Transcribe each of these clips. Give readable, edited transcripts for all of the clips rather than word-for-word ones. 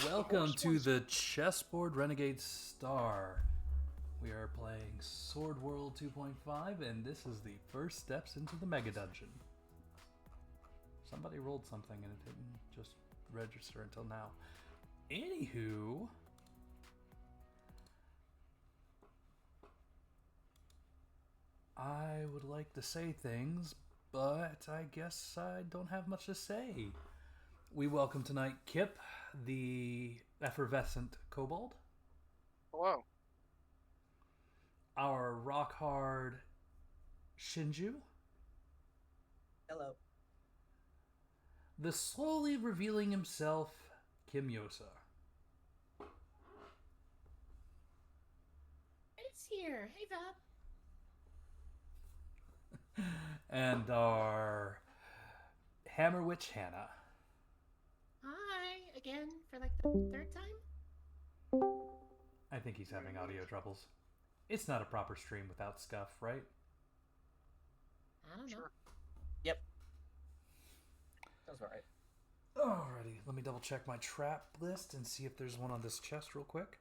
Welcome to the Chessboard Renegade Star. We are playing Sword World 2.5, and this is the first steps into the Mega Dungeon. Somebody rolled something and it didn't just register until now. Anywho, I would like to say things, but I guess I don't have much to say. We welcome tonight Kip, the effervescent kobold. Hello. Our rock hard Shinju. Hello. The slowly revealing himself Kimyosa. It's here. Hey, Bob. And our Hammer Witch Hannah. Hi again for like the third time. I think he's having audio troubles. It's not a proper stream without scuff, right? I don't know. Sure. Yep. Sounds alright. Alrighty, let me double check my trap list and see if there's one on this chest real quick.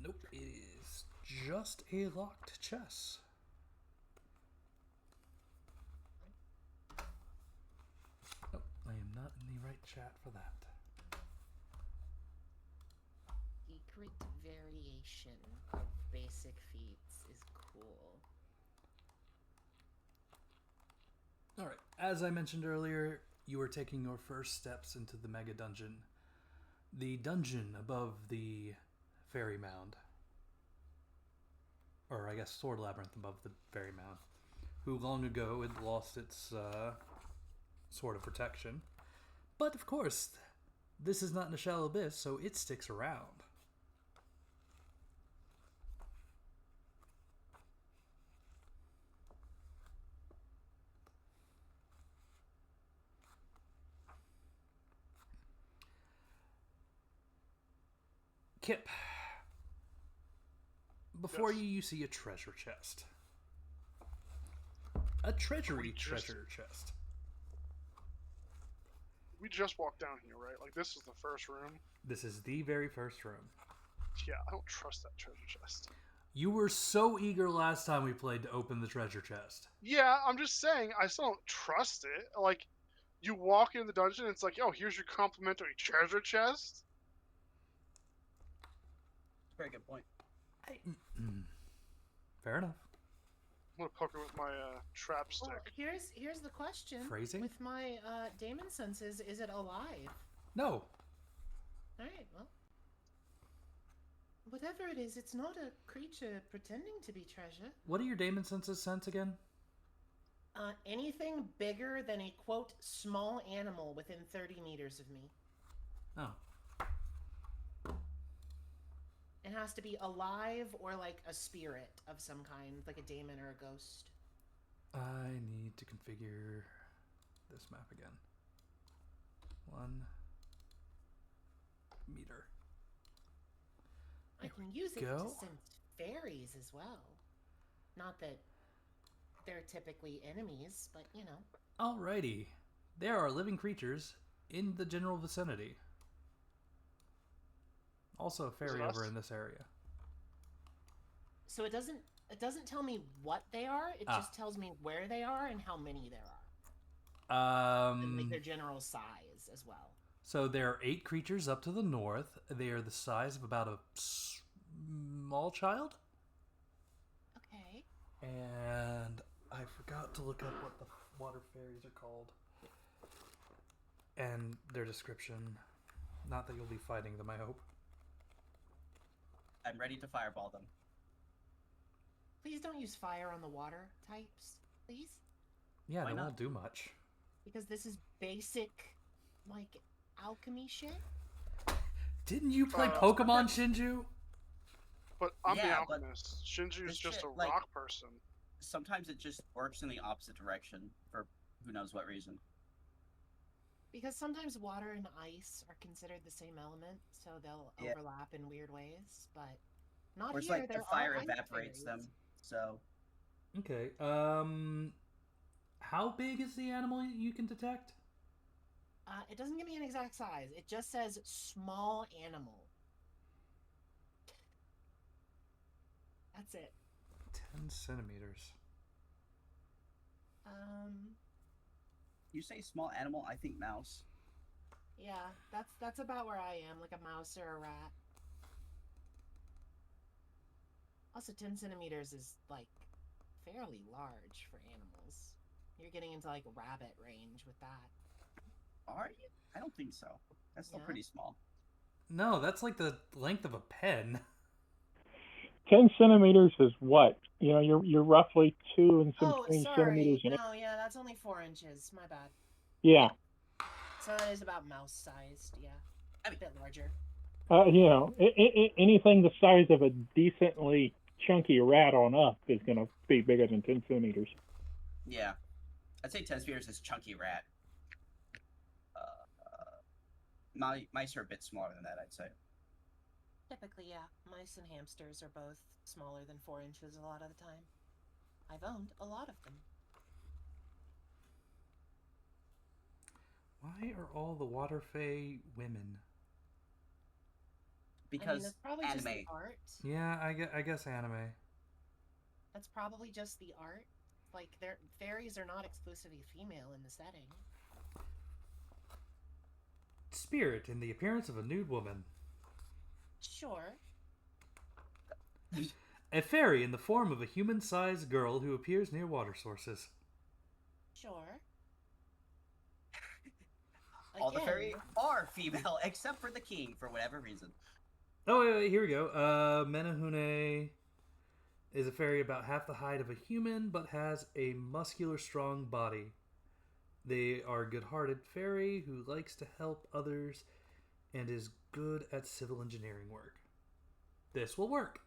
Nope, it is just a locked chest. Nope, I am not in the right chat for that. Secret variation of basic feats is cool. Alright, as I mentioned earlier, you are taking your first steps into the Mega Dungeon. The dungeon above the Fairy Mound. Or I guess Sword Labyrinth above the Fairy Mound. Who long ago had lost its Sword of Protection. But of course, this is not in a shallow abyss, so it sticks around. Kip, before Yes. you see a treasure chest. A treasury treasure chest. We just walked down here, right? Like, this is the first room. This is the very first room. Yeah, I don't trust that treasure chest. You were so eager last time we played to open the treasure chest. Yeah, I'm just saying, I still don't trust it. Like, you walk in the dungeon, and it's like, oh, here's your complimentary treasure chest? Very good point. Fair enough. I'm gonna poke it with my trap stick. Well, here's the question. Phrasing? With my daemon senses, is it alive? No. All right. Well, whatever it is, it's not a creature pretending to be treasure. What do your daemon senses sense again? Anything bigger than a quote small animal within 30 meters of me. Oh. It has to be alive or like a spirit of some kind, like a daemon or a ghost. I need to configure this map again. 1 meter. I can use it go. to sense fairies as well. Not that they're typically enemies, but you know. Alrighty. There are living creatures in the general vicinity. Also a fairy us? over in this area. So it doesn't tell me what they are. It just tells me where they are and how many there are. And like their general size as well. So there are 8 creatures up to the north. They are the size of about a small child. Okay. And I forgot to look up what the water fairies are called. And their description. Not that you'll be fighting them, I hope. I'm ready to fireball them. Please don't use fire on the water types, please. Yeah, Why they not? won't do much. Because this is basic, like, alchemy shit. Didn't you play Uh, Pokemon, Shinju? But I'm the Yeah, but alchemist. Shinju's this just shit, a like- rock person. Sometimes it just works in the opposite direction for who knows what reason. Because sometimes water and ice are considered the same element, so they'll Yeah. overlap in weird ways, but not Whereas here. like the There fire are ice evaporates fairies. them, so Okay. How big is the animal you can detect? It doesn't give me an exact size. It just says small animal. That's it. 10 centimeters. You say small animal, I think mouse. Yeah, that's about where I am, like a mouse or a rat. Also, 10 centimeters is, like, fairly large for animals. You're getting into, like, rabbit range with that. Are you? I don't think so. That's still pretty small. No, that's like the length of a pen. 10 centimeters is what? You know, you're roughly 2 and some Oh, change sorry. centimeters in it. No, yeah, that's only 4 inches. My bad. Yeah. So that is about mouse-sized, yeah. A bit larger. You know, anything the size of a decently chunky rat on up is going to be bigger than 10 centimeters. Yeah. I'd say 10 centimeters is chunky rat. Mice are a bit smaller than that, I'd say. Typically, yeah. Mice and hamsters are both smaller than 4 inches a lot of the time. I've owned a lot of them. Why are all the water fae women? Because that's probably anime. just the art. Yeah, I guess anime. That's probably just the art. Like, fairies are not exclusively female in the setting. Spirit in the appearance of a nude woman. Sure. A fairy in the form of a human-sized girl who appears near water sources. Sure. All the fairies are female, except for the king, for whatever reason. Oh, wait, here we go. Menahune is a fairy about half the height of a human, but has a muscular, strong body. They are a good-hearted fairy who likes to help others and is good at civil engineering work. This will work,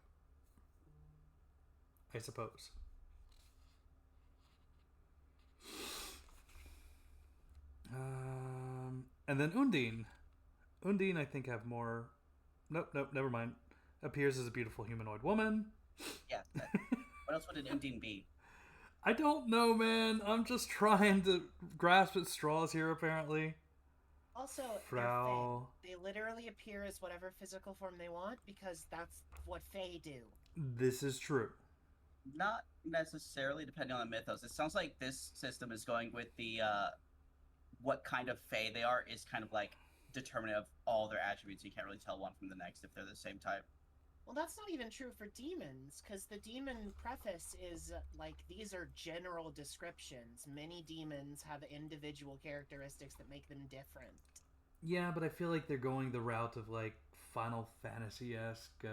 I suppose. And then Undine. Undine, I think, have more... Nope, never mind. Appears as a beautiful humanoid woman. Yeah. What else would an Undine be? I don't know, man. I'm just trying to grasp at straws here, apparently. Also, Frau. they literally appear as whatever physical form they want because that's what fae do. This is true. Not necessarily, depending on the mythos. It sounds like this system is going with the what kind of fae they are is kind of like determinative of all their attributes. You can't really tell one from the next if they're the same type. Well, that's not even true for demons, because the demon preface is, like, these are general descriptions. Many demons have individual characteristics that make them different. Yeah, but I feel like they're going the route of, like, Final Fantasy-esque,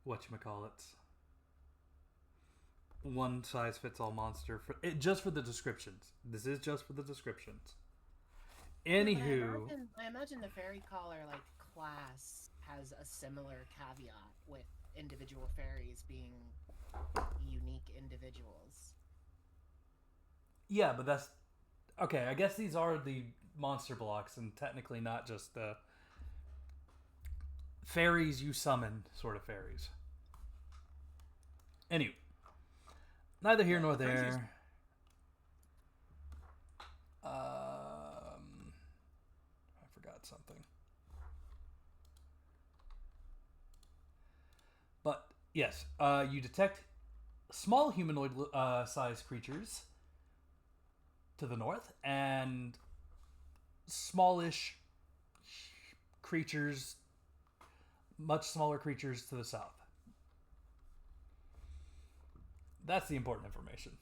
whatchamacallits. One-size-fits-all monster. Just for the descriptions. This is just for the descriptions. Anywho... I imagine the fairy caller, like, class has a similar caveat with individual fairies being unique individuals. Yeah, but that's... Okay, I guess these are the monster blocks and technically not just the fairies you summon sort of fairies. Anyway, neither here nor there. I forgot something. But yes, you detect small humanoid sized creatures to the north and smallish creatures, much smaller creatures to the south. That's the important information.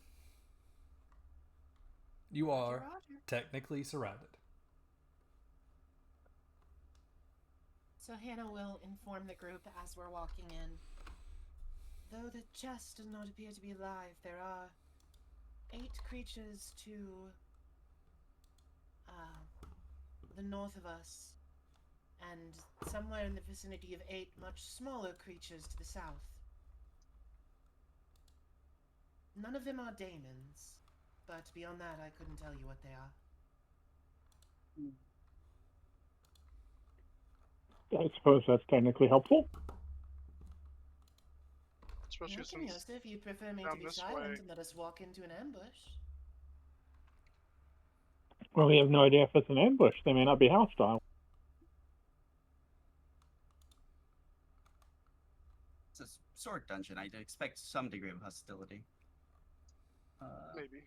You are technically surrounded. So Hannah will inform the group as we're walking in. Though the chest does not appear to be alive, there are 8 creatures to the north of us, and somewhere in the vicinity of 8 much smaller creatures to the south. None of them are daemons, but beyond that I couldn't tell you what they are. I suppose that's technically helpful. Especially since if you prefer me to be silent and let us walk into an ambush. Well, we have no idea if it's an ambush. They may not be hostile. It's a sword dungeon. I'd expect some degree of hostility. Maybe.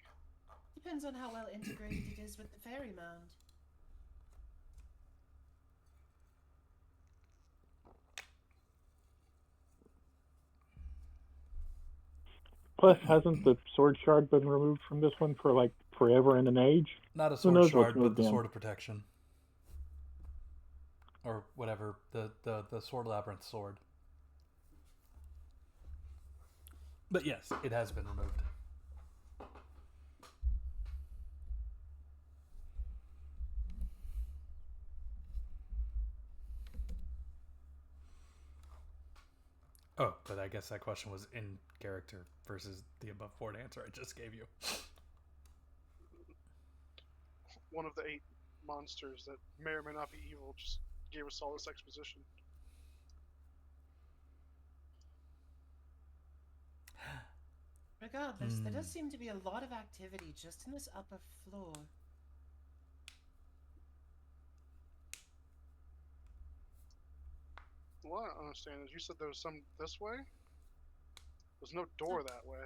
Depends on how well integrated it is with the fairy mound. Plus, hasn't the sword shard been removed from this one for like forever and an age? Not a Who sword knows what's shard, but moved the in? sword of protection. Or whatever, the sword labyrinth sword. But yes, it has been removed. Oh, but I guess that question was in character versus the above board answer I just gave you. One of the 8 monsters that may or may not be evil just gave us all this exposition. Regardless, there does seem to be a lot of activity just in this upper floor. What I don't understand is you said there was some this way? There's no door that way.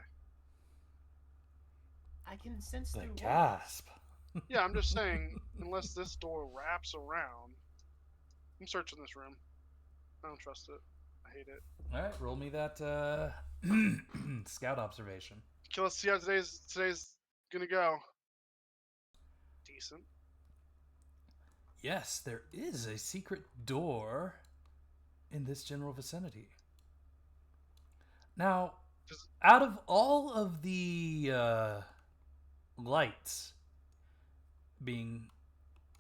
I can sense The through walls. gasp. Yeah, I'm just saying, unless this door wraps around. I'm searching this room. I don't trust it. I hate it. Alright, roll me that scout observation. Okay, let's see how today's gonna go. Decent. Yes, there is a secret door in this general vicinity. Now, out of all of the lights being,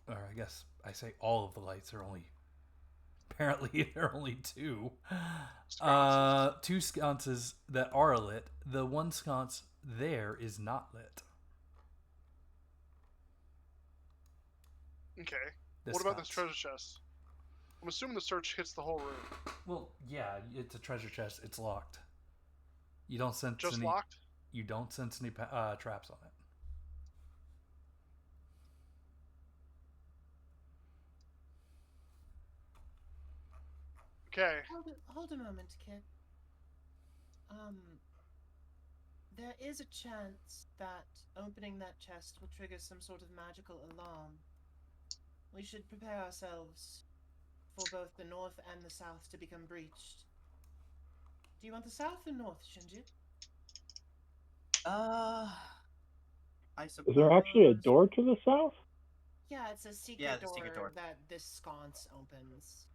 or I guess I say all of the lights are only, apparently there are only 2. Sconces. 2 sconces that are lit. The one sconce there is not lit. Okay. This What about this sconce. treasure chest? I'm assuming the search hits the whole room. Well, yeah, it's a treasure chest. It's locked. You don't sense Just any. locked? You don't sense any traps on it. Okay. Hold a moment, kid. There is a chance that opening that chest will trigger some sort of magical alarm. We should prepare ourselves for both the north and the south to become breached. Do you want the south or north, Shinju? I suppose. Is there actually a door to the south? Yeah, it's a secret, Yeah, the secret door. that this sconce opens.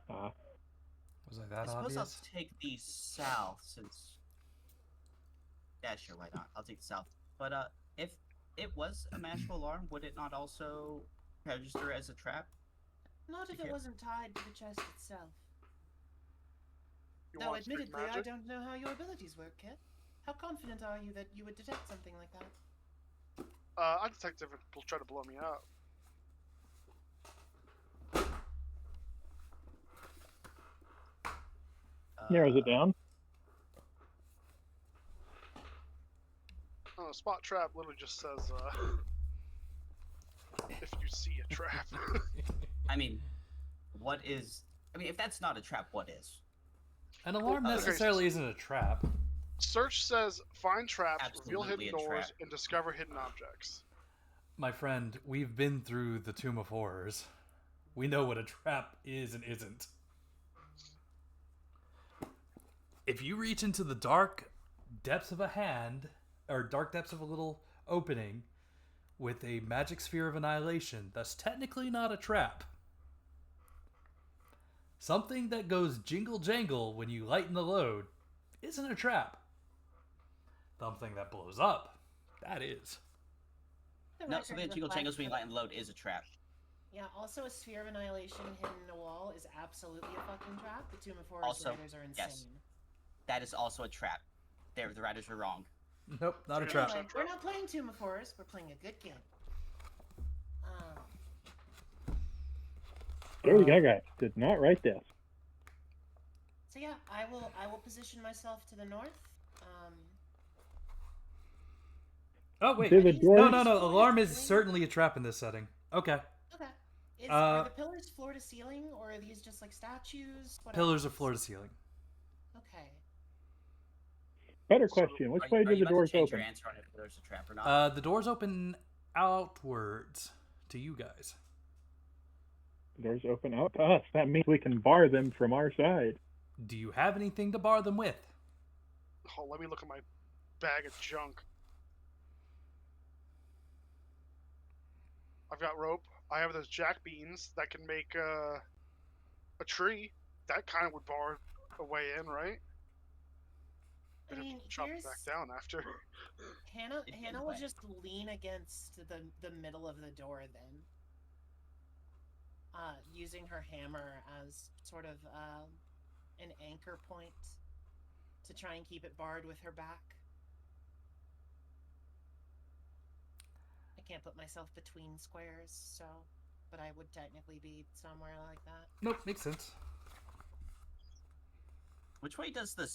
Was I I that suppose obvious? I'll take the south since. Yeah, sure, why not? I'll take the south. But if it was a magical alarm, would it not also register as a trap? Not if it wasn't tied to the chest itself. You Though want to speak admittedly, I magic? don't know how your abilities work, kid. How confident are you that you would detect something like that? I detect if it will try to blow me up. Narrows it down. Oh, spot trap literally just says, if you see a trap. I mean, what is? I mean, if that's not a trap, what is? An alarm okay, necessarily isn't a trap. Search says find traps, reveal Absolutely hidden a doors, trap. and discover hidden objects. My friend, we've been through the Tomb of Horrors. We know what a trap is and isn't. If you reach into the dark depths of a hand, or dark depths of a little opening, with a magic sphere of annihilation, that's technically not a trap. Something that goes jingle jangle when you lighten the load isn't a trap. Something that blows up, that is. No, something that jingle jangles when you lighten the load is a trap. Yeah, also a sphere of annihilation hidden in a wall is absolutely a fucking trap. The Tomb of Horrors Also, writers are insane. yes. That is also a trap. There, the writers were wrong. Nope, not a Okay, trap. Anyway, we're not playing Tomb of Horrors, we're playing a good game. Lady Gaga did not write this. So yeah, I will position myself to the north. Oh, wait. Do the These doors? No. floor to Alarm is ceiling? certainly a trap in this setting. Okay. Okay. Uh, Are the pillars floor to ceiling, or are these just like statues? What Pillars are these? floor to ceiling. Okay. Better So, question. Which Are, way are do you the about doors to change open? your answer on if there's a trap or not? The doors open outwards to you guys. The doors open out to us. That means we can bar them from our side. Do you have anything to bar them with? oh, let me look at my bag of junk. I've got rope. I have those jack beans that can make a tree. That kind of would bar a way in, right? I I'd have mean, to chop it back down after. Hannah It Hannah is will wet. just lean against the middle of the door then. Using her hammer as sort of an anchor point to try and keep it barred with her back. I can't put myself between squares, so but I would technically be somewhere like that. Nope, makes sense. Which way does the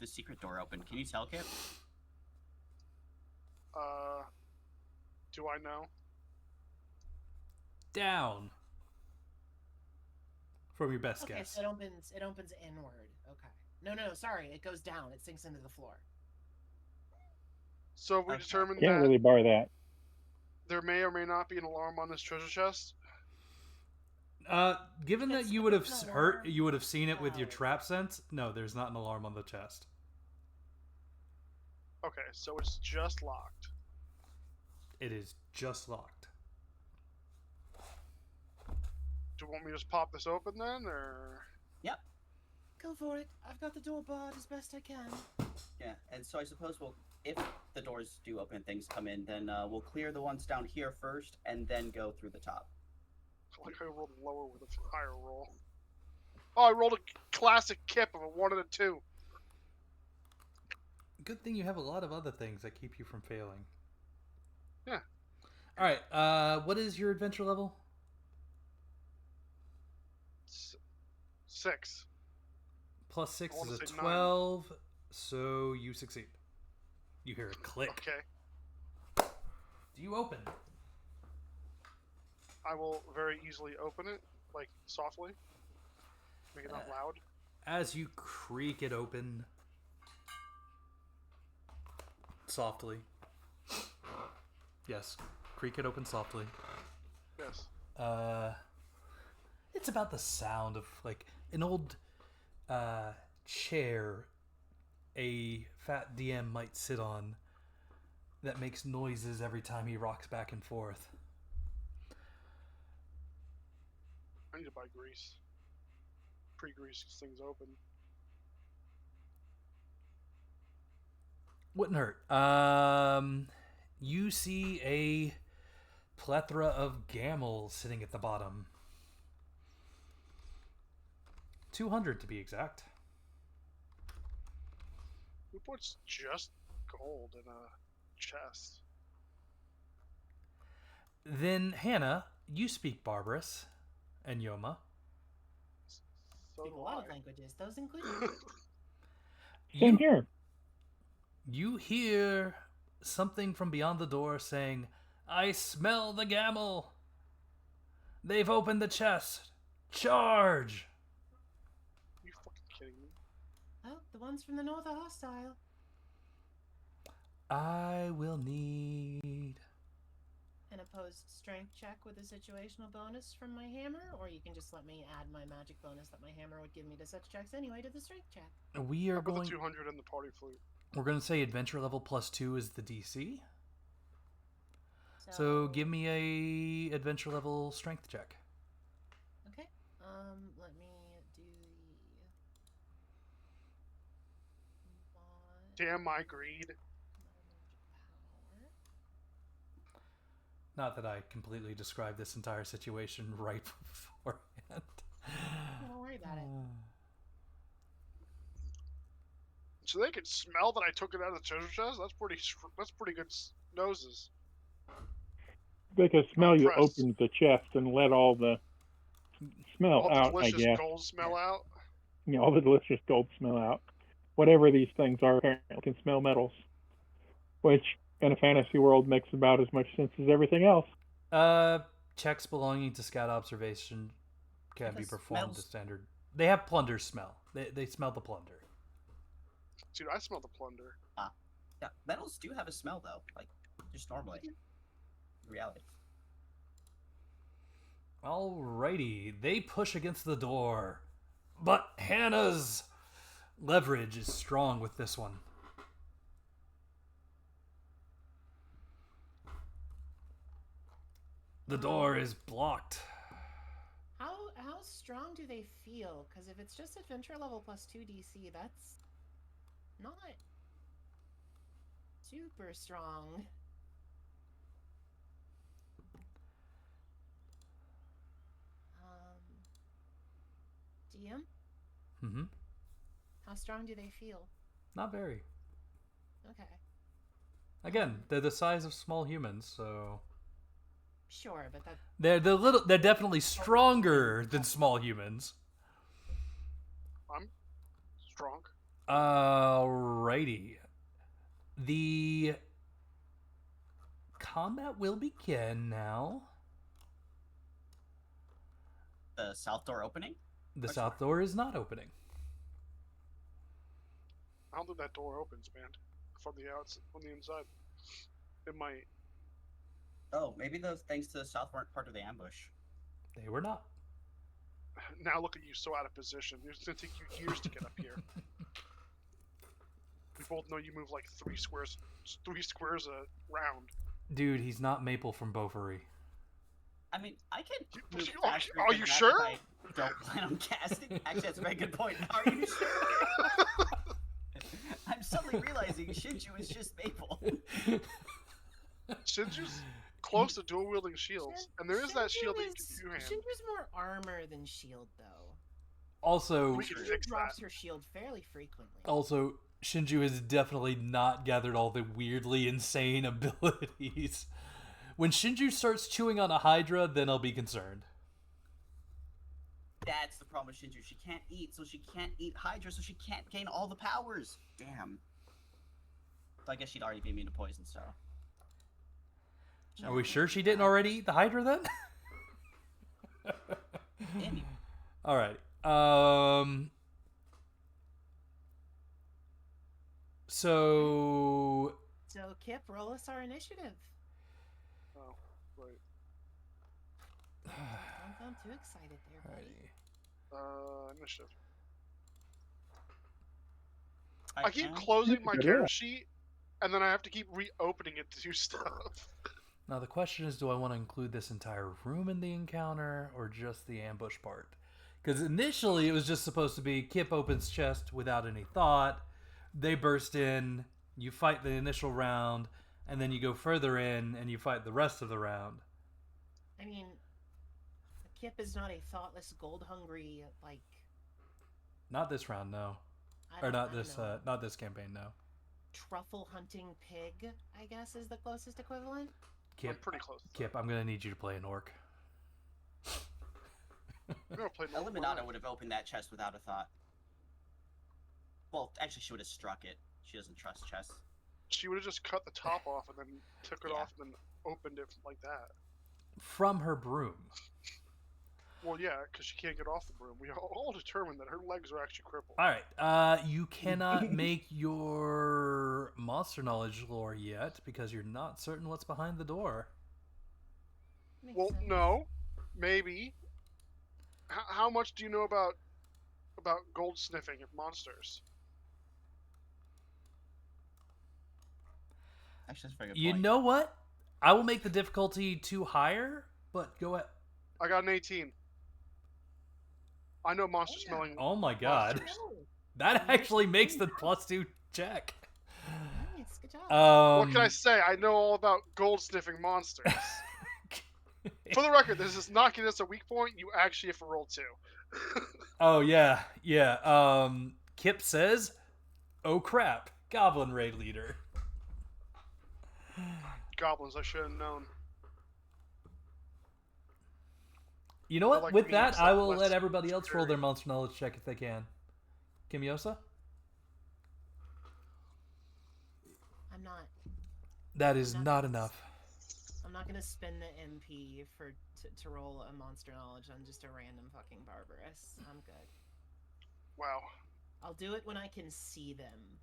secret door open? Can you tell, Kip? Do I know? Down. From your best Okay, guess. so it opens inward. Okay. No, sorry, it goes down. It sinks into the floor. So we Okay. determined Can't that really bar that. there may or may not be an alarm on this treasure chest. Given that It's- you would have it's an heard, alarm. you would have seen it with your No. trap sense. No, there's not an alarm on the chest. Okay, so it's just locked. It is just locked. Do you want me to just pop this open then, or? Go for it. I've got the door barred as best I can. Yeah, and so I suppose if the doors do open and things come in, then we'll clear the ones down here first, and then go through the top. Like I rolled lower with a higher roll. Oh, I rolled a classic Kip of a 1 and a 2. Good thing you have a lot of other things that keep you from failing. Yeah. All right. What is your adventure level? 6. Plus 6 I wanna is a say 9. 12, so you succeed. You hear a click. Okay. Do you open? I will very easily open it, like softly. Make it not loud. As you creak it open softly. Yes, creak it open softly. Yes. It's about the sound of like an old chair a fat DM might sit on that makes noises every time he rocks back and forth. I need to buy grease. Pre-grease things open. Wouldn't hurt. You see a plethora of gamels sitting at the bottom. 200 to be exact. Who puts just gold in a chest? Then, Hannah, you speak Barbarous and Yoma. So Speak a do lot of I. languages, those including. Same You, here. you hear something from beyond the door saying, "I smell the gamel. They've opened the chest. Charge!" You fucking kidding me? Oh, the ones from the north are hostile. I will need... An opposed strength check with a situational bonus from my hammer, or you can just let me add my magic bonus that my hammer would give me to such checks anyway to the strength check. We I are put the going... 200 in the party flute. We're going to say adventure level plus 2 is the DC. So give me a adventure level strength check. Okay. Let me do the Damn my greed. power. Not that I completely described this entire situation right beforehand. Don't worry about it. So they can smell that I took it out of the treasure chest. That's pretty good noses. They can smell you Impressed. open the chest and let all the smell All the out, I delicious guess. gold smell out. You know, all the delicious gold smell out. Whatever these things are, apparently can smell metals. Which in a fantasy world makes about as much sense as everything else. Checks belonging to scout observation can be Because performed to metals- standard. They have plunder smell. They smell the plunder. Dude, I smell the plunder. Yeah, metals do have a smell though, like just normally. In reality. Alrighty, they push against the door, but Hannah's leverage is strong with this one. The door is blocked. How strong do they feel? Because if it's just adventure level plus 2 DC, that's not super strong. DM, Mm-hmm. how strong do they feel? Not very. Okay, Again, they're the size of small humans, so sure, but that they're definitely stronger than small humans. I'm strong. Alrighty. The combat will begin now. The south door opening? The south door is not opening. I don't think that door opens, man. From the outside, from the inside. It might. Oh, maybe those things to the south weren't part of the ambush. They were not. Now look at you, so out of position. It's gonna take you years to get up here. We both know you move like three squares a round. Dude, he's not Maple from Beaufort. I mean, I can You- move you- faster are than you that sure? if I don't plan on casting. Actually, that's a very good point. Are you sure? I'm suddenly realizing Shinju is just Maple. Shinju's close to dual wielding shields, and there is that shield that you can two-hand. Shinju's more armor than shield, though. Also, We can Shinju fix drops that. her shield fairly frequently. also, Shinju has definitely not gathered all the weirdly insane abilities. When Shinju starts chewing on a Hydra, then I'll be concerned. That's the problem with Shinju. She can't eat, so she can't eat Hydra, so she can't gain all the powers. Damn. So I guess she'd already be immune to poison, so. Are we sure she didn't already eat the Hydra then? Anyway. Alright. So So, Kip, roll us our initiative. Oh, right. Don't sound too excited there, buddy. Initiative. I keep am- closing my Good character roll. sheet, and then I have to keep reopening it to do stuff. now the question is, do I want to include this entire room in the encounter or just the ambush part? Because initially it was just supposed to be Kip opens chest without any thought, they burst in, you fight the initial round, and then you go further in and you fight the rest of the round. I mean, Kip is not a thoughtless, gold-hungry, like... Not this round, no. I Or don't- not I don't this know, not this campaign, no. truffle-hunting pig, I guess, is the closest equivalent. I'm Kip, pretty close. Kip, I'm gonna need you to play an orc. I'm gonna play normal Eliminata round. would have opened that chest without a thought. Well, actually, she would have struck it. She doesn't trust chests. She would have just cut the top off and then took it Yeah. off and then opened it like that. From her broom. Well, yeah, because she can't get off the broom. We all determined that her legs are actually crippled. Alright, you cannot make your monster knowledge lore yet because you're not certain what's behind the door. Makes Well, sense. no, maybe. How much do you know about gold sniffing of monsters? Actually, that's a very good You point. know what? I will make the difficulty 2 higher, but go ahead. I got an 18. I know monster smelling. Oh my god. monsters. Oh, That actually makes the +2 check. nice, good job. What can I say? I know all about gold sniffing monsters. For the record, this is not giving us a weak point. You actually have to roll 2. Oh yeah, yeah. Kip says, "Oh crap, Goblin Raid Leader." Goblins, I should have known. You know what? like With me, that, it's I like will less let everybody else roll scary. their monster knowledge check if they can. Kimyosa? I'm not. That is Not not gonna enough. I'm not gonna spend the MP to roll a monster knowledge on just a random fucking barbarous. I'm good. Wow. I'll do it when I can see them.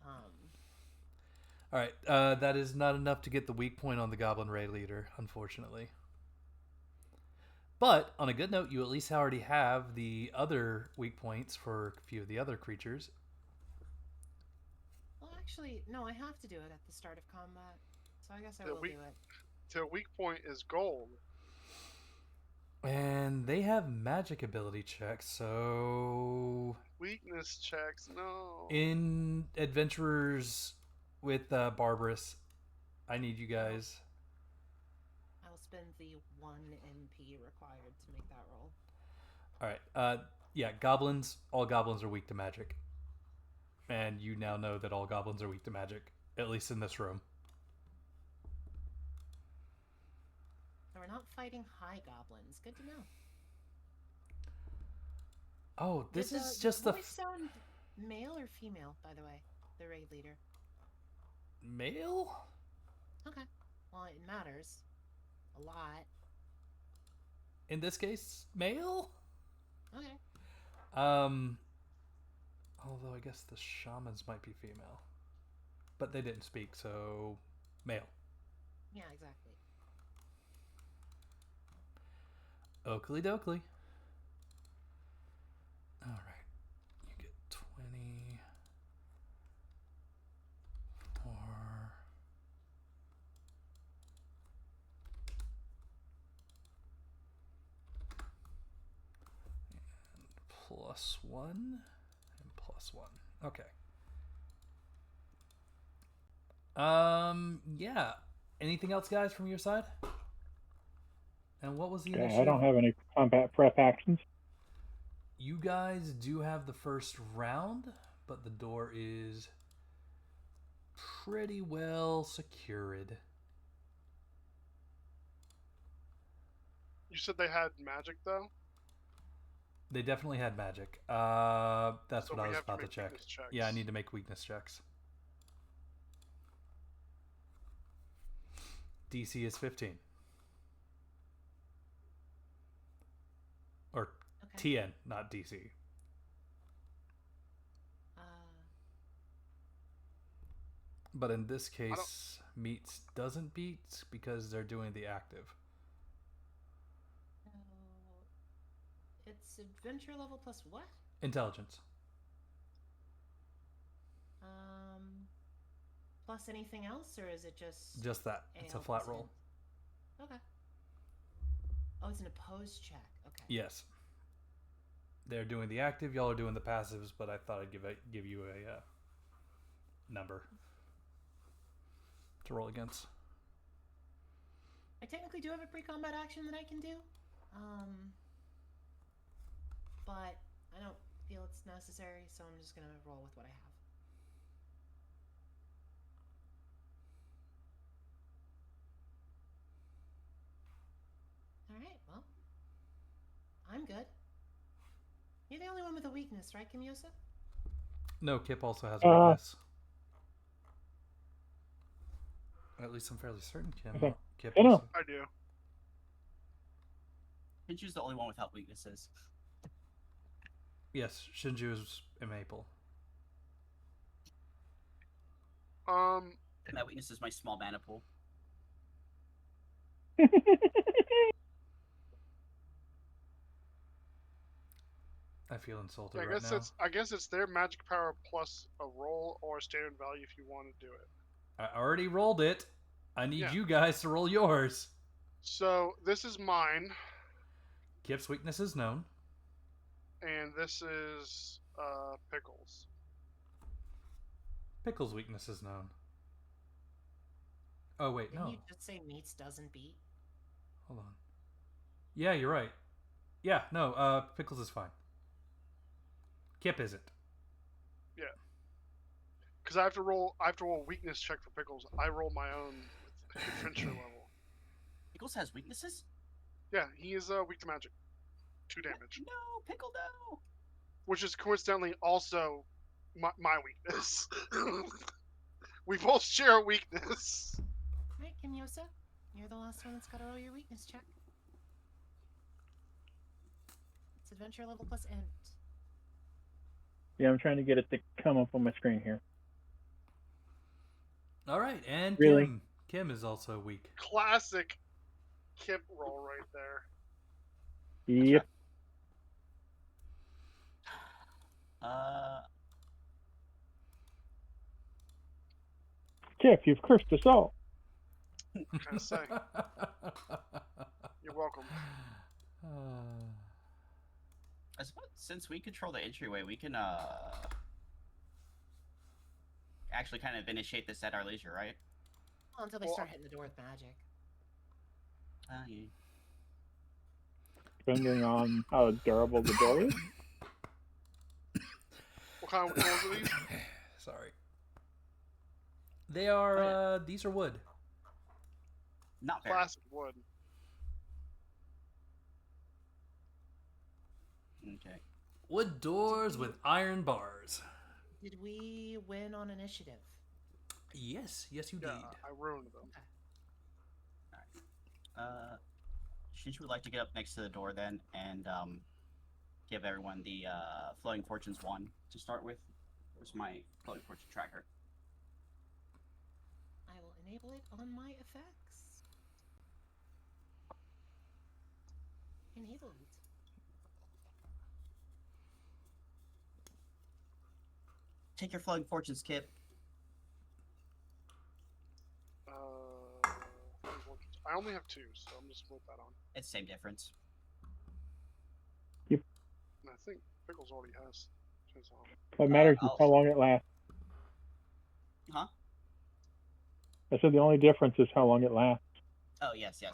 All right, that is not enough to get the weak point on the Goblin Raid Leader, unfortunately. But on a good note, you at least already have the other weak points for a few of the other creatures. Well, actually, no, I have to do it at the start of combat, so I guess I The will weak- do it. The weak point is gold. And they have magic ability checks, so Weakness checks, no. in Adventurers with Barbarous, I need you guys. I'll spend the 1 MP required to make that roll. All right, yeah, goblins. All goblins are weak to magic, and you now know that all goblins are weak to magic, at least in this room. So we're not fighting high goblins. Good to know. Oh, this Did is just the voice sound male or female, by the way? The raid leader. male. Okay. Well, it matters a lot. In this case, male. Okay. Although I guess the shamans might be female, but they didn't speak, so male. Yeah, exactly. Oakley dokley. All right, you get 20. 4. And +1 and +1. Okay. Yeah. Anything else, guys, from your side? And what was the Okay, initiative? I don't have any combat prep actions. You guys do have the first round, but the door is pretty well secured. You said they had magic though? They definitely had magic. That's So what I we was have to about to make check. weakness checks. Yeah, I need to make weakness checks. DC is 15. Or Okay. TN, not DC. But in this case, meets doesn't beat because they're doing the active. So it's adventure level plus what? Intelligence. Plus anything else, or is it Just that. It's a AL flat plus roll. in? Okay. Oh, it's an opposed check. Okay. Yes. They're doing the active, y'all are doing the passives, but I thought I'd give you a number to roll against. I technically do have a pre-combat action that I can do, but I don't feel it's necessary, so I'm just gonna roll with what I have. Alright, well, I'm good. You're the only one with a weakness, right, Kimyosa? No, Kip also has a weakness. At least I'm fairly certain Okay. Kip I know. also. I do. Shinju's the only one without weaknesses. Yes, Shinju is a maple. And my weakness is my small mana pool. I feel insulted Yeah, right now. I guess it's their magic power plus a roll or a standard value if you want to do it. I already rolled it. I need Yeah. you guys to roll yours. So this is mine, Kip's weakness is known. and this is Pickles. Pickle's weakness is known. Oh, wait, Didn't no. you just say meats doesn't beat? Hold on. Yeah, you're right. Yeah, no, Pickles is fine. Kip isn't. Yeah. Because I have to roll a weakness check for Pickles. I roll my own with adventure level. Pickles has weaknesses? Yeah, he is weak to magic. 2 damage. No, Pickle, no! Which is coincidentally also my weakness. We both share a weakness. Right, Kimyosa? You're the last one that's got to roll your weakness check. It's adventure level plus int. Yeah, I'm trying to get it to come up on my screen here. All right, and Really? Kim. Kim is also weak. Classic Kip roll right there. Yep. Kip, you've cursed us all. What can I say? You're welcome. I suppose since we control the entryway, we can actually kind of initiate this at our leisure, right? Well, until they Well, start hitting the door with magic. Yeah. Depending on how durable the door is. What kind of doors are these? Sorry. They are, these are wood. Not very. Classic wood. Okay. Wood doors with iron bars. Did we win on initiative? Yes, yes you did. Yeah, I ruined them. Should you like to get up next to the door then and give everyone the Flowing Fortunes 1 to start with? Where's my Flowing Fortune tracker? I will enable it on my effects. Enabled. Take your Flowing Fortunes, Kip. I only have 2, so I'm just gonna put that on. It's the same difference. And I think Pickles already has his on. What matters is I'll- how long it lasts. Huh? I said the only difference is how long it lasts. Oh, yes. And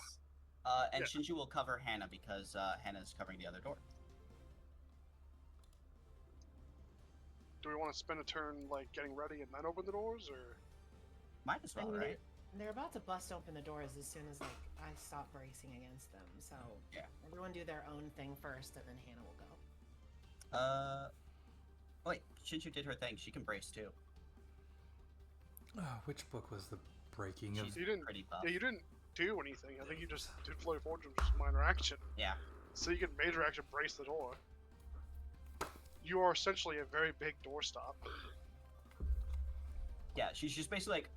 Yeah. Shinju will cover Hannah because Hannah's covering the other door. Do we want to spend a turn like getting ready and then open the doors, or? Might as I well, mean, right? they're about to bust open the doors as soon as I stop bracing against them. So Yeah. everyone do their own thing first, and then Hannah will go. Oh, wait, Shinju did her thing. She can brace too. Oh, which book was the breaking of? She's You didn't- pretty buff. Yeah, you didn't do anything. I think you just did Flow Fortune, which is minor action. Yeah. So you can major action brace the door. You are essentially a very big doorstop. Yeah, she's just basically like,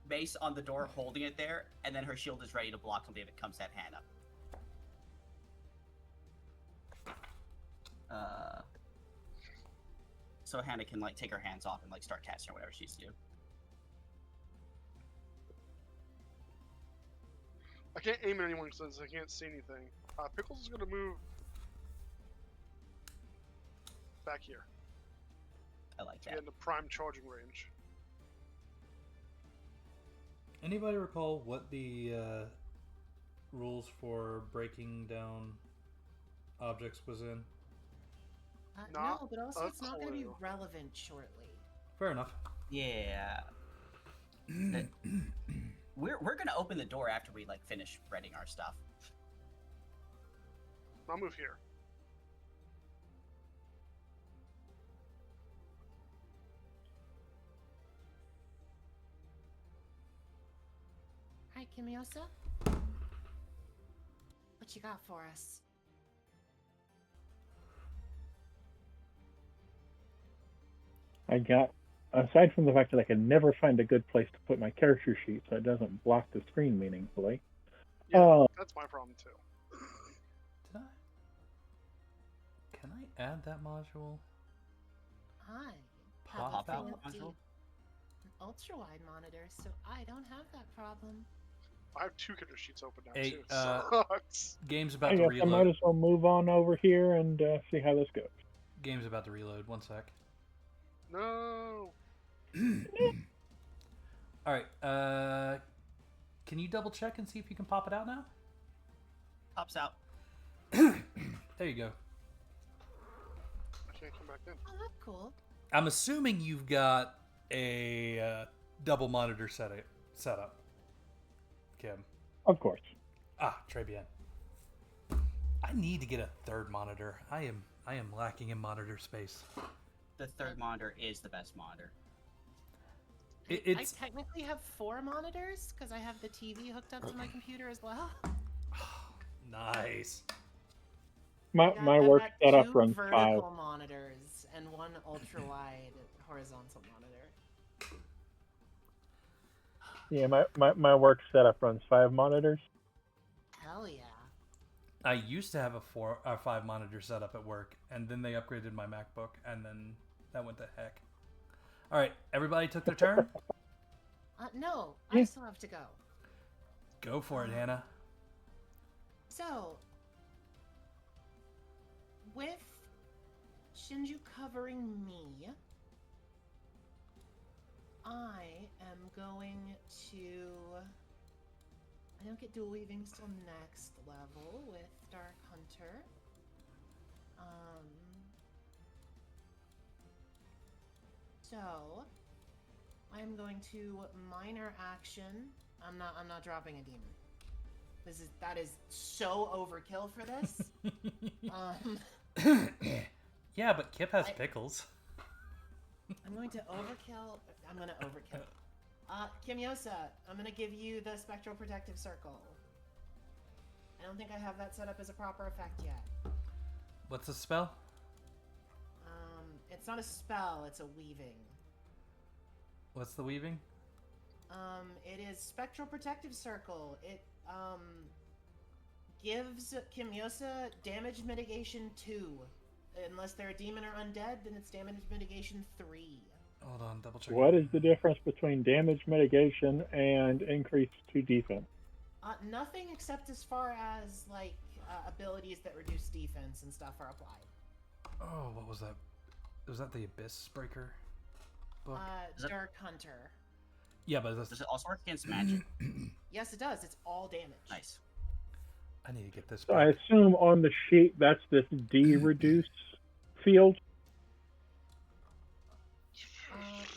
base on the door, holding it there, and then her shield is ready to block something if it comes at Hannah. So Hannah can like take her hands off and like start casting or whatever she's do. I can't aim at anyone since I can't see anything. Pickles is gonna move back here I like to that. get into prime charging range. Anybody recall what the rules for breaking down objects was in? Not No, but also a it's not going to be clue. relevant shortly. Fair enough. Yeah. We're gonna open the door after we like finish reading our stuff. I'll move here. Hi, Kimyosa. What you got for us? I got, aside from the fact that I can never find a good place to put my character sheet so it doesn't block the screen meaningfully. Yeah, that's my problem too. Did I? Can I add that module? I Pop have a out fancy module? ultra wide monitor, so I don't have that problem. I have 2 character sheets open now Hey, too. So it's- Game's about I to guess I might reload. as well move on over here and see how this goes. Game's about to reload. One sec. no. All right. Can you double check and see if you can pop it out now? Pops out. There you go. I can't come back in. Oh, that's cool. I'm assuming you've got a double monitor setup. Kim. Of course. Très bien. I need to get a third monitor. I am lacking in monitor space. The third monitor is the best monitor. It's I technically have 4 monitors because I have the TV hooked up to my computer as well. nice. My I've work got setup 2 runs vertical 5. monitors and 1 ultra wide horizontal monitor. Yeah, my work setup runs 5 monitors. Hell yeah. I used to have a 5 monitor setup at work, and then they upgraded my MacBook, and then that went to heck. All right, everybody took their turn. No, I still have to go. Go for it, Hannah. So, with Shinju covering me, I am going to... I don't get dual weaving till next level with Dark Hunter. So I'm going to minor action. I'm not dropping a demon. That is so overkill for this. Yeah, but Kip has pickles. I'm going to overkill. I'm going to overkill. Kimyosa, I'm going to give you the Spectral Protective Circle. I don't think I have that set up as a proper effect yet. What's the spell? It's not a spell, it's a weaving. What's the weaving? It is Spectral Protective Circle. It, gives Kimyosa damage mitigation 2. Unless they're a demon or undead, then it's damage mitigation 3. Hold on, double check. What is the difference between damage mitigation and increase to defense? Nothing except as far as, like, abilities that reduce defense and stuff are applied. Oh, what was that? Was that the Abyss Breaker book? Dark Hunter. Yeah, but that's... Does it also work against magic? Yes, it does. It's all damage. Nice. I need to get this So I back. assume on the sheet that's this D reduce field.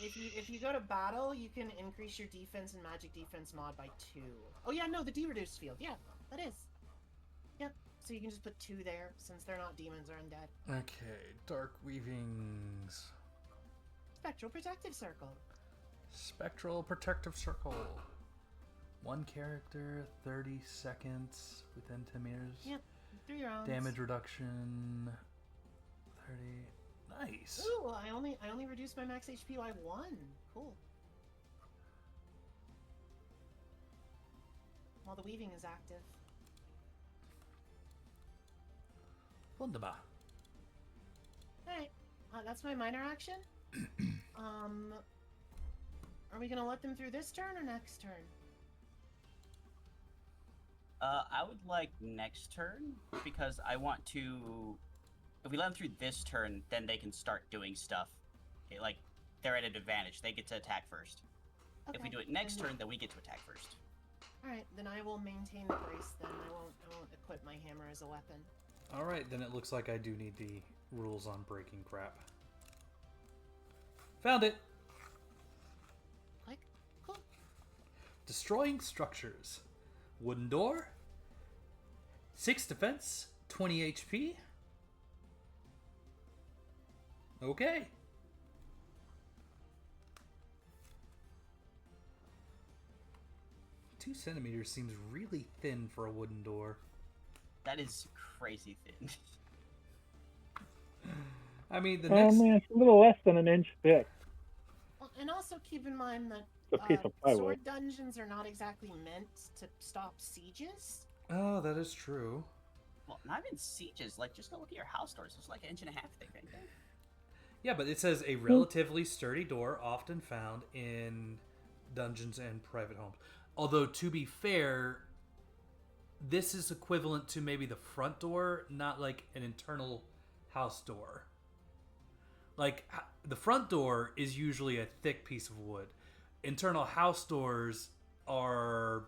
If you go to battle, you can increase your defense and magic defense mod by 2. Oh yeah, no, the D reduced field. Yeah, that is. Yep. So you can just put 2 there since they're not demons or undead. Okay, Dark Weavings. Spectral Protective Circle. Spectral Protective Circle. 1 character, 30 seconds within 10 meters. Yep, 3 rounds. Damage reduction, 30. Nice. Ooh, I only reduced my max HP by 1. Cool. While the weaving is active. Wunderbar. Alright, that's my minor action. Are we gonna let them through this turn or next turn? I would like next turn, because I want to... If we let them through this turn, then they can start doing stuff. Okay, like, they're at an advantage. They get to attack first. Okay. If we do it next turn, then we get to attack first. Alright, then I will maintain the brace then. I won't equip my hammer as a weapon. Alright, then it looks like I do need the rules on breaking crap. Found it! Like, cool. Destroying structures. Wooden door. 6 defense. 20 HP. Okay. Two centimeters seems really thin for a wooden door. That is crazy thin. I mean, the Oh next... man, it's a little less than an inch thick. Well, and also keep in mind that It's a piece of plywood. sword dungeons are not exactly meant to stop sieges. Oh, that is true. Well, not even sieges. Like, just go look at your house doors. It's like an inch and a half thick right there. Yeah, but it says a relatively sturdy door often found in dungeons and private homes. Although, to be fair, this is equivalent to maybe the front door, not like an internal house door. Like, the front door is usually a thick piece of wood. Internal house doors are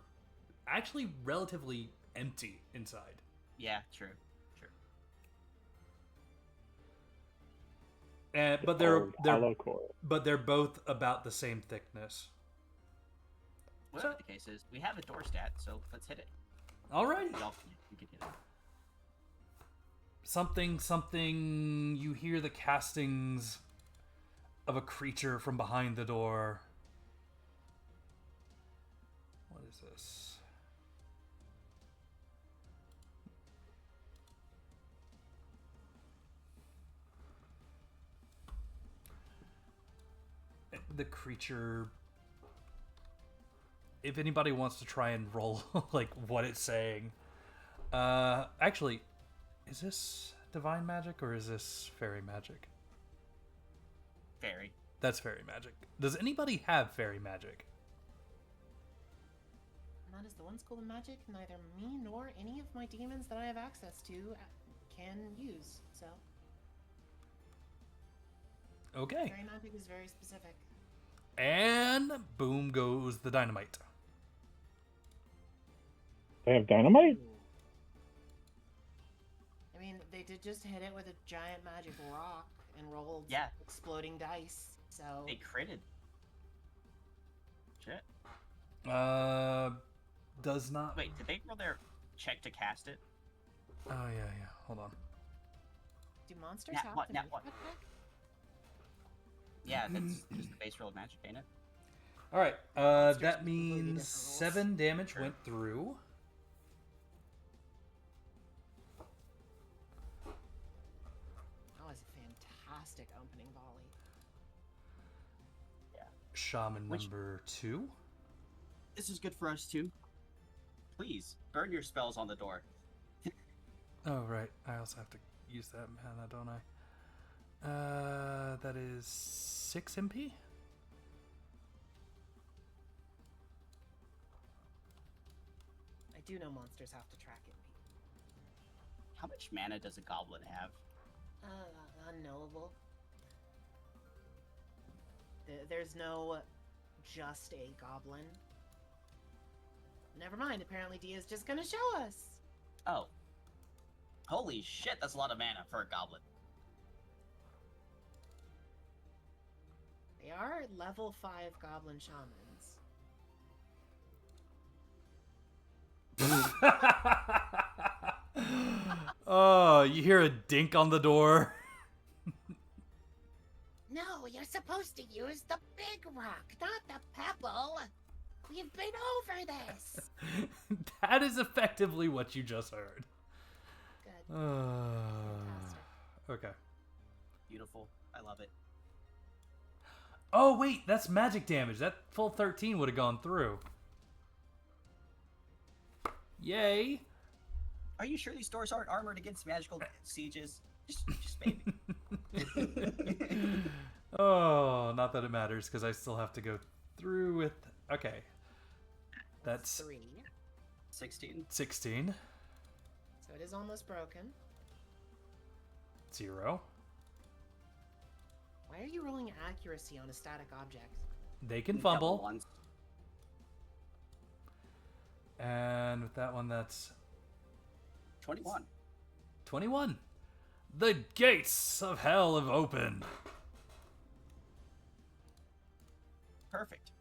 actually relatively empty inside. Yeah, true. But they're both about the same thickness. Whatever the case is, we have a door stat, so let's hit it. Alrighty. You can hit it. Something, you hear the castings of a creature from behind the door. the creature. If anybody wants to try and roll like what it's saying, actually, is this divine magic or is this fairy magic? Fairy. That's fairy magic. Does anybody have fairy magic? Not as the one school of magic neither me nor any of my demons that I have access to can use. So Okay. fairy magic is very specific. And boom goes the dynamite. They have dynamite? I mean, they did just hit it with a giant magic rock and rolled Yeah. exploding dice. So They critted. Shit. Does not. Wait, did they roll their check to cast it? Oh yeah. Hold on. do monsters Nat have what, to nat make what? that check? Yeah, that's just the base roll of magic, ain't it? All right. Monsters That have completely means different rules. 7 damage Sure. went through. That was a fantastic opening volley. Shaman Which- number 2. This is good for us too. Please, burn your spells on the door. Oh right. I also have to use that mana, don't I? That is 6 MP. I do know monsters have to track it. How much mana does a goblin have? Unknowable. There's no just a goblin. Never mind, apparently Dia's just gonna show us. Oh. Holy shit, that's a lot of mana for a goblin. They are level 5 goblin shamans. Oh, you hear a dink on the door. No, you're supposed to use the big rock, not the pebble. We've been over this. That is effectively what you just heard. Good. Fantastic. Okay. Beautiful. I love it. Oh wait, that's magic damage. That full 13 would have gone through. Yay! Are you sure these doors aren't armored against magical sieges? Just maybe. Oh, not that it matters because I still have to go through with. Okay, that's 3. 16. 16. So it is almost broken. 0. Why are you rolling accuracy on a static object? They can Double fumble. ones. And with that one, that's 21. 21. The gates of hell have opened. Perfect.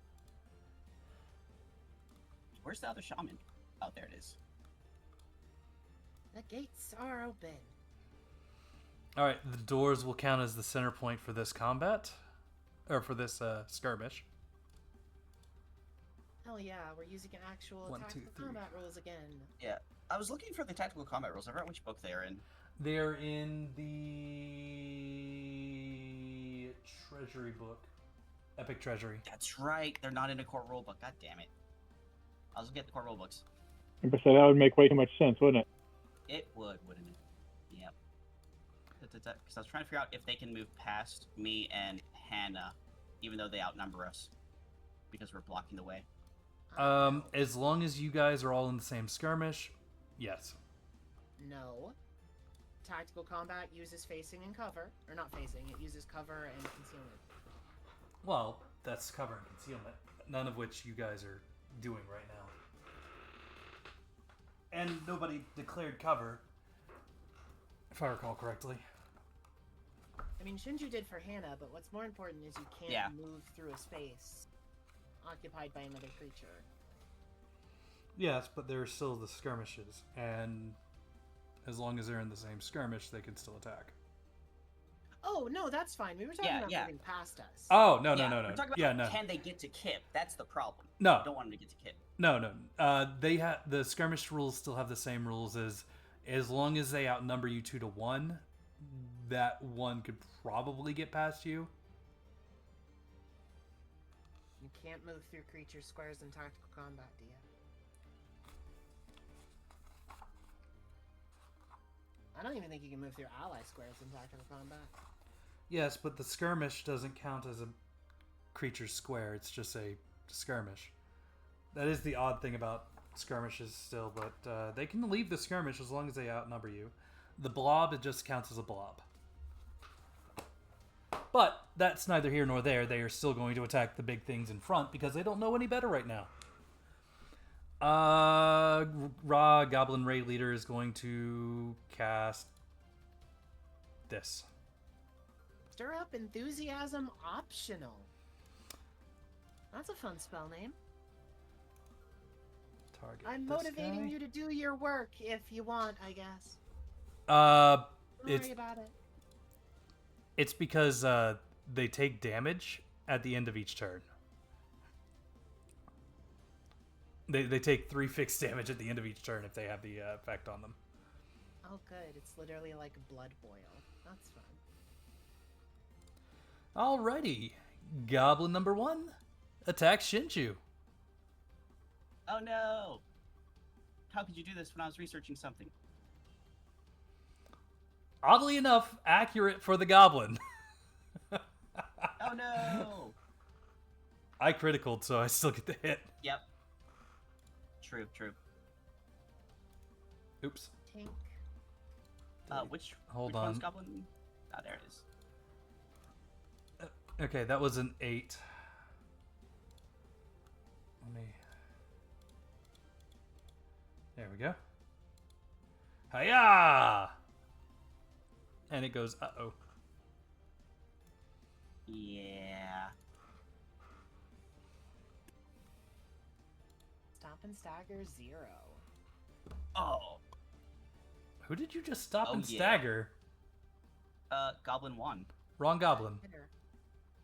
Where's the other shaman? Oh, there it is. The gates are open. All right, the doors will count as the center point for this combat, or for this skirmish. Hell yeah, we're using actual 1, 2, tactical 3. combat rules again. Yeah. I was looking for the tactical combat rules. I forgot which book they are in. They're in the treasury book, Epic Treasury. That's right. They're not in a core rulebook. God damn it. I was looking at the core rulebooks. So that would make way too much sense, wouldn't it? It would, wouldn't it? Yep. Because I was trying to figure out if they can move past me and Hannah, even though they outnumber us, because we're blocking the way. As long as you guys are all in the same skirmish, yes. No. Tactical combat uses facing and cover. Or not facing, it uses cover and concealment. Well, that's cover and concealment, none of which you guys are doing right now. And nobody declared cover, if I recall correctly. I mean, Shinju did for Hannah, but what's more important is you can't Yeah. move through a space occupied by another creature. Yes, but there are still the skirmishes, and as long as they're in the same skirmish, they can still attack. Oh, no, that's fine. We were talking Yeah, about yeah. moving past us. Oh, no. We're talking about Yeah, no. can they get to Kip? That's the problem. No. I don't want them to get to Kip. No. They have the skirmish rules still have the same rules as long as they outnumber you 2 to 1, that one could probably get past you. can't move through creature squares in tactical combat, do you? I don't even think you can move through ally squares in tactical combat. Yes, but the skirmish doesn't count as a creature square. It's just a skirmish. That is the odd thing about skirmishes still, but they can leave the skirmish as long as they outnumber you. The blob, it just counts as a blob. But that's neither here nor there. They are still going to attack the big things in front because they don't know any better right now. Ra, Goblin Ray Leader, is going to cast this. Stir up enthusiasm optional. That's a fun spell name. Target I'm this motivating guy. you to do your work if you want, I guess. Don't It's worry about it. it's because they take damage at the end of each turn. They take 3 fixed damage at the end of each turn if they have the effect on them. Oh, good. It's literally like blood boil. That's fun. Alrighty, Goblin number 1 attacks Shinju. Oh no! How could you do this when I was researching something? Oddly enough, accurate for the Goblin. Oh no! I criticaled, so I still get the hit. Yep. True, true. Oops. Tink. Which Hold one's on. goblin? Ah, there it is. Okay, that was an 8. Let me... There we go. Hiya! And it goes, uh-oh. Yeah. Stop and stagger 0. Oh. Who did you just stop Oh, and yeah. stagger? Goblin 1. Wrong Goblin. Hitter.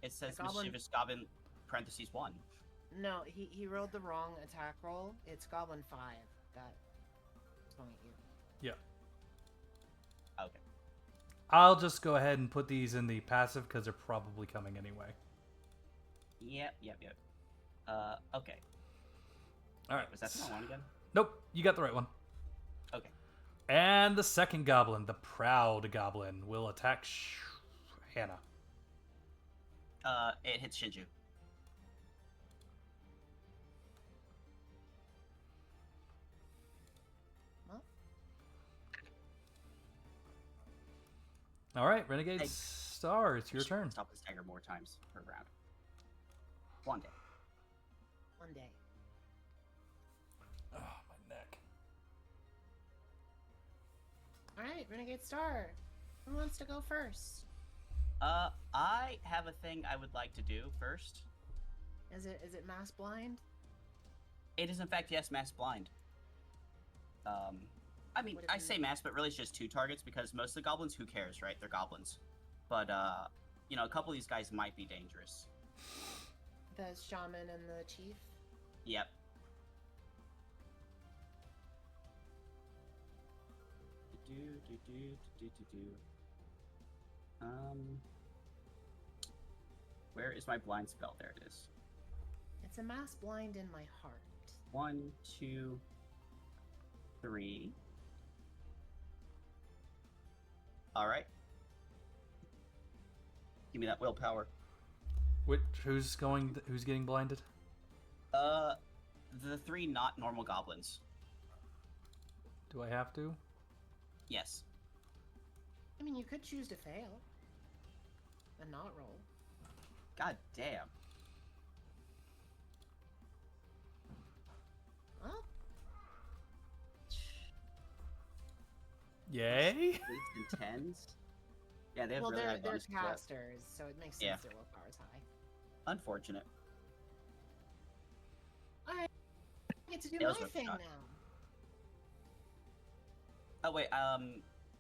It says The goblin- mischievous goblin parentheses 1. No, he rolled the wrong attack roll. It's Goblin 5 that swung at you. Yeah. Okay. I'll just go ahead and put these in the passive because they're probably coming anyway. Yep. Okay. Alright. Was that the wrong one again? Nope, you got the right one. Okay. And the second Goblin, the Proud Goblin, will attack Hannah. It hits Shinju. Well, Alright, Renegade Hey. Star, it's your turn. Stop and stagger more times per round. One day. one day. Oh, my neck. Alright, Renegade Star. Who wants to go first? I have a thing I would like to do first. Is it mass blind? It is in fact, yes, mass blind. I mean, What if I you- say mass, but really it's just 2 targets because most of the goblins, who cares, right? They're goblins. But, you know, a couple of these guys might be dangerous. The shaman and the chief? Yep. Where is my blind spell? There it is. It's a mass blind in my heart. 1, 2, 3. Alright. Give me that willpower. Who's getting blinded? The 3 not normal goblins. Do I have to? Yes. I mean, you could choose to fail. And not roll. God damn. Well, Yay! 8s and 10s. Yeah, they have well really high they're bonus to that. casters, so it makes sense Yeah. their willpower is high. Unfortunate. I get to do Yeah, my that's what thing I thought. now. Oh wait,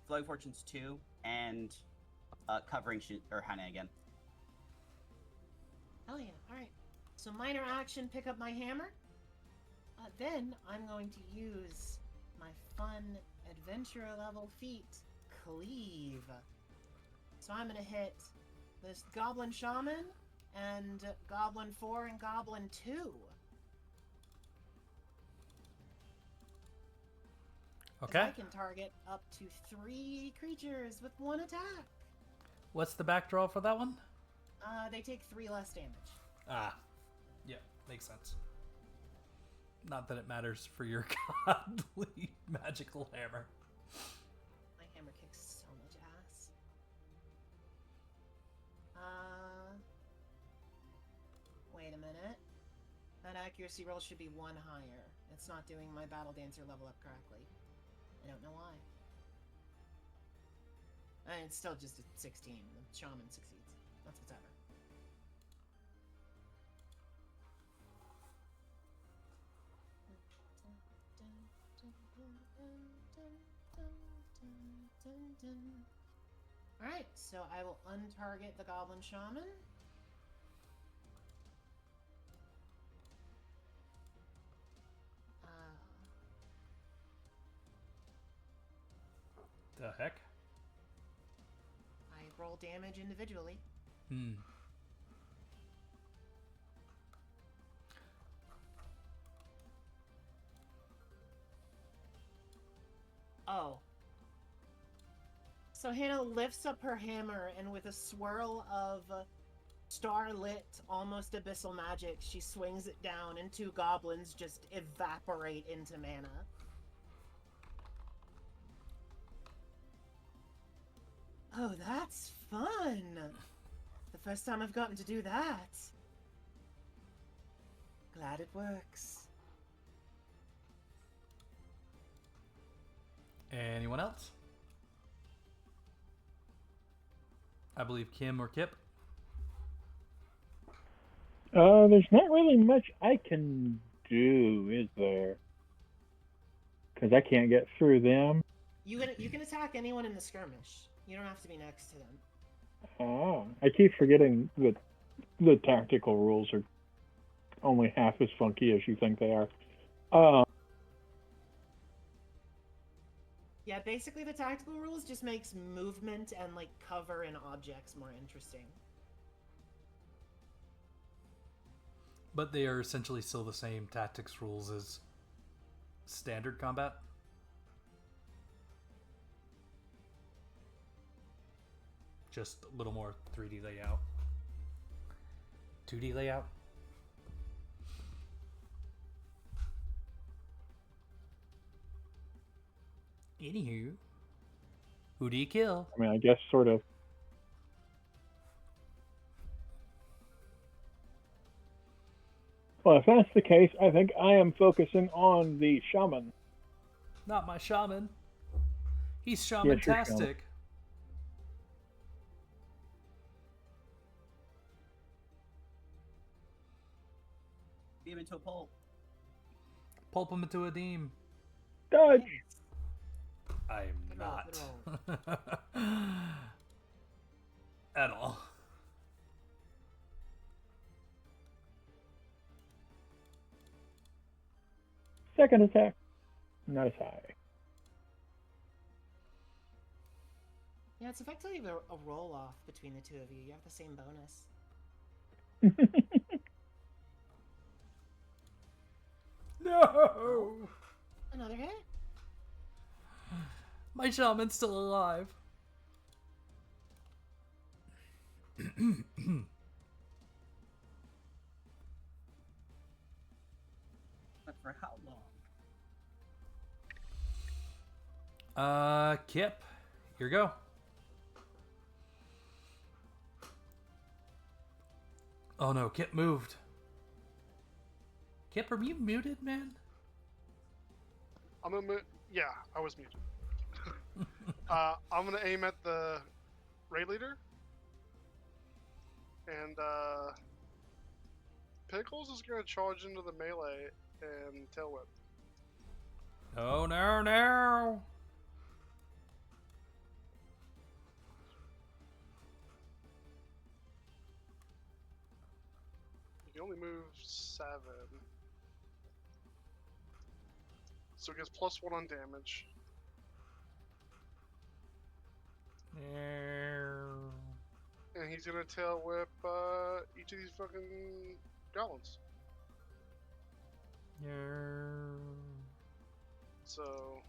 Flowing Fortunes 2 and covering Hana again. Hell yeah, alright. So minor action, pick up my hammer. Then I'm going to use my fun adventurer level feat, Cleave. So I'm gonna hit this goblin shaman and Goblin 4 and Goblin 2. Okay. I can target up to 3 creatures with 1 attack. What's the backdraw for that one? They take 3 less damage. Ah. Yeah, makes sense. Not that it matters for your godly magical hammer. My hammer kicks so much ass. Wait a minute. That accuracy roll should be 1 higher. It's not doing my Battle Dancer level up correctly. I don't know why. And it's still just a 16. The shaman succeeds. That's whatever. Alright, so I will untarget the Goblin Shaman. The heck? I roll damage individually. Hmm. Oh. So Hannah lifts up her hammer, and with a swirl of starlit, almost abyssal magic, she swings it down, and 2 goblins just evaporate into mana. Oh, that's fun! The first time I've gotten to do that. Glad it works. Anyone else? I believe Kim or Kip. There's not really much I can do, is there? Because I can't get through them. You can attack anyone in the skirmish. You don't have to be next to them. Ah, I keep forgetting that the tactical rules are only half as funky as you think they are. Yeah, basically the tactical rules just makes movement and like cover and objects more interesting. But they are essentially still the same tactics rules as standard combat. Just a little more 3D layout. 2D layout. Anywho, who do you kill? I mean, I guess sort of. Well, if that's the case, I think I am focusing on the shaman. Not my shaman. He's Yes, your shaman. shaman-tastic. Beat him into a pulp. Pulp him into a deem. Dodge! I am Good roll, not. At all. Second attack. Not as high. Yeah, it's effectively a roll off between the 2 of you. You have the same bonus. No! Another hit? My shaman's still alive. But for how long? Kip, here you go. Oh no, Kip moved. Kip, are you muted, man? I'm gonna yeah, I was muted. I'm gonna aim at the raid leader. And Pickles is gonna charge into the melee and tail whip. Oh no, no! You can only move 7. So it gets +1 on damage. and he's gonna tail whip each of these fucking goblins. Yeah. So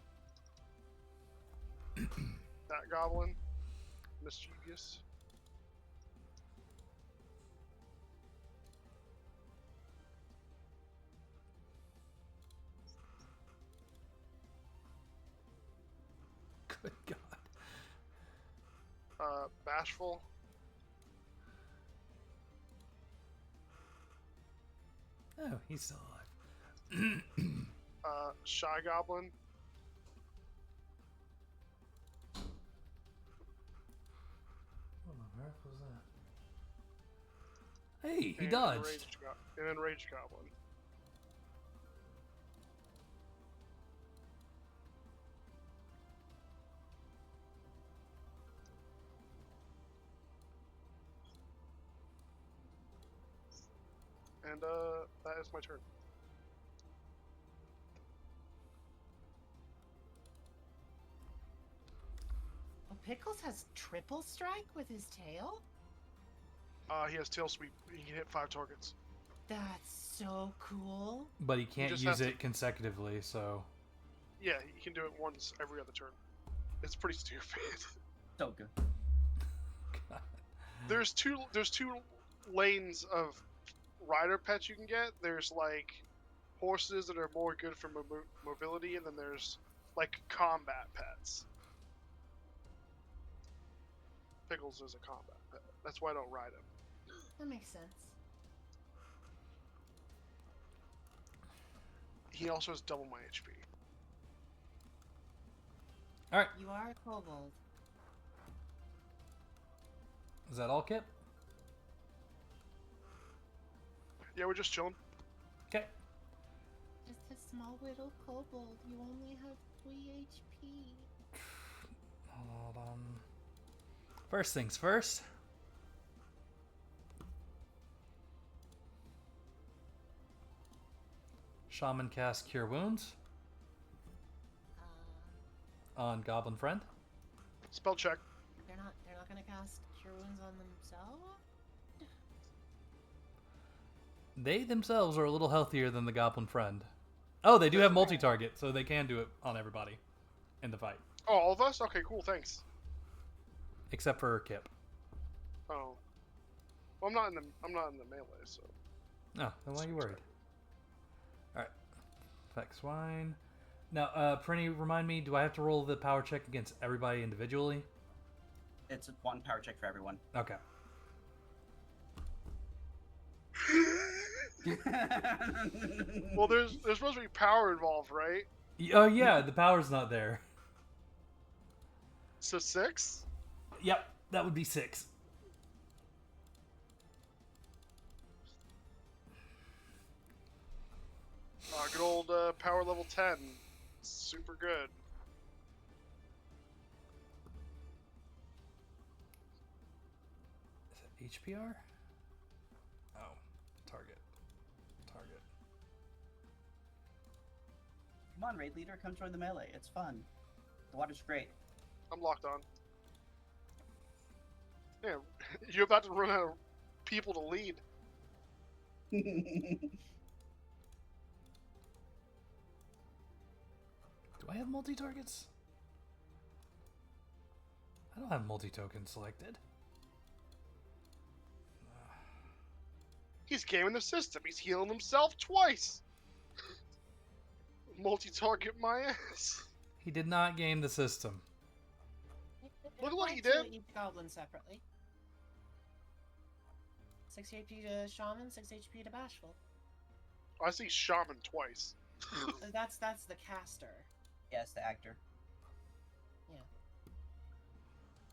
that goblin, mischievous. Good God. Bashful. Oh, he's still alive. Shy goblin. What on earth was that? Hey, he and dodged. And then rage goblin. And that is my turn. Oh, Pickles has triple strike with his tail? He has tail sweep. He can hit 5 targets. That's so cool. But he can't just use has it consecutively, so. Yeah, he can do it once every other turn. It's pretty stupid. So good. God. There's two lanes of rider pets you can get. There's like horses that are more good for mobility, and then there's like combat pets. Pickles is a combat pet. That's why I don't ride him. That makes sense. He also has double my HP. Alright, You are a kobold. is that all, Kip? Yeah, we're just chilling. Okay. Just a small little kobold. You only have 3 HP. Hold on. First things first. Shaman cast Cure Wounds on Goblin Friend. Spell check. They're not gonna cast Cure Wounds on themselves? They themselves are a little healthier than the Goblin Friend. Oh, they do have multi-target, so they can do it on everybody in the fight. Oh, all of us? Okay, cool, thanks. Except for Kip. Oh. Well, I'm not in the melee, so. Oh, then why are you worried? Alright. Effect Swine. Now, Prinny, remind me, do I have to roll the power check against everybody individually? It's 1 power check for everyone. Okay. Well, there's supposed to be power involved, right? Oh, yeah, the power's not there. So 6? Yep, that would be 6. Good old power level 10. Super good. Is it HPR? Oh, target. Come on, raid leader, come join the melee. It's fun. The water's great. I'm locked on. Yeah, you're about to run out of people to lead. Do I have multi-targets? I don't have multi-token selected. He's gaming the system. He's healing himself twice. Multi-target my ass. He did not game the system. Look what he Apply to did. Each goblin separately. 6 HP to Shaman, 6 HP to Bashful. I see Shaman twice. That's the caster. Yes, the actor.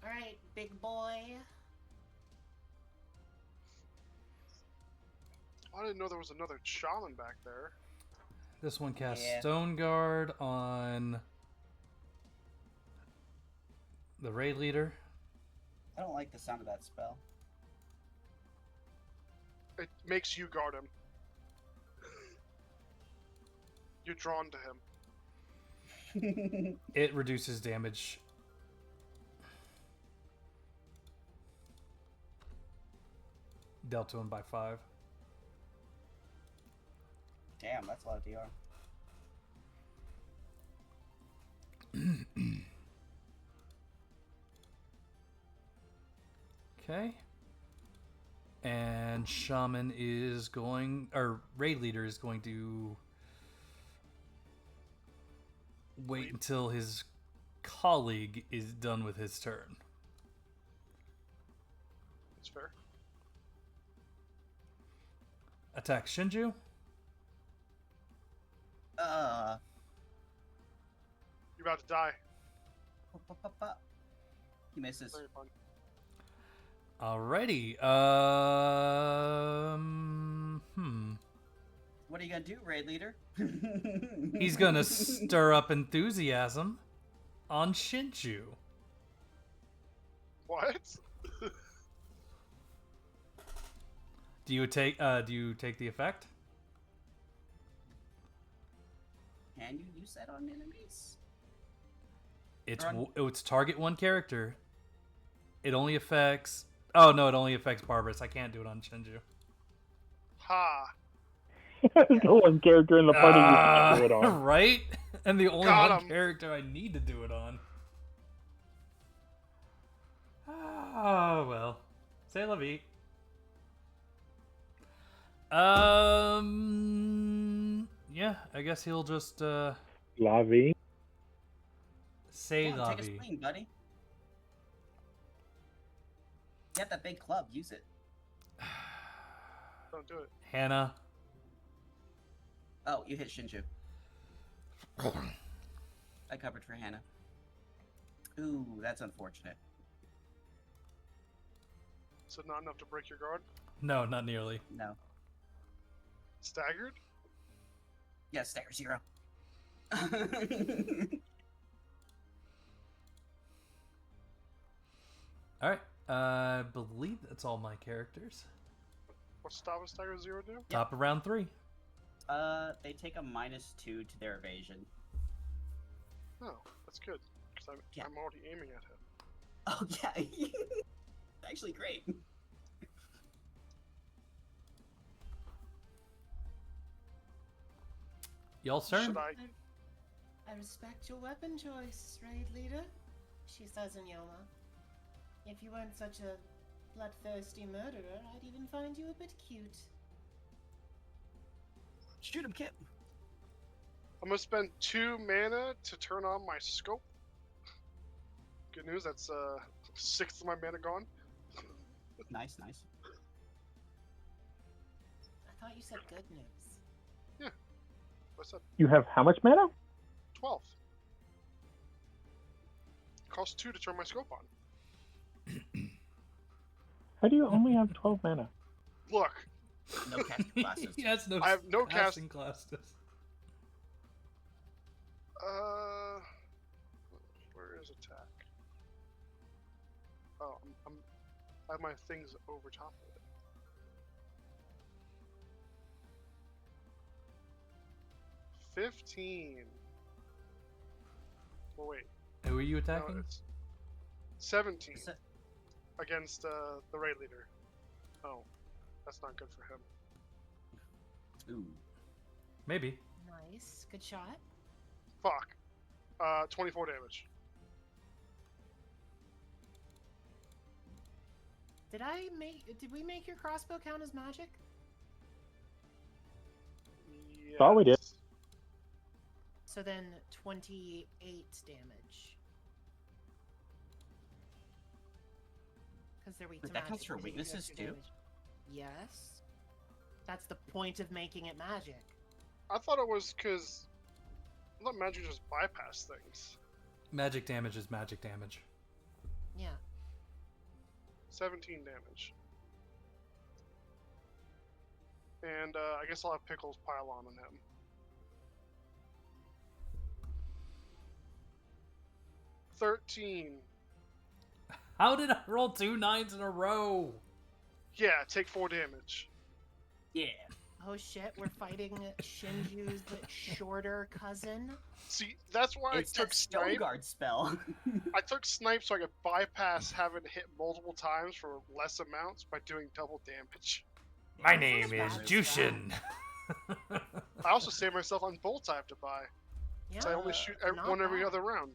Alright, big boy. I didn't know there was another Shaman back there. This one casts Yeah. Stone Guard on the raid leader. I don't like the sound of that spell. It makes you guard him. You're drawn to him. It reduces damage. dealt to him by 5. Damn, that's a lot of DR. Okay. And Shaman is going, or Raid Leader is going to wait until his colleague is done with his turn. That's fair. Attack Shinju. You're about to die. He misses. Very fun. Alrighty. What are you gonna do, Raid Leader? He's gonna stir up enthusiasm on Shinju. What? Do you take the effect? Can you use that on enemies? It's target one character. It only affects. Oh no, it only affects Barbarous. I can't do it on Shinju. Ha. the one character in the party you can do it on. Right? And the only Got one him. character I need to do it on. Oh well. C'est la vie. Yeah, I guess he'll just Lavi. say Come la on, take a vie. swing, buddy. You have that big club. Use it. Don't do it. Hannah. Oh, you hit Shinju. I covered for Hannah. Ooh, that's unfortunate. So not enough to break your guard? No, not nearly. No. Staggered? Yeah, stagger 0. Alright. I believe that's all my characters. What's stop with stagger 0 do? Top of round 3. They take a -2 to their evasion. Oh, that's good. Because Yeah. I'm already aiming at him. Oh yeah, actually great. Y'all's turn? Should I? I respect your weapon choice, Raid Leader, she says in Yoma. If you weren't such a bloodthirsty murderer, I'd even find you a bit cute. Shoot him, Kip. I'm gonna spend 2 mana to turn on my scope. Good news, that's 6th of my mana gone. Nice, nice. I thought you said good news. What's up? You have how much mana? 12. Costs 2 to turn my scope on. How do you only have 12 mana? Look, No casting classes. He has no I have no casting classes. where is attack? Oh, I have my things over top of it. $15. Well, wait. Who are you No, attacking? it's 17 Se- against the raid leader. Oh, that's not good for him. Ooh. Maybe. Nice. Good shot. Fuck. 24 damage. Did we make your crossbow count as magic? Thought we did. Yes. So then 28 damage. Because they're weak Wait, to that magic. counts for because you do weaknesses extra too? damage. Yes. That's the point of making it magic. I thought it was because I thought magic just bypass things. Magic damage is magic damage. Yeah. 17 damage. And I guess I'll have Pickles pile on him. $13. How did I roll 2 9s in a row? Yeah, take 4 damage. Yeah. Oh shit, we're fighting Shinju's shorter cousin. See, that's why It's I took that Stone Snipe. Guard spell. I took Snipe so I could bypass having to hit multiple times for less amounts by doing double damage. My Yeah, name that's is bad. Jushin. I also saved myself on bolts I have to buy. Yeah, So I only shoot not one every bad. other round.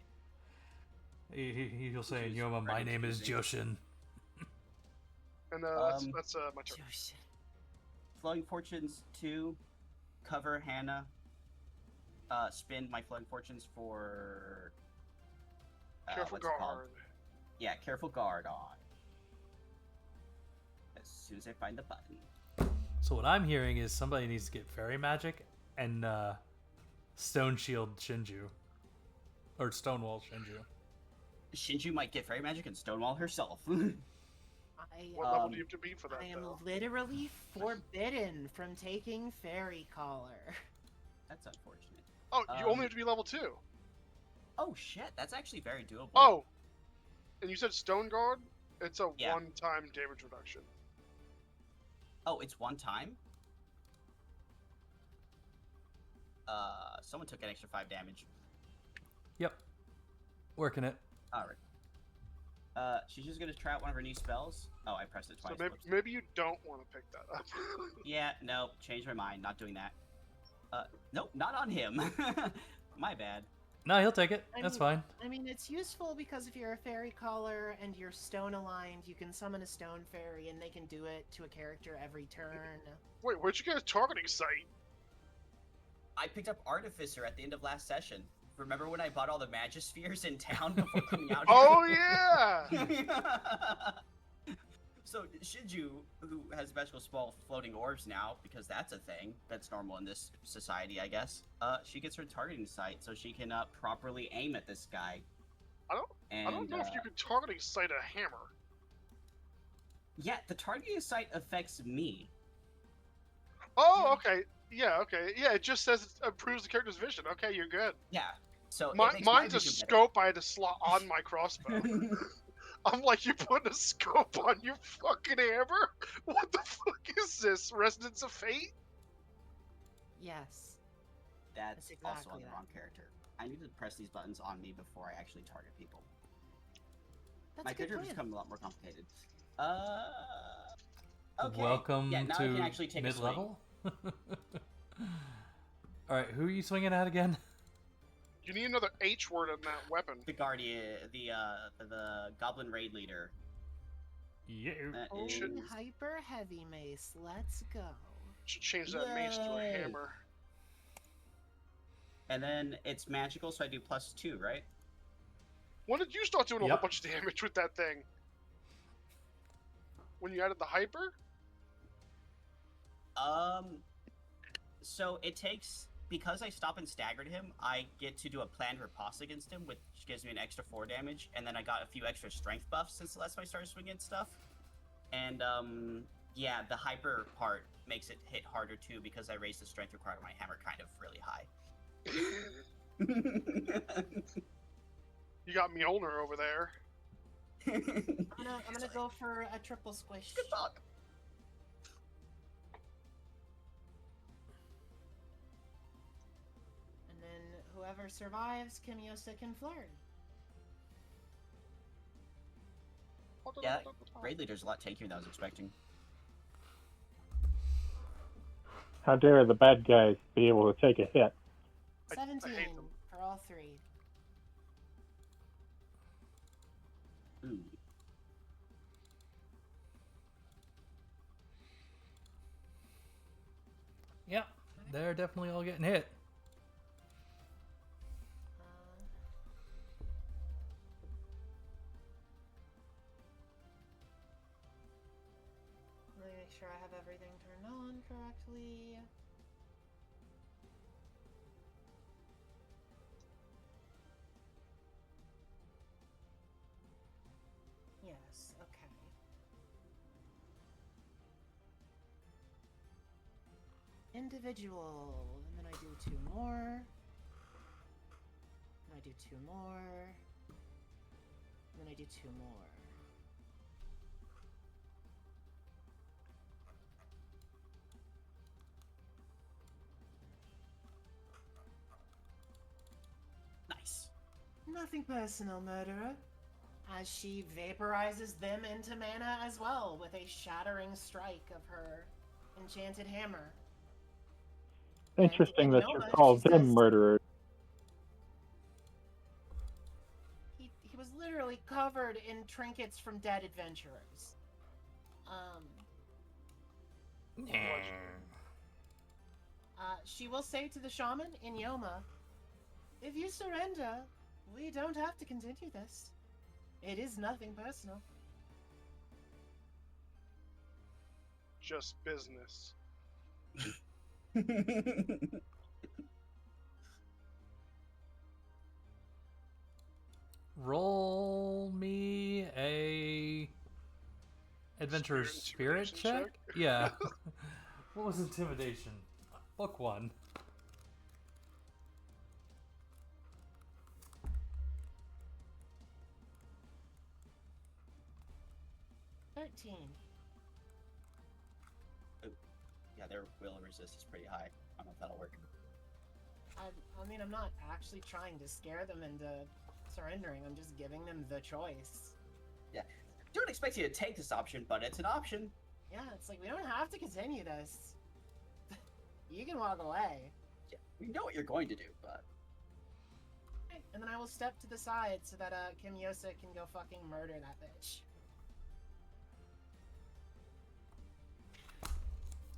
He'll say, Which is Yoma, my rather name is confusing. Jushin. And that's my turn. Jushin. Flowing Fortunes 2, cover Hannah. Spend my Flowing Fortunes for. Careful what's it called? guard. Yeah, careful guard on. As soon as I find the button. So what I'm hearing is somebody needs to get fairy magic and stone shield Shinju. Or stonewall Shinju. Shinju might get fairy magic and Stonewall herself. What level Um, do you have to be for that, I am though? literally forbidden from taking fairy collar. That's unfortunate. Oh, you um, only have to be level 2. Oh shit, that's actually very doable. Oh! And you said Stone Guard? It's a Yeah. one-time damage reduction. Oh, it's one time? Someone took an extra 5 damage. Yep. Working it. Alright. She's just gonna try out one of her new spells. Oh, I pressed it So twice. maybe you don't want to pick that up. Yeah, no, changed my mind. Not doing that. Nope, not on him. My bad. No, he'll take it. I That's mean- fine. I mean, it's useful because if you're a fairy collar and you're stone aligned, you can summon a stone fairy and they can do it to a character every turn. Wait, where'd you get a targeting site? I picked up Artificer at the end of last session. Remember when I bought all the Magispheres in town before coming out Oh, here? yeah! So Shinju, who has magical spell floating orbs now, because that's a thing that's normal in this society, I guess. She gets her targeting sight, so she can properly aim at this guy. I don't know if you could targeting sight a hammer. Yeah, the targeting sight affects me. Oh, okay. Yeah, okay. Yeah, it just says it improves the character's vision. Okay, you're good. Yeah. So it makes Mine's my a vision better. scope I had to slot on my crossbow. I'm like, you putting a scope on your fucking hammer? What the fuck is this? Resonance of Fate? Yes. That's That's also exactly on the that. wrong character. I need to press these buttons on me before I actually target people. That's My a good character has plan. become a lot more complicated. Okay. Welcome yeah, now I can to actually take a swing. mid-level. Alright, who are you swinging at again? You need another H word in that weapon. The Guardian, the Goblin Raid Leader. Yeah. That Oh, is... hyper heavy mace. Let's go. Should change that mace to a Yay. hammer. And then it's magical, so I do +2, right? When did you start doing a whole Yep. bunch of damage with that thing? When you added the hyper? So it takes, because I stop and staggered him, I get to do a planned riposte against him, which gives me an extra 4 damage, and then I got a few extra strength buffs since the last time I started swinging stuff. And, yeah, the hyper part makes it hit harder too, because I raised the strength required on my hammer kind of really high. You got Mjolnir over there. I'm gonna go for a triple squish. Good luck. And then whoever survives, Kimiosa can flurry. Yeah, Raid Leader's a lot tankier than I was expecting. How dare the bad guys be able to take a hit? I 17 hate them. for all three. Ooh. Yep. They're definitely all getting hit. Uh, let me make sure I have everything turned on correctly. Yes, okay. Individual, and then I do 2 more. And I do 2 more. And then I do 2 more. Nothing personal, murderer. As she vaporizes them into mana as well with a shattering strike of her enchanted hammer. Interesting And that in you Yoma, call she them says- murderers. He was literally covered in trinkets from dead adventurers. She will say to the shaman in Yoma, if you surrender, we don't have to continue this. It is nothing personal. Just business. Roll me a adventurer's spirit Intimidation check? Yeah. What was intimidation? Book 1. Yeah, their will resist is pretty high. I don't know if that'll work. I mean, I'm not actually trying to scare them into surrendering. I'm just giving them the choice. Don't expect you to take this option, but it's an option. Yeah, it's like, we don't have to continue this. You can walk away. Yeah, we know what you're going to do, but And then I will step to the side so that Kim Yosa can go fucking murder that bitch.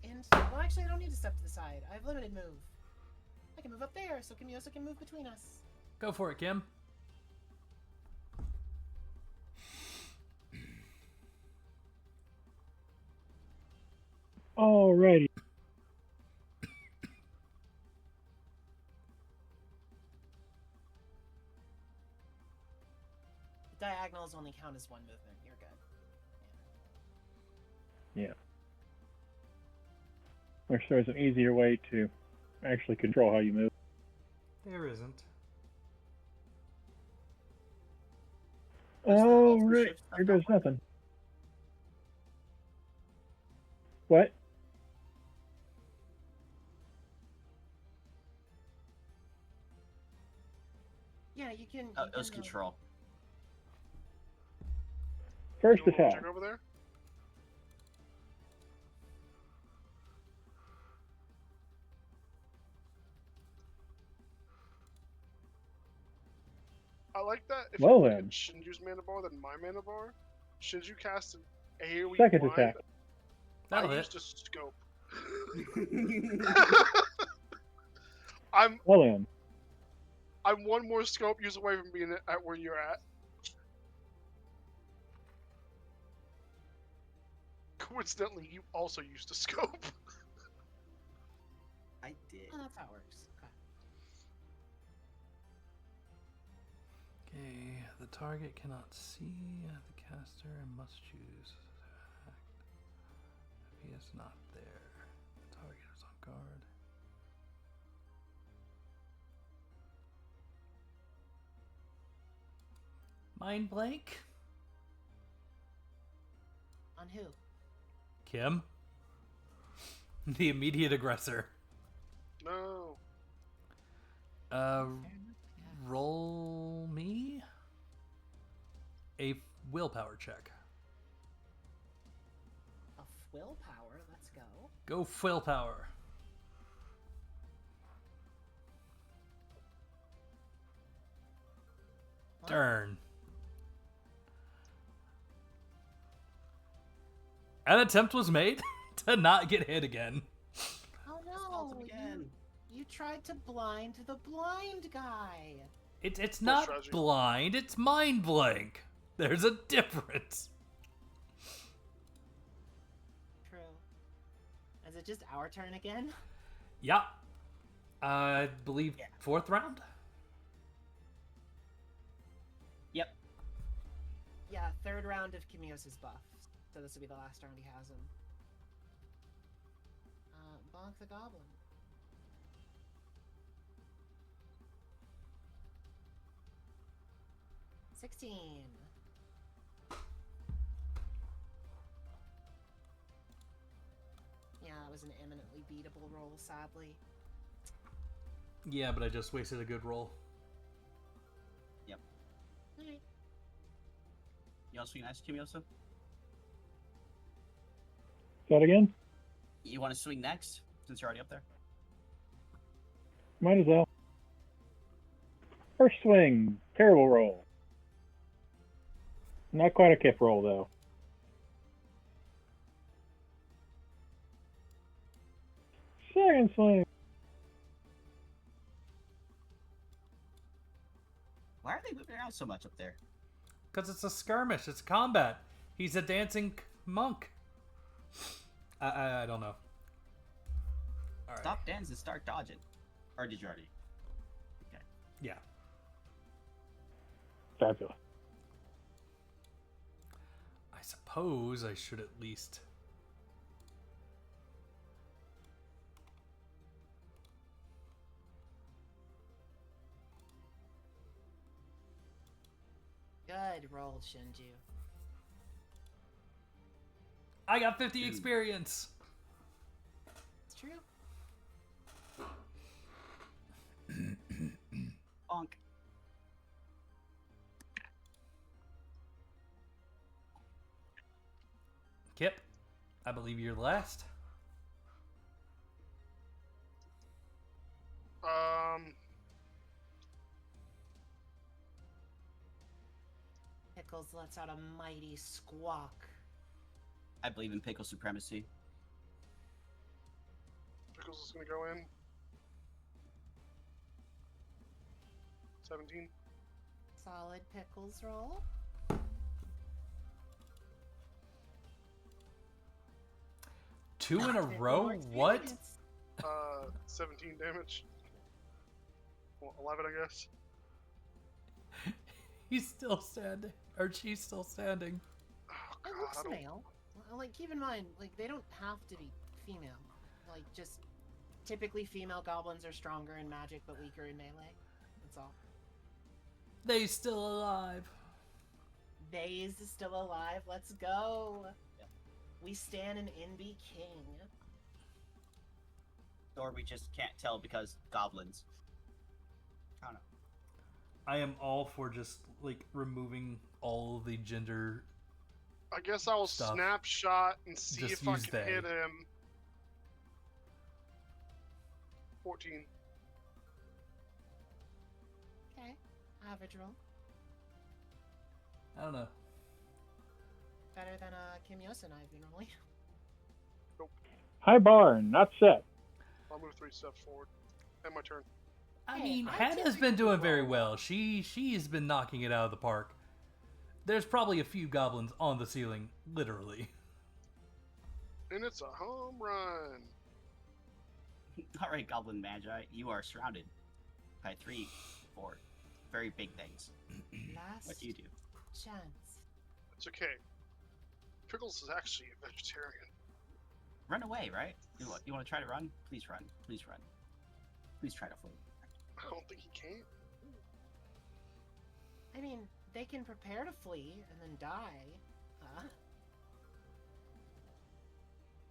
And, well, actually, I don't need to step to the side. I have limited move. I can move up there so Kim Yosa can move between us. Go for it, Kim. Alrighty. Diagonals only count as one movement. You're good. Yeah. Wish there was an easier way to actually control how you move. There isn't. What's the Oh, ultimate right. shift stuff Here don't goes work? nothing. What? Yeah, you can. Oh, you it was can, control. First Do a little attack. check over there. I like that. If Well you look then. at Shinju's mana bar than my mana bar, Shinju cast an AoE Second blind. attack. That'll I hit. used a scope. I'm Well then. one more scope use away from being at where you're at. Coincidentally, you also used a scope. I did. Oh, that's how it works. Okay. Okay, the target cannot see the caster and must choose to act. If he is not there, the target is on guard. Mind blank? On who? Kim? The immediate aggressor. No. Roll me a willpower check. Of willpower. Let's go. Go willpower. What? Turn. An attempt was made to not get hit again. Oh Assault him no! again. You tried to blind the blind guy. It's Cool not strategy. blind, it's mind blank. There's a difference. True. Is it just our turn again? Yeah. I believe Yeah. 4th round? Yep. Yeah, 3rd round of Kimiosa's buff. So this will be the last round he has him. Bonk the goblin. $16. Yeah, that was an eminently beatable roll, sadly. Yeah, but I just wasted a good roll. Yep. You want to swing next, Kimiosa? That again? You want to swing next since you're already up there? Might as well. First swing. Terrible roll. Not quite a kip roll, though. Second swing. Why are they moving around so much up there? Because it's a skirmish. It's combat. He's a dancing monk. I don't know. All right. Stop dancing and start dodging. Or did you already? Okay. Yeah. Fabulous. I suppose I should at least... Good roll, Shinju. I got 50 experience. It's true. Bonk. Kip, I believe you're last. Pickles lets out a mighty squawk. I believe in pickle supremacy. Pickles is gonna go in. 17. Solid Pickles roll. Two in a Bit row? more What? experience. 17 damage. Well, 11, I guess. He's still standing. Or she's still standing. Oh, It God, looks I don't- male. Like, keep in mind, like, they don't have to be female. Like, just typically female goblins are stronger in magic but weaker in melee. That's all. They still alive. Vase is still alive. Let's go. Yeah. We stand an NB king. Or we just can't tell because goblins. I don't know. I am all for just, like, removing all the gender... I guess I will Stuff. snapshot and see Just if I use can they. hit him. 14. Okay. Average roll. I don't know. Better than Kimiosa and I do normally. High bar, not set. I'll move 3 steps forward. And my turn. I Hey, mean, I Hannah's typically been doing very roll well. She's been knocking it out of the park. There's probably a few goblins on the ceiling, literally. And it's a home run. Alright, Goblin Magi, you are surrounded by 3, 4 very big things. Last What do you do? chance. It's okay. Pickles is actually a vegetarian. Run away, right? You want to try to run? Please run. Please run. Please try to float. I don't think he can. I mean, they can prepare to flee and then die.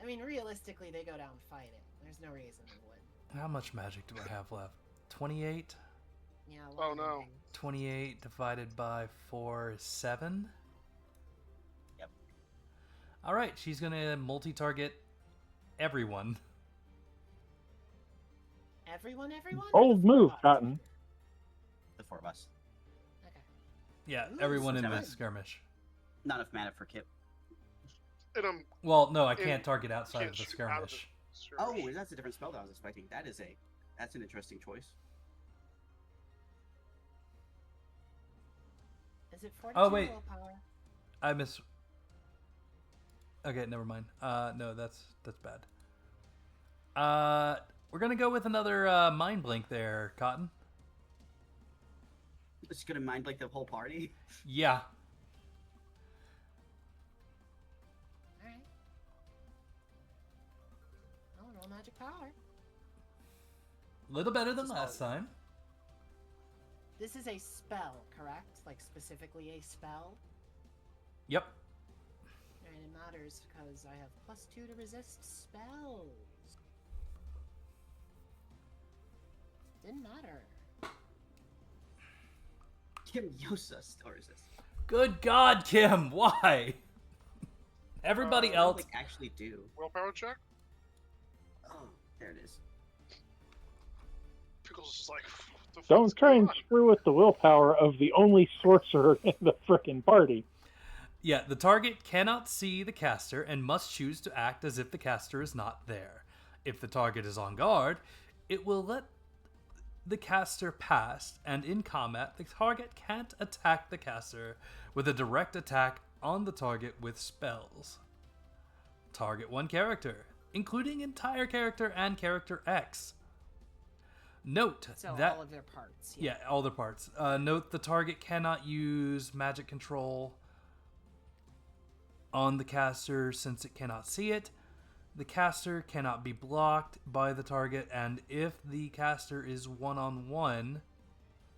I mean, realistically, they go down fighting. There's no reason they wouldn't. How much magic do I have left? 28? Yeah. Oh, one no. thing. 28 divided by 4 is 7? Yep. Alright, she's gonna multi-target everyone. Everyone? Bold move, Cotton. The 4 of us. Okay. Yeah, Ooh, everyone in so the nice. skirmish. Not enough mana for Kip. And I'm Well, no, I And can't target outside can't of the shoot out of skirmish. skirmish. Oh, that's a different spell that I was expecting. That's an interesting choice. Is it 42 Oh, wait. willpower? I miss... Okay, never mind. No, that's bad. We're gonna go with another mind blink there, Cotton. Just gonna mind like the whole party. Yeah. Alright. Oh, roll magic power. Little better than Just last time. This is a spell, correct? Like, specifically a spell? Yep. And it matters because I have +2 to resist spells. Didn't matter. Kim Yosa still resist. Good God, Kim, why? Everybody What else. do they actually do? Willpower check. Oh, there it is. Pickles is like, what the fuck's Don't try going and on? screw with the willpower of the only sorcerer in the frickin' party. Yeah, the target cannot see the caster and must choose to act as if the caster is not there. If the target is on guard, it will let the caster pass, and in combat, the target can't attack the caster with a direct attack on the target with spells. Target one character, including entire character and character X. Note So that all of their parts. yeah, all their parts. Note the target cannot use magic control on the caster since it cannot see it. The caster cannot be blocked by the target, and if the caster is one-on-one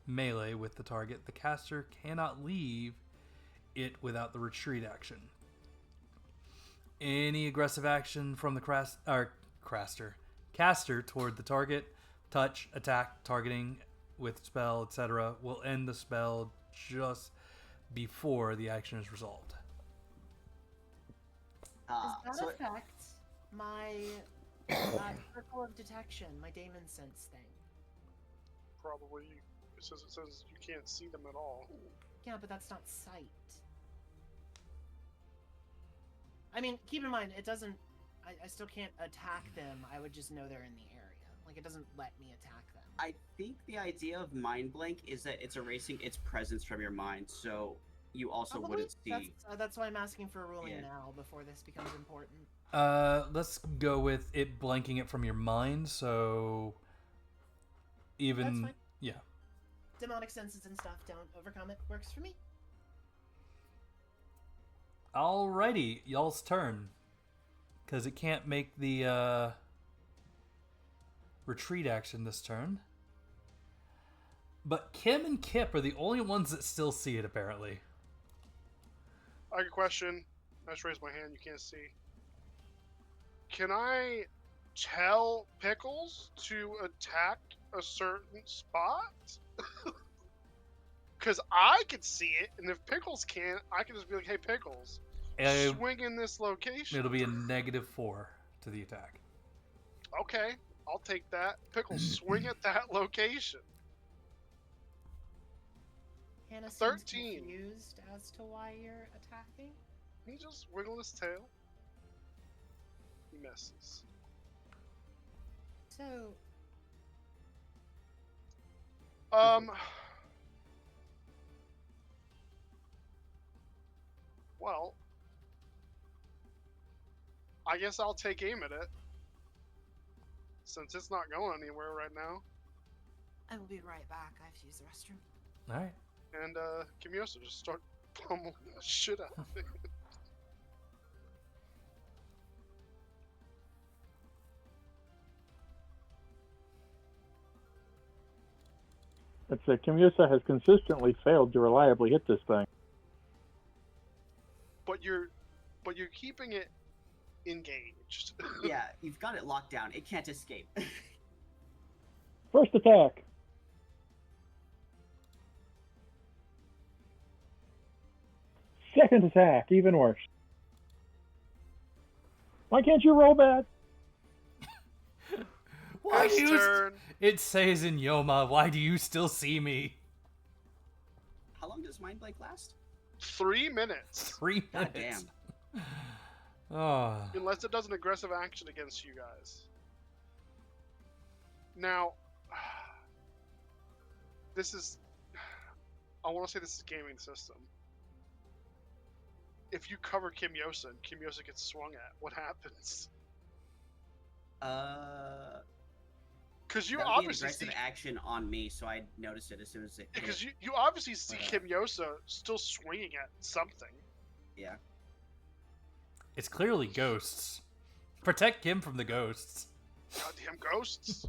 melee with the target, the caster cannot leave it without the retreat action. Any aggressive action from the caster toward the target, touch, attack, targeting with spell, etc., will end the spell just before the action is resolved. Does that So affect my circle of detection, my Damon Sense thing? Probably. It says you can't see them at all. Yeah, but that's not sight. I mean, keep in mind, it doesn't... I still can't attack them. I would just know they're in the area. Like, it doesn't let me attack them. I think the idea of mind blank is that it's erasing its presence from your mind, so you also wouldn't see. That's why I'm asking for a ruling Yeah. now, before this becomes important. Let's go with it blanking it from your mind, so even That's fine. yeah. Demonic senses and stuff don't overcome it. Works for me. Alrighty, y'all's turn. Because it can't make the retreat action this turn. But Kim and Kip are the only ones that still see it, apparently. I got a question. I just raised my hand. You can't see. Can I tell Pickles to attack a certain spot? Because I can see it, and if Pickles can't, I can just be like, "Hey, Pickles, swing in this location." It'll be a -4 to the attack. Okay, I'll take that. Pickles, swing at that location. Hannah seems 13. confused as to why you're attacking. He just wiggle his tail. He messes. So, Well, I guess I'll take aim at it. Since it's not going anywhere right now. I will be right back. I have to use the restroom. Alright. And, Kimiosa just start pummeling the shit out of it. It's that Kimiosa has consistently failed to reliably hit this thing. But you're keeping it engaged. Yeah, you've got it locked down. It can't escape. First attack. Second attack, even worse. Why can't you roll bad? Why His do you turn. It says in Yoma, why do you still see me? How long does mind blank last? 3 minutes. 3 God minutes. damn. Oh. Unless it does an aggressive action against you guys. Now, this is... I want to say this is gaming system. If you cover Kimiosa and Kimiosa gets swung at, what happens? Because you That would be an obviously aggressive see... action on me, so I noticed it as soon as it hit. Because you obviously see But, Kimiosa still swinging at something. Yeah. It's clearly ghosts. Protect Kim from the ghosts. Goddamn ghosts.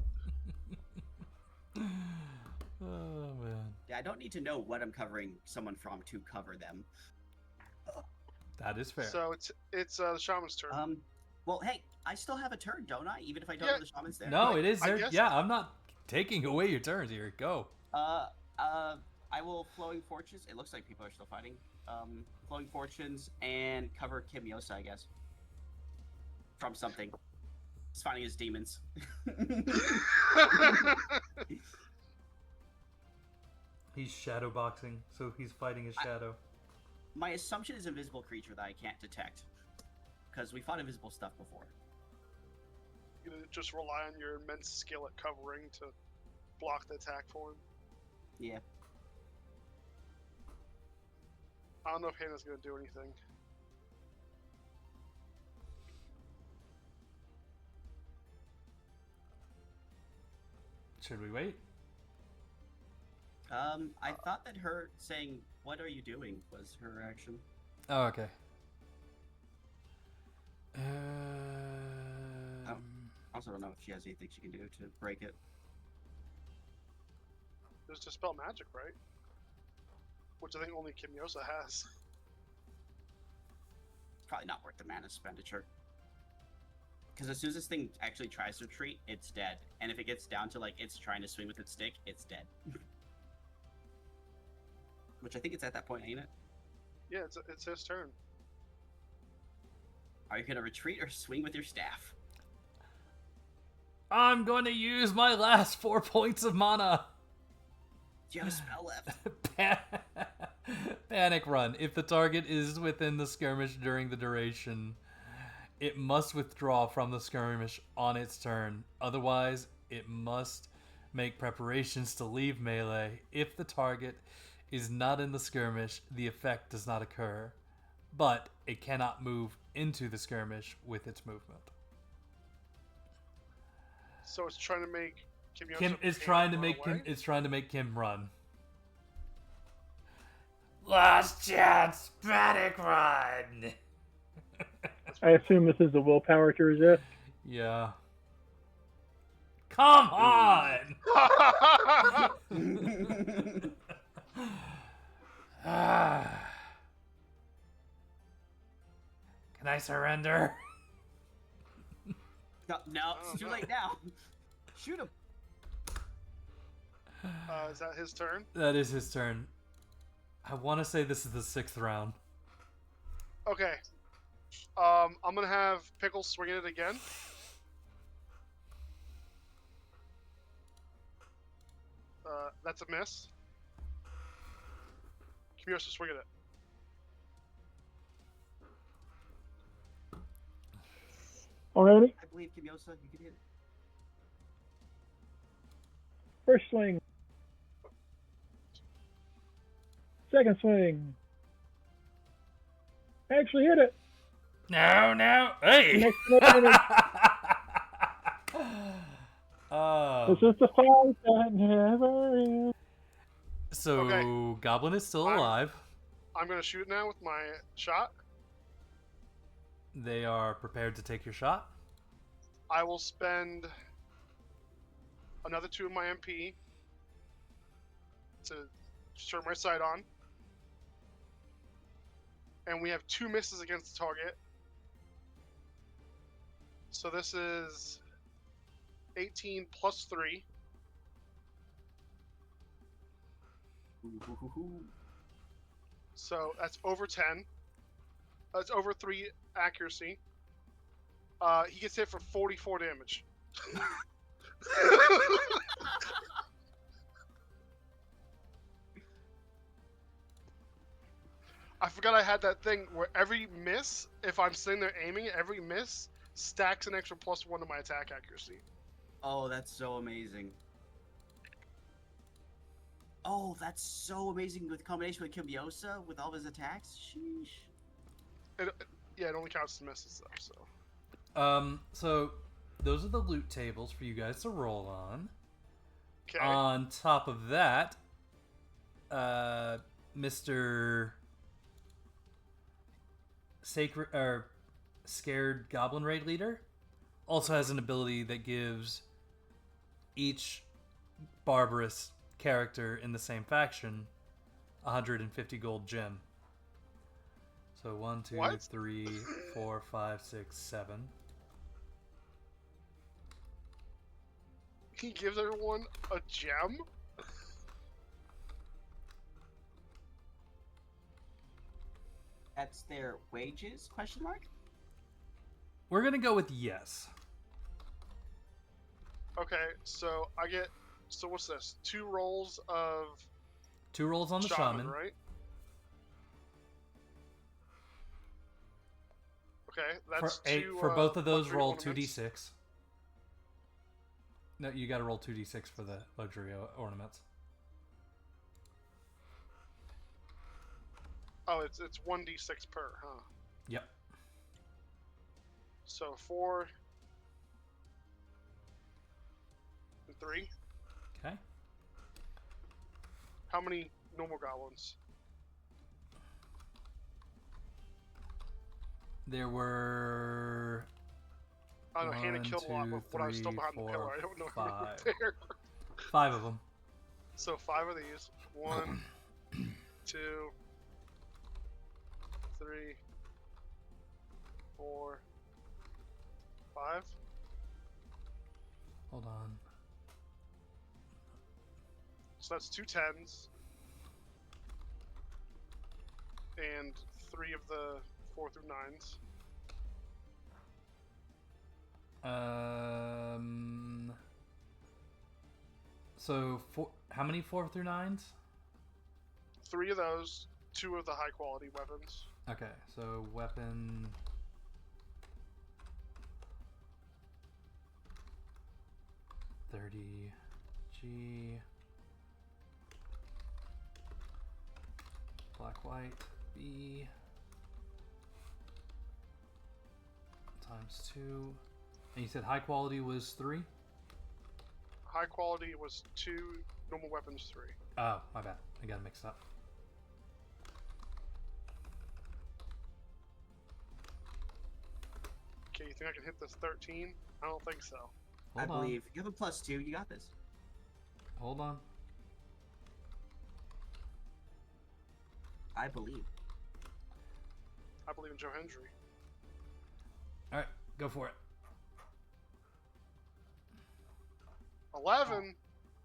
Oh, man. Yeah, I don't need to know what I'm covering someone from to cover them. That is fair. So it's the shaman's turn. Well, hey, I still have a turn, don't I? Even if I don't Yeah. know the shaman's there. No, it is I there. guess- Yeah, I'm not taking away your turns here. Go. I will flowing fortunes. It looks like people are still fighting. Glowing Fortunes, and cover Kimiosa, I guess. From something. He's finding his demons. He's shadow boxing, so he's fighting his shadow. My assumption is invisible creature that I can't detect. Because we fought invisible stuff before. You gonna just rely on your immense skill at covering to block the attack for him? Yeah. I don't know if Hannah's gonna do anything. Should we wait? I thought that her saying, "What are you doing?" was her action. Oh, okay. I also don't know if she has anything she can do to break it. There's Dispel Magic, right? Which I think only Kimiosa has. Probably not worth the mana expenditure. Because as soon as this thing actually tries to retreat, it's dead. And if it gets down to, like, it's trying to swing with its stick, it's dead. Which I think it's at that point, ain't it? Yeah, it's his turn. Are you going to retreat or swing with your staff? I'm going to use my last 4 points of mana. Do you have a spell left? Panic Run. If the target is within the skirmish during the duration, it must withdraw from the skirmish on its turn. Otherwise, it must make preparations to leave melee. If the target is not in the skirmish, the effect does not occur, but it cannot move into the skirmish with its movement. So it's trying to make Kimiosa Kim is panic trying to run make away? Kim. It's trying to make Kim run. Last chance, panic run. I assume this is the willpower to resist. Yeah. Come on. Can I surrender? No, it's too late now. Shoot him. Is that his turn? That is his turn. I want to say this is the 6th round. Okay. I'm gonna have Pickles swing it again. That's a miss. Kimiosa swing at it. Alrighty. I believe Kimiosa, you can hit it. First swing. Second swing. I actually hit it. No. Hey. Next damage. This is the fight that never ends. So Okay. Goblin is still alive. I'm gonna shoot now with my shot. They are prepared to take your shot. I will spend another 2 of my MP to turn my sight on. And we have 2 misses against the target. So this is 18 plus 3. So that's over 10. That's over 3 accuracy. He gets hit for 44 damage. I forgot I had that thing where every miss, if I'm sitting there aiming, every miss stacks an extra +1 to my attack accuracy. Oh, that's so amazing. Oh, that's so amazing with combination with Kimiosa with all of his attacks. Sheesh. It only counts as misses though. So those are the loot tables for you guys to roll on. Okay. On top of that, Mr. Sacred or Scared Goblin Raid Leader also has an ability that gives each barbarous character in the same faction 150 gold gem. So 1, 2, What? 3, 4, 5, 6, 7. He gives everyone a gem? That's their wages? Question mark. We're gonna go with yes. Okay, so I get. So what's this? 2 rolls of 2 rolls on the shaman, shaman. right? Okay, that's two. For both of those, luxury roll ornaments. 2d6. No, you got to roll 2d6 for the luxury ornaments. Oh, it's 1d6 per, huh? Yep. So 4 and 3. Okay. How many normal goblins? There were. I know Hannah 1, killed a lot, 2, but when I was still 3, behind the 4, pillar, I don't know how many were 5. there. 5 of them. So 5 of these. 1, 2, 3, 4, 5. Hold on. So that's 2 10s. And 3 of the 4 through 9s. So how many 4 through 9s? 3 of those, 2 of the high quality weapons. Okay, so weapon. $30G. Black white B times 2. And you said high quality was 3? High quality was 2, normal weapons 3. Oh, my bad. I got it mixed up. Okay, you think I can hit this 13? I don't think so. I Hold on. believe. You have a +2. You got this. Hold on. I believe. I believe in Joe Hendry. All right, go for it. 11?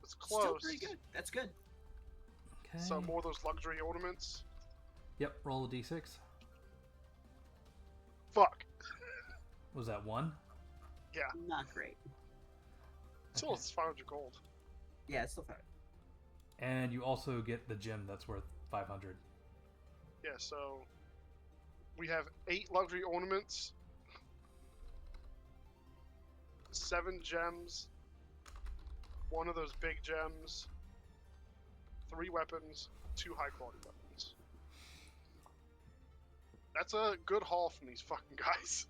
It's close. Still pretty good. That's good. Okay. So more of those luxury ornaments. Yep, roll a d6. Fuck. Was that 1? Yeah. Not great. Still, Okay. it's 500 gold. Yeah, it's still fine. And you also get the gem that's worth 500. Yeah, so we have 8 luxury ornaments, 7 gems, 1 of those big gems, 3 weapons, 2 high quality weapons. That's a good haul from these fucking guys.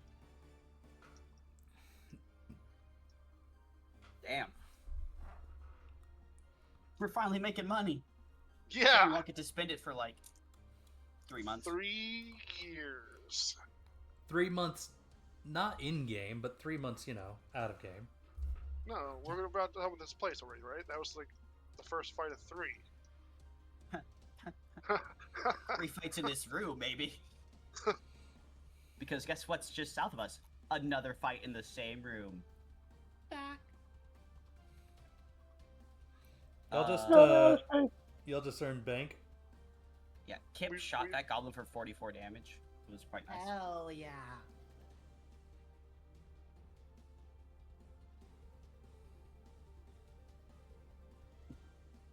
Damn. We're finally making money. We Yeah, won't get to spend it for like 3 months. 3 years. 3 months, not in game, but 3 months, out of game. No, we're about to have this place already, right? That was like the first fight of 3. 3 fights in this room, maybe. Because guess what's just south of us? Another fight in the same room. Back. You'll just earn bank. Yeah, Kip We- shot we- that goblin for 44 damage. It was quite nice. Hell yeah.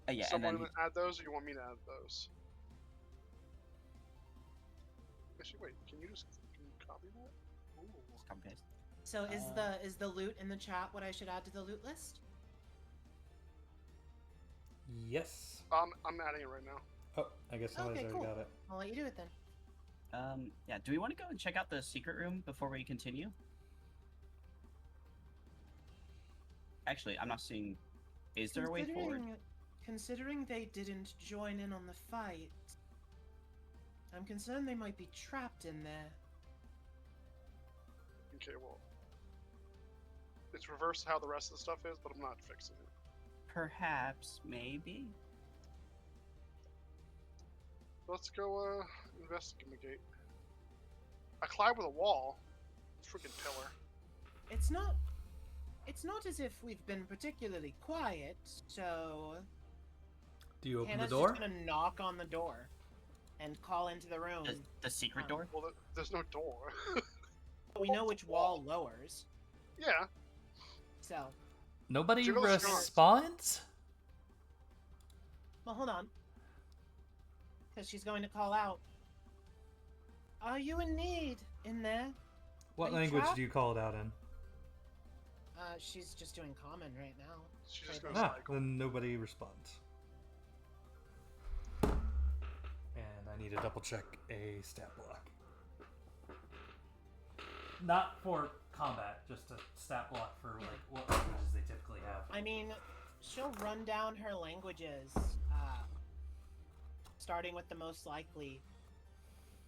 Yeah, and Someone then add those, or you want me to add those? Actually, wait. Can you copy that? Ooh. just copy paste. So is the loot in the chat what I should add to the loot list? Yes. I'm adding it right now. Oh, I guess somebody's Okay, already cool. got it. I'll let you do it then. Yeah, do we want to go and check out the secret room before we continue? Actually, I'm not seeing. Is there a way forward? Considering they didn't join in on the fight, I'm concerned they might be trapped in there. Okay, well, it's reversed how the rest of the stuff is, but I'm not fixing it. Perhaps, maybe. Let's go investigate. I climb with a wall. Freaking pillar. It's not as if we've been particularly quiet, so Do you open Hannah's the door? just gonna knock on the door. and call into the room. The secret door? Well, there's no door. We know which wall lowers. Yeah. So, Nobody Jiggle the scarf. responds? well, hold on. Because she's going to call out. Are you in need in there? What Are you language trapped? do you call it out in? She's just doing common right now. She just Right. goes Ah, like, then nobody responds. And I need to double check a stat block. Not for combat, just a stat block for like what languages they typically have. I mean, she'll run down her languages, starting with the most likely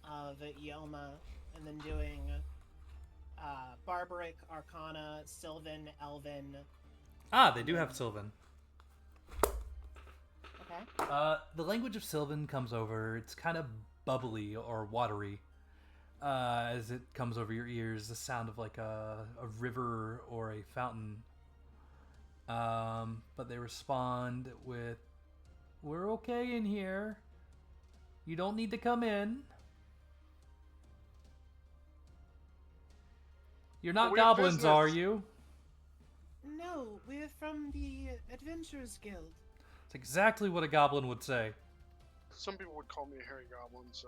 of Yoma, and then doing Barbaric, Arcana, Sylvan, Elven. Ah, they do have Sylvan. Okay. The language of Sylvan comes over. It's kind of bubbly or watery as it comes over your ears. The sound of like a river or a fountain. But they respond with, "We're okay in here. You don't need to come in. You're not We have goblins, business." are you?" No, we're from the Adventurers Guild. It's exactly what a goblin would say. some people would call me a hairy goblin, so.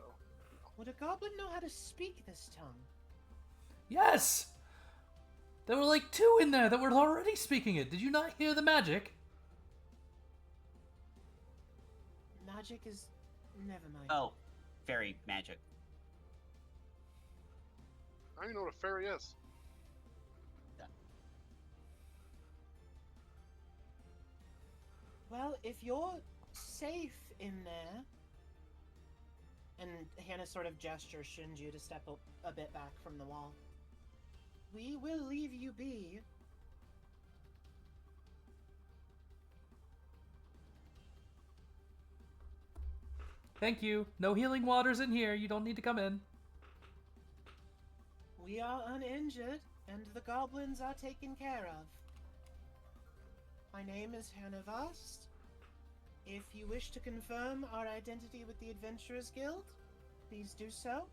Would a goblin know how to speak this tongue? Yes! There were like 2 in there that were already speaking it. Did you not hear the magic? Magic is... Never mind. Oh, fairy magic. I don't even know what a fairy is. Well, if you're safe in there... And Hannah sort of gestures Shinju to step a bit back from the wall. We will leave you be. Thank you. No healing waters in here. You don't need to come in. We are uninjured, and the goblins are taken care of. My name is Hannah Vast. If you wish to confirm our identity with the Adventurers Guild, please do so.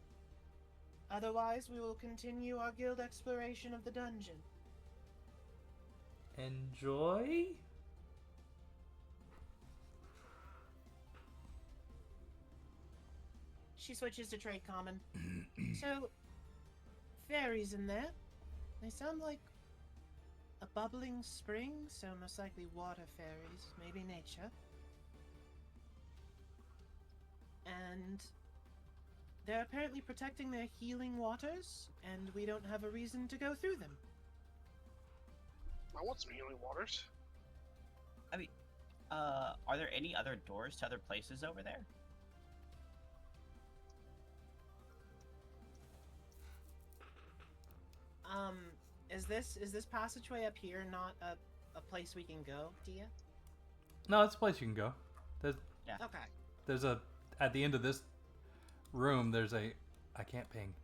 Otherwise, we will continue our guild exploration of the dungeon. Enjoy? She switches to trade common. So, fairies in there. They sound like a bubbling spring, so most likely water fairies, maybe nature. And they're apparently protecting their healing waters, and we don't have a reason to go through them. I want some healing waters. I mean, are there any other doors to other places over there? Is this passageway up here not a place we can go, Dia? No, it's a place you can go. Okay. There's a... At the end of this room, there's a... I can't ping.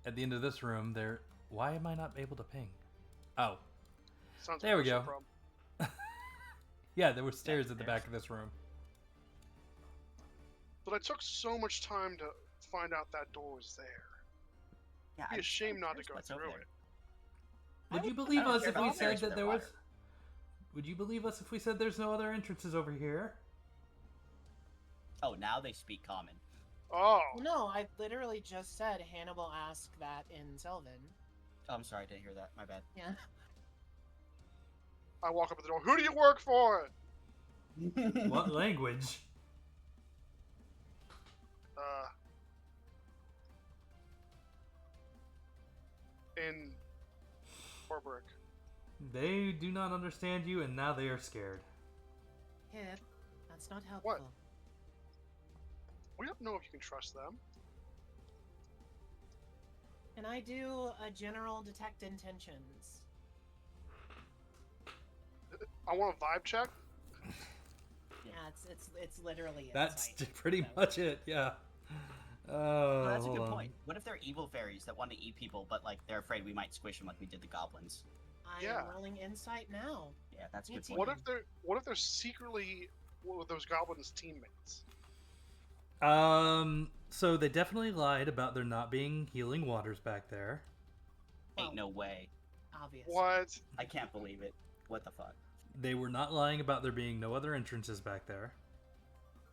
At the end of this room, there... Why am I not able to ping? Oh. Sounds There we like a go. problem. Yeah, there were stairs at the stairs. back of this room. But I took so much time to find out that door was there. Yeah, It'd be a shame not to go what's over through there. it. Would you I believe don't us care if we about said fairies that with there their was... water. Would you believe us if we said there's no other entrances over here? Oh, now they speak common. Oh, No, I literally just said Hannibal asked that in Sylvan. Oh, I'm sorry, I didn't hear that. My bad. Yeah. I walk up at the door. Who do you work for? What language? In Barbaric. They do not understand you, and now they are scared. Here, that's not helpful. What? We don't know if you can trust them. Can I do a general detect intentions? I want a vibe check. Yeah, it's literally That's insight, pretty so. much it, yeah. Oh, that's a hold good on. point. What if they're evil fairies that want to eat people, but like they're afraid we might squish them like we did the goblins? I Yeah. am rolling insight now. Yeah, that's a good It's point. What if they're secretly one of those goblins' teammates? So they definitely lied about there not being healing waters back there. Ain't no way. Obviously. What? I can't believe it. What the fuck? They were not lying about there being no other entrances back there.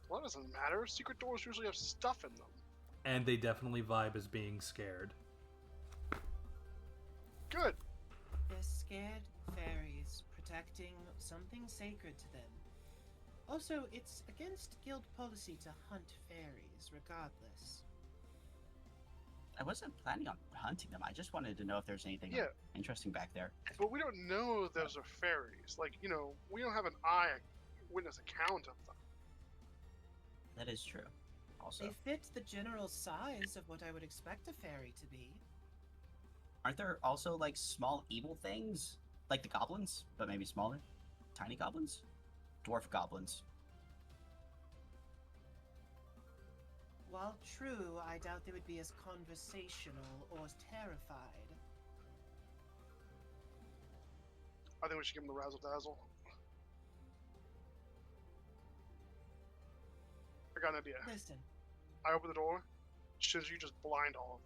Well, that doesn't matter. Secret doors usually have stuff in them. And they definitely vibe as being scared. Good. They're scared fairies protecting something sacred to them. Also, it's against guild policy to hunt fairies, regardless. I wasn't planning on hunting them. I just wanted to know if there's anything Yeah. interesting back there. But we don't know those are fairies. Like, we don't have an eyewitness account of them. That is true. Also, They fit the general size of what I would expect a fairy to be. aren't there also like small evil things? Like the goblins, but maybe smaller? Tiny goblins? Dwarf goblins. While true, I doubt they would be as conversational or terrified. I think we should give them the razzle dazzle. I got an idea. Listen, I open the door. Should you just blind all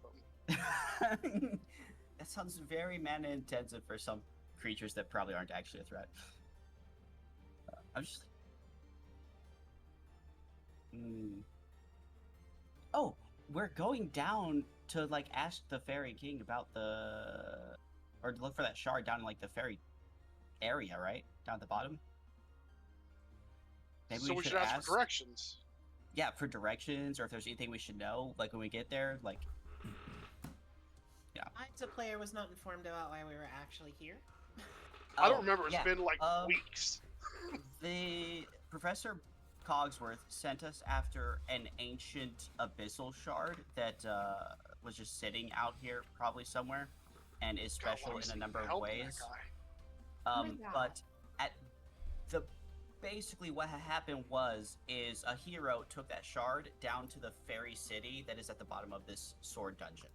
of them? That sounds very mana intensive for some creatures that probably aren't actually a threat. I'm just. Oh, we're going down to like ask the Fairy King about or to look for that shard down in like the fairy area, right? Down at the bottom. Maybe So we should ask for directions. Yeah, for directions, or if there's anything we should know, like when we get there, like. I, as a player, was not informed about why we were actually here. I don't remember. It's yeah, been like weeks. The Professor Cogsworth sent us after an ancient abyssal shard that was just sitting out here, probably somewhere, and is special in a number of ways. But at basically what had happened is a hero took that shard down to the fairy city that is at the bottom of this sword dungeon.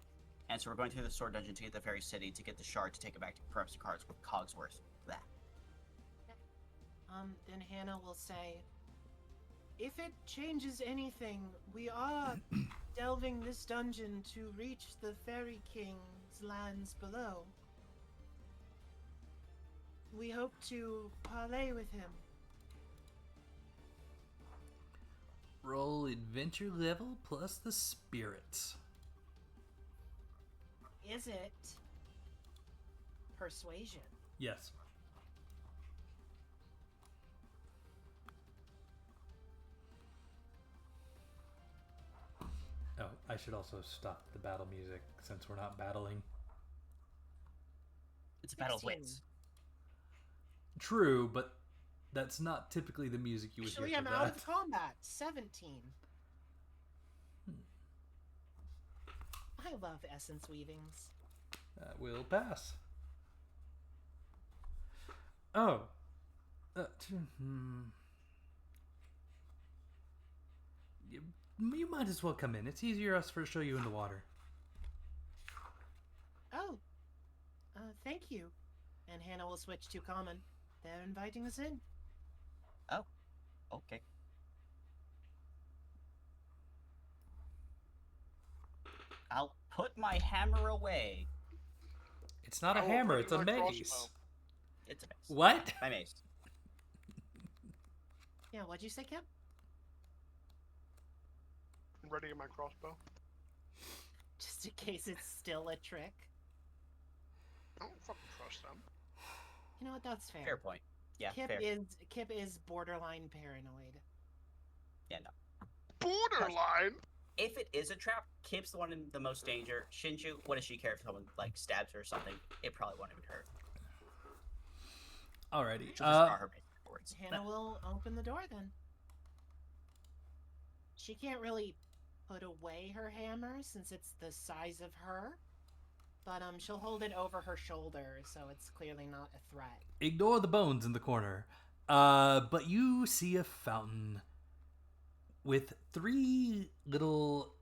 And so we're going through the sword dungeon to get the fairy city to get the shard to take it back to Professor Cogsworth. That. Then Hannah will say, if it changes anything, we are delving this dungeon to reach the Fairy King's lands below. We hope to parley with him. Roll adventure level plus the spirits. Is it persuasion? Yes. Oh, I should also stop the battle music since we're not battling. It's a battle of 16. wits. True, but that's not typically the music you would Actually, hear I'm for out that. of combat. 17. I love essence weavings. That will pass. Oh. You might as well come in. It's easier us for to show you in the water. Oh, thank you. And Hannah will switch to common. They're inviting us in. Oh, okay. I'll put my hammer away. It's not a I will hammer, bring it's a my mace. crossbow. It's a mace. What? My mace. Yeah, what'd you say, Kim? I'm ready to get my crossbow. Just in case it's still a trick. I don't fucking trust them. You know what? That's fair. Fair point. Yeah, Kip fair. is borderline paranoid. Yeah, no. Borderline. If it is a trap, Kip's the one in the most danger. Shinju, what does she care if someone like stabs her or something? It probably won't even hurt. Alrighty. She'll just scar her mace afterwards. Hannah will open the door then. She can't really put away her hammer since it's the size of her. But she'll hold it over her shoulder, so it's clearly not a threat. Ignore the bones in the corner. But you see a fountain with three little,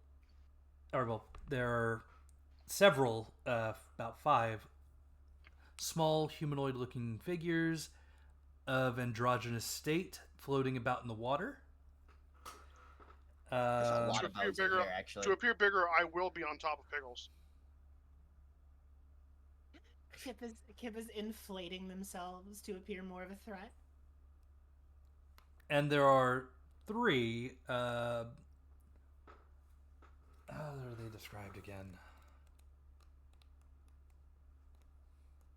there are several, about 5 small humanoid-looking figures of androgynous state floating about in the water. There's a lot To of appear bones in bigger, here, actually. to appear bigger, I will be on top of Pickles. Kip is inflating themselves to appear more of a threat. And there are 3. How are they described again?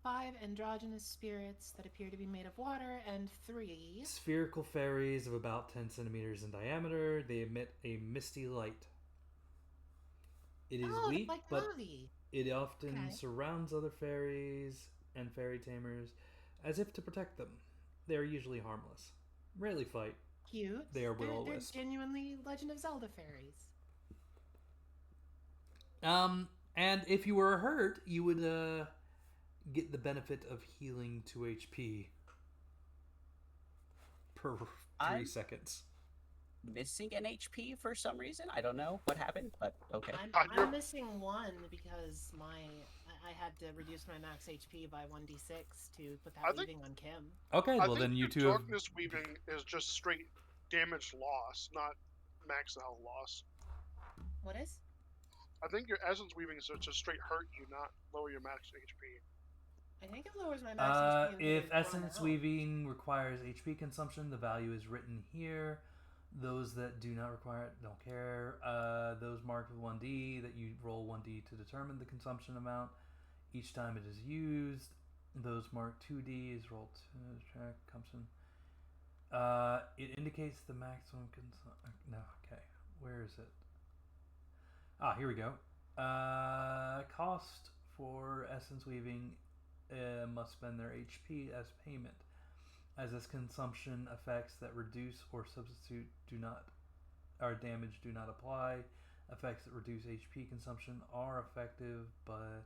5 androgynous spirits that appear to be made of water, and 3 Spherical fairies of about 10 centimeters in diameter. They emit a misty light. It is weak, like but Navi. it often Okay. surrounds other fairies and fairy tamers as if to protect them. They are usually harmless. Rarely fight. Cute. They are They're will-o-wisp. genuinely Legend of Zelda fairies. And if you were hurt, you would get the benefit of healing 2 HP per 3 seconds. Missing an HP for some reason. I don't know what happened, but okay. I'm missing 1 because I had to reduce my max HP by 1d6 to put that weaving on Kim. Okay, I well think then you your two have... darkness weaving is just straight damage loss, not max health loss. What is? I think your essence weaving is just straight hurt you, not lower your max HP. I think it lowers my max HP. If essence weaving requires HP consumption, the value is written here. Those that do not require it don't care. Those marked with 1D, that you roll 1D to determine the consumption amount each time it is used. Those marked 2D is rolled to track consumption. It indicates the maximum consumption. No, okay. Where is it? Ah, here we go. Cost for essence weaving must spend their HP as payment, as this consumption effects that reduce or substitute damage do not apply. Effects that reduce HP consumption are effective, but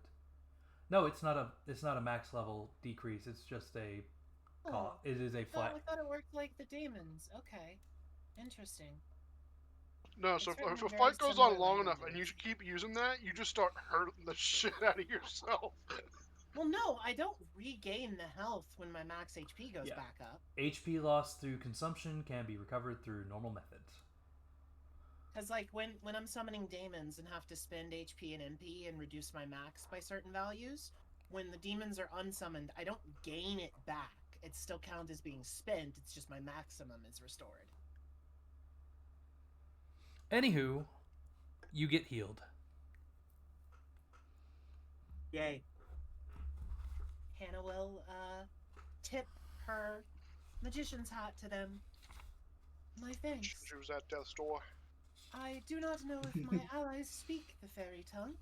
no, it's not a max level decrease. It's just a cost. It is a flat. I thought it worked like the demons. Okay, interesting. No, so if a fight goes on long enough and you keep using that, you just start hurting the shit out of yourself. Well, no, I don't regain the health when my max HP goes back up. HP loss through consumption can be recovered through normal methods. Because, like, when I'm summoning demons and have to spend HP and MP and reduce my max by certain values, when the demons are unsummoned, I don't gain it back. It still counts as being spent, it's just my maximum is restored. Anywho, you get healed. Yay. Hannah will tip her magician's hat to them. My thanks. She was at death's door. I do not know if my allies speak the fairy tongue,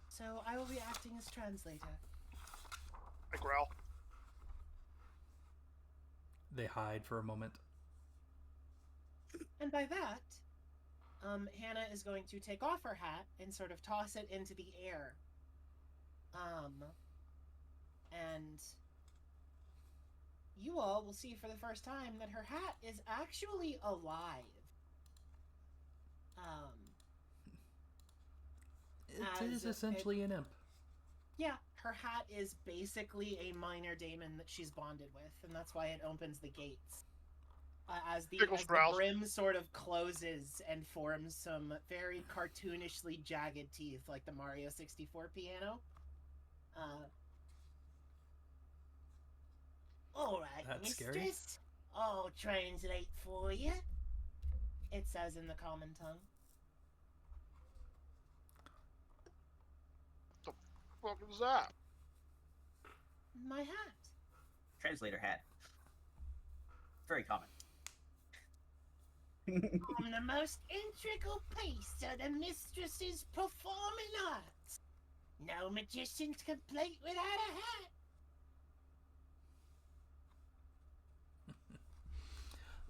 so I will be acting as translator. I growl. They hide for a moment. And by that, Hannah is going to take off her hat and sort of toss it into the air. And you all will see for the first time that her hat is actually alive. It is essentially an imp. Yeah, her hat is basically a minor daemon that she's bonded with, and that's why it opens the gates. As the brim sort of closes and forms some very cartoonishly jagged teeth, like the Mario 64 piano. Alright, That's mistress. scary. I'll translate for you. It says in the common tongue. What was that? My hat. Translator hat. Very common. I'm the most integral piece of the mistress's performing arts. No magician's complete without a hat.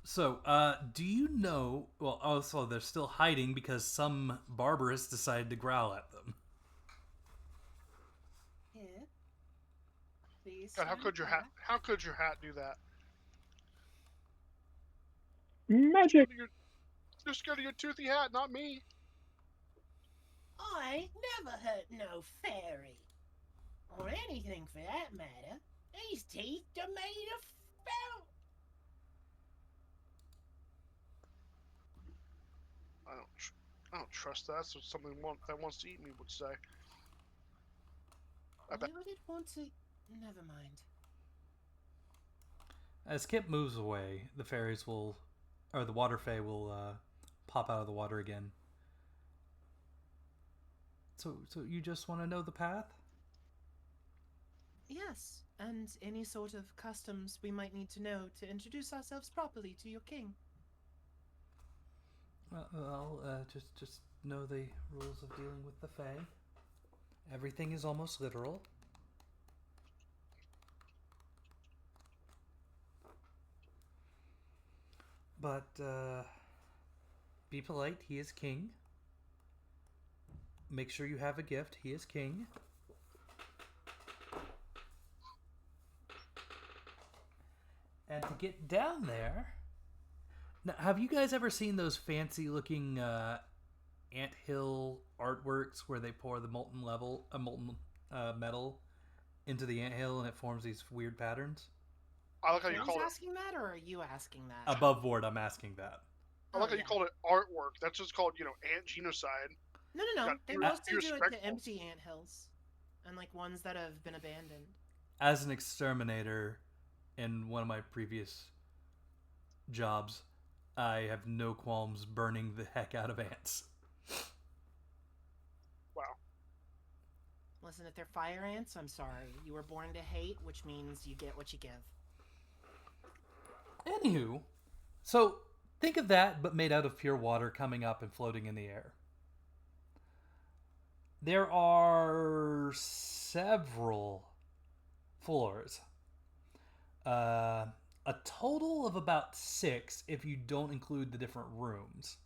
So, do you know... Well, also, they're still hiding because some barbarous decided to growl at them. Here. Please. God, how could your hat do that? Magic! You're scared of your toothy hat, not me. I ain't never hurt no fairy. Or anything for that matter. These teeth are made of felt. I don't trust that. That's what something that wants to eat me would say. I bet. Why would it want to? Never mind. As Kip moves away, the fairies will, or the water fae will pop out of the water again. So you just want to know the path? Yes, and any sort of customs we might need to know to introduce ourselves properly to your king. Well, just know the rules of dealing with the fae. Everything is almost literal. But be polite. He is king. Make sure you have a gift. He is king. And to get down there... Now, have you guys ever seen those fancy-looking anthill artworks where they pour the molten metal into the anthill and it forms these weird patterns? I like how you Who's call it. asking that, or are you asking that? Above board, I'm asking that. I like how you yeah. called it artwork. That's just called, ant genocide. No. Yeah, They you're mostly do it respectful. to empty anthills, and like ones that have been abandoned. As an exterminator in one of my previous jobs, I have no qualms burning the heck out of ants. Wow. Listen, if they're fire ants, I'm sorry. You were born to hate, which means you get what you give. Anywho, so think of that, but made out of pure water coming up and floating in the air. There are several floors. A total of about 6 if you don't include the different rooms.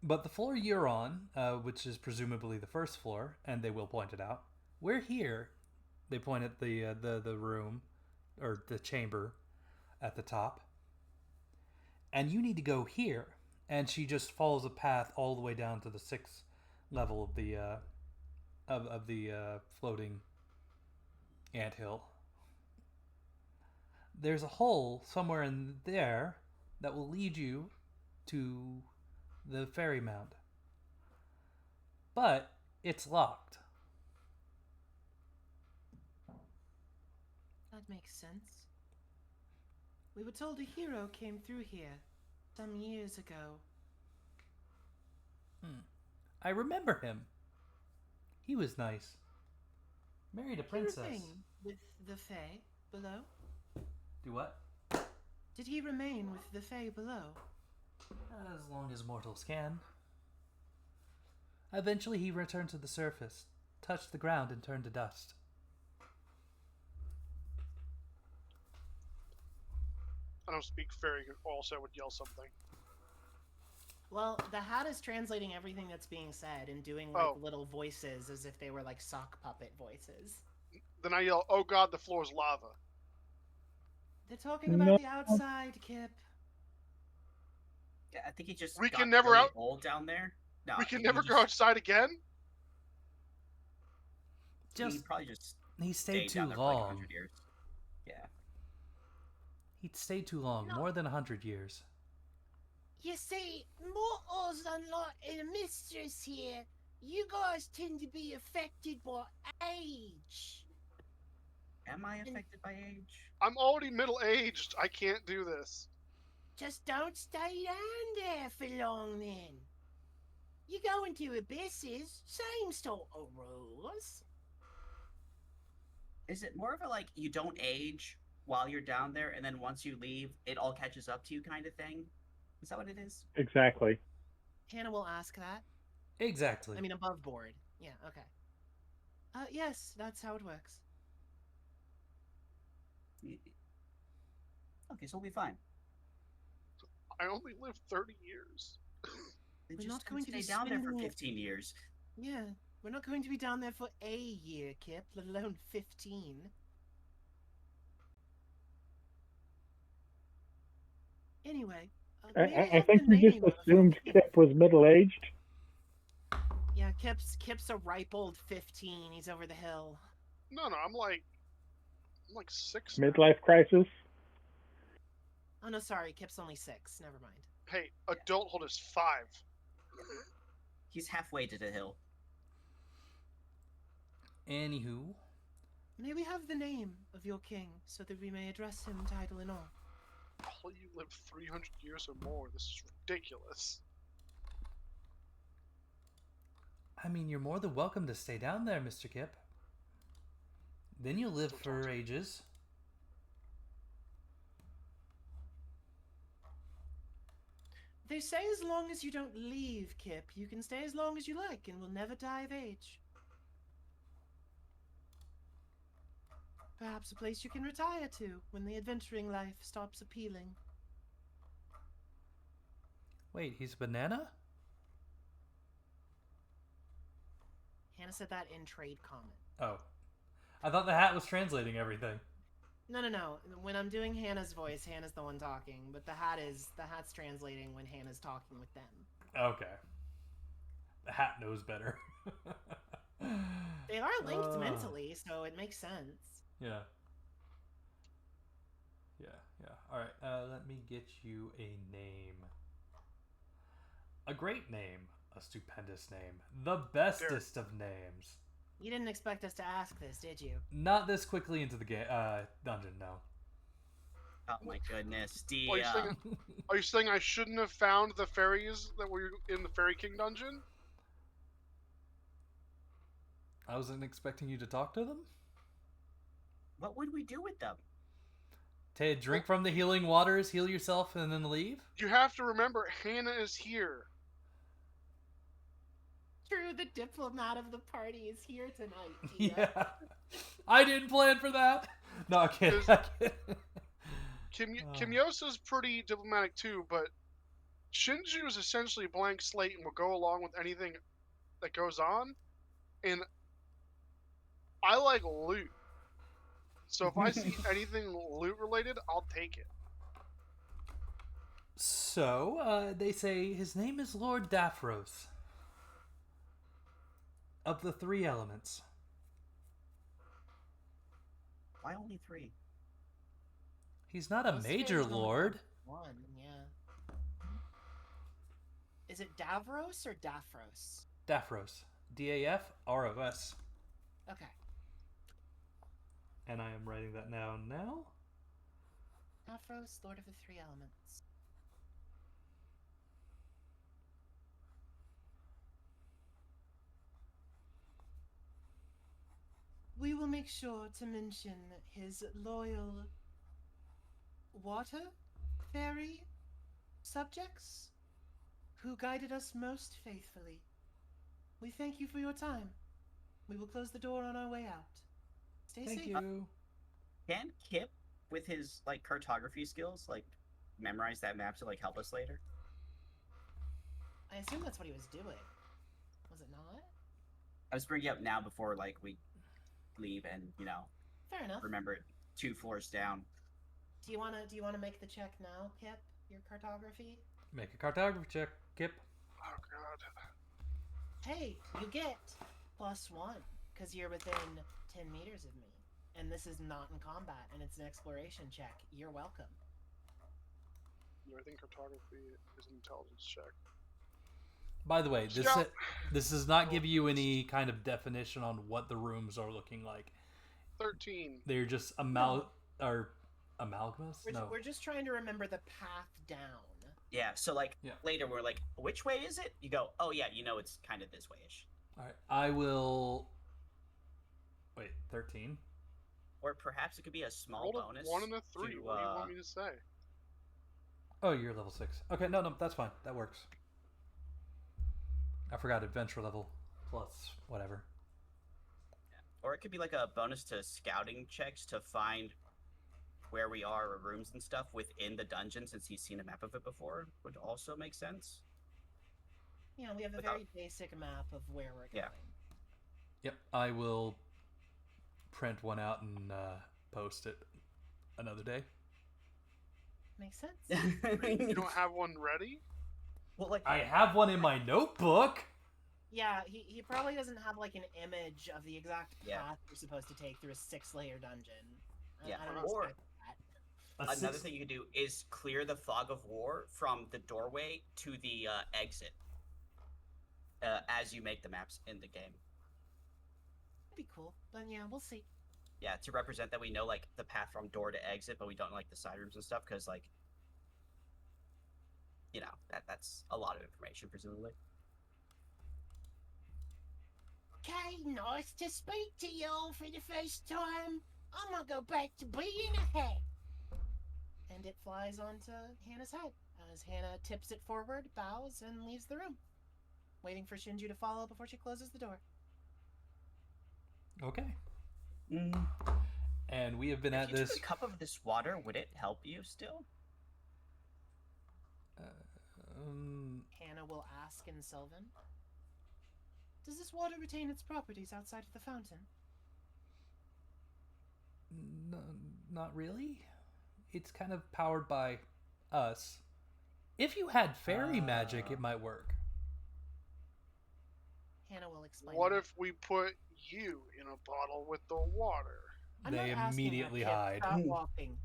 But the floor you're on, which is presumably the first floor, and they will point it out, we're here. They point at the room, or the chamber at the top. And you need to go here. And she just follows a path all the way down to the 6th level of the floating anthill. There's a hole somewhere in there that will lead you to the fairy mound. But it's locked. That makes sense. We were told a hero came through here some years ago. I remember him. He was nice. Married a princess. Did he remain with the Fae below? Do what? Did he remain with the Fae below? As long as mortals can. Eventually he returned to the surface, touched the ground, and turned to dust. I don't speak fairy, also I would yell something. Well, the hat is translating everything that's being said and doing little voices as if they were like sock puppet voices. Then I yell, "Oh God, the floor is lava." They're talking about the outside, Kip. Yeah, I think he just We got can never really out- old down there. No, We I can think never he go outside again? He probably just He stayed too down there for like long. 100 years. Yeah. He'd stayed too long, more than 100 years. You see, mortals are not a mistress here. You guys tend to be affected by age. Am I affected by age? I'm already middle-aged. I can't do this. Just don't stay down there for long then. You go into abysses, same sort of rules. Is it more of a like you don't age while you're down there, and then once you leave, it all catches up to you kind of thing? Is that what it is? Exactly. Hannah will ask that. Exactly. I mean, above board. Yeah, okay. Yes, that's how it works. Okay, so we'll be fine. I only lived 30 years. Then We're just not going to stay be down there for spending it- 15 years. Yeah, we're not going to be down there for a year, Kip, let alone 15. Anyway, may I have think the you just name of- assumed Kip was middle-aged. Yeah, Kip's a ripe old 15. He's over the hill. No, I'm like 6 now. Midlife crisis. Oh no, sorry, Kip's only 6. Never mind. Hey, adulthood is 5. He's halfway to the hill. Anywho, May we have the name of your king, so that we may address him title and all? All you live 300 years or more. This is ridiculous. I mean, you're more than welcome to stay down there, Mr. Kip. Then you'll live for ages. They say as long as you don't leave, Kip, you can stay as long as you like and will never die of age. Perhaps a place you can retire to when the adventuring life stops appealing. Wait, he's a banana? Hannah said that in trade comment. Oh. I thought the hat was translating everything. No. When I'm doing Hannah's voice, Hannah's the one talking, but the hat's translating when Hannah's talking with them. Okay. The hat knows better. They are linked mentally, so it makes sense. Yeah. Alright, let me get you a name. A great name. A stupendous name. The bestest of names. You didn't expect us to ask this, did you? Not this quickly into the dungeon, no. Oh my goodness. Are you saying I shouldn't have found the fairies that were in the Fairy King dungeon? I wasn't expecting you to talk to them? What would we do with them? To drink from the healing waters, heal yourself, and then leave? You have to remember, Hannah is here. True, the diplomat of the party is here tonight, Tia. Yeah. I didn't plan for that. No, I can't. Kimyosa's pretty diplomatic too, but Shinju is essentially a blank slate and will go along with anything that goes on. And I like loot. So if I see anything loot related, I'll take it. So, they say his name is Lord Daphros. Of the 3 elements. Why only 3? He's not a Most major fairies only lord. have 1, yeah. Is it Davros or Daphros? Daphros. D-A-F-R-O-S. Okay. And I am writing that now. Daphros, Lord of the 3 Elements. We will make sure to mention his loyal water fairy subjects who guided us most faithfully. We thank you for your time. We will close the door on our way out. Stay Thank safe. you. Can Kip, with his cartography skills, memorize that map to help us later? I assume that's what he was doing. Was it not? I was bringing it up now before we leave and Fair enough. remember 2 floors down. Do you wanna make the check now, Kip? Your cartography? Make a cartography check, Kip. Oh god. Hey, you get +1 because you're within 10 meters of me, and this is not in combat, and it's an exploration check. You're welcome. I think cartography is an intelligence check. By the way, Scout. this does not give you any kind of definition on what the rooms are looking like. 13. They're just No. amalgamous? No. We're just trying to remember the path down. Yeah, so Yeah. later we're which way is it? You go, oh yeah, it's kind of this way-ish. Alright, I will... Wait, 13? Or perhaps it could be a small Rolled bonus. a 1 and a 3. to, What do you want me to say? Oh, you're level 6. Okay, no, that's fine. That works. I forgot adventure level plus whatever. Or it could be a bonus to scouting checks to find where we are or rooms and stuff within the dungeon, since he's seen a map of it before, would also make sense. Yeah, we have a very basic map of where we're going. Yeah. Yep, I will print one out and post it another day. Makes sense. You don't have one ready? Well, I have one in my notebook. Yeah, he probably doesn't have an image of the exact path Yeah. you're supposed to take through a 6-layer dungeon. Yeah, I don't or- expect that. Another thing you can do is clear the fog of war from the doorway to the exit as you make the maps in the game. That'd be cool. But yeah, we'll see. Yeah, to represent that we know like the path from door to exit, but we don't like the side rooms and stuff because like, you know, that's a lot of information presumably. Okay, nice to speak to you all for the first time. I'm gonna go back to being a hat. And it flies onto Hannah's head as Hannah tips it forward, bows, and leaves the room, waiting for Shinju to follow before she closes the door. Okay. Mm. And we have been If at you this. took a cup of this water, would it help you still? Hannah will ask in Sylvan. Does this water retain its properties outside of the fountain? No, not really. It's kind of powered by us. If you had fairy magic, it might work. Hannah will explain. What that. if we put you in a bottle with the water? I'm They not asking immediately that, hide. Kip. Stop walking.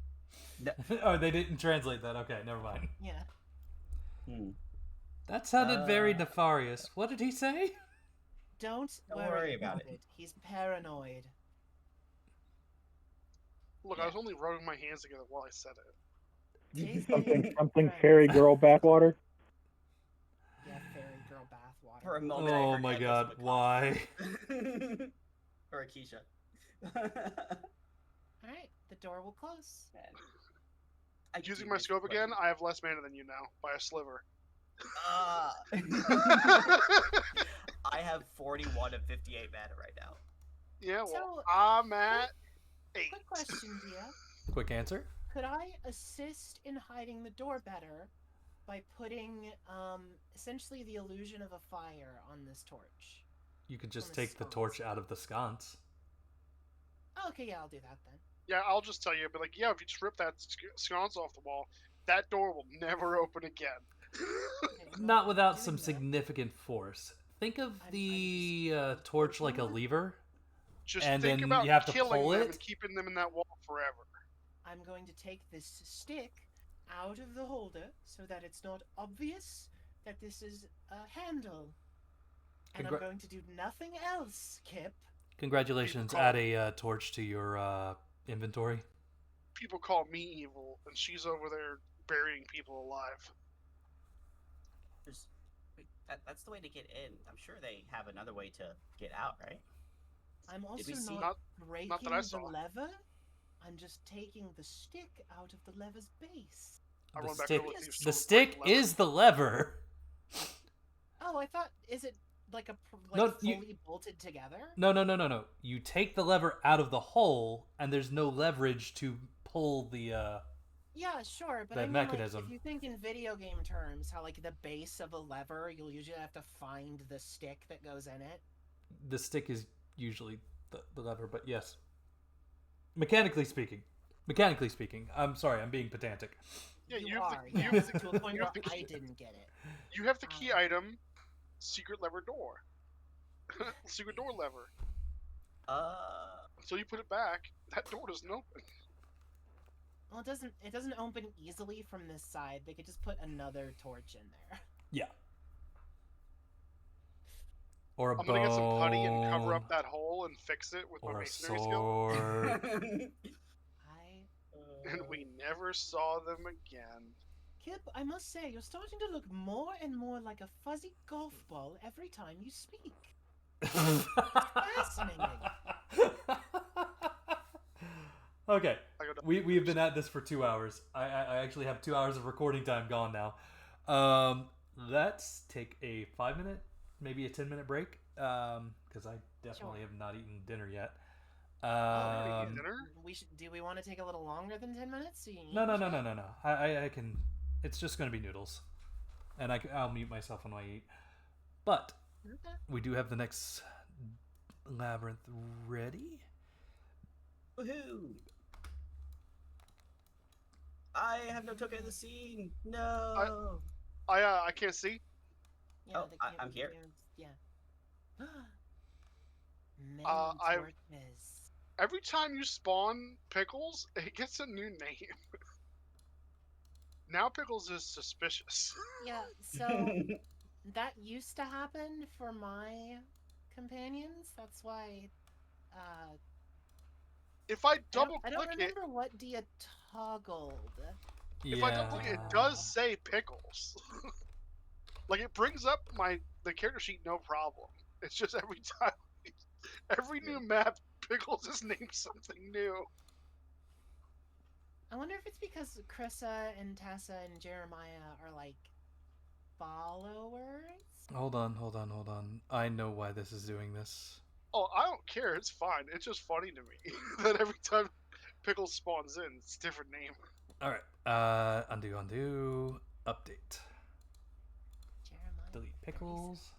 Oh, they didn't translate that. Okay, never mind. Yeah. That sounded very nefarious. What did he say? Don't worry about it. He's paranoid. Look, I was only rubbing my hands together while I said it. Something fairy girl bathwater. Yeah, fairy girl bathwater. For a moment, Oh my god, why? Or Akeisha. Alright, the door will close. Using my scope again, I have less mana than you now, by a sliver. I have 41 of 58 mana right now. Yeah, well, So, I'm at 8. Quick question, Dia. Quick answer. Could I assist in hiding the door better by putting essentially the illusion of a fire on this torch? You could just On the take the sconce. torch out of the sconce. Oh, okay, yeah, I'll do that then. Yeah, I'll just tell you, but like, yeah, if you just rip that sconce off the wall, that door will never open again. Okay, well, Not without doing some that, significant force. Think of I'm the just- torch like a lever. Just And think then about you have to killing pull them it? and keeping them in that wall forever. I'm going to take this stick out of the holder so that it's not obvious that this is a handle. And I'm going to do nothing else, Kip. Congratulations, People add a torch to your inventory. People call me evil, and she's over there burying people alive. That's the way to get in. I'm sure they have another way to get out, right? I'm also we see- not Not breaking that I the saw. lever. I'm just taking the stick out of the lever's base. I The run back stick, over with you, the so stick break the lever. is the lever. Oh, I thought, is it like a No, fully bolted together? No. You take the lever out of the hole, and there's no leverage to pull the. Yeah, sure, but The I mean, mechanism. like, if you think in video game terms, how like the base of a lever, you'll usually have to find the stick that goes in it. The stick is usually the lever, but yes. Mechanically speaking. I'm sorry, I'm being pedantic. Yeah, you have are, the, yes, you have the, to a point you where have the I key, didn't get it. you have the key item, secret lever door. Secret door lever. So you put it back, that door doesn't open. Well, it doesn't open easily from this side. They could just put another torch in there. Yeah. Or a I'm gonna get some putty and cover bone, up that hole and fix it with my or a masonry skill. sword. And we never saw them again. Kip, I must say, you're starting to look more and more like a fuzzy golf ball every time you speak. Fascinating. Okay, I go down- we've been at this for 2 hours. I actually have 2 hours of recording time gone now. Let's take a 5-minute, maybe a 10-minute break, because I definitely have not eaten dinner yet. dinner? Do we want to take a little longer than 10 minutes? So you No. eat? I can. It's just going to be noodles, and I'll mute myself when I eat. But Okay. we do have the next labyrinth ready. Woohoo! I have no token in the scene. No. I can't see. Yeah, Oh, I'm here. Yeah. Many I've- torches. Every time you spawn pickles, it gets a new name. Now Pickles is suspicious. Yeah, so that used to happen for my companions. That's why If I double I don't click it, remember what Dia toggled. if I double click it, it does say Pickles. Like it brings up the character sheet, no problem. It's just every time, every new map, Pickles is named something new. I wonder if it's because Krissa and Tessa and Jeremiah are like followers. Hold on. I know why this is doing this. Oh, I don't care. It's fine. It's just funny to me that every time Pickles spawns in, it's a different name. All right. Undo. Update. Jeremiah. Delete pickles.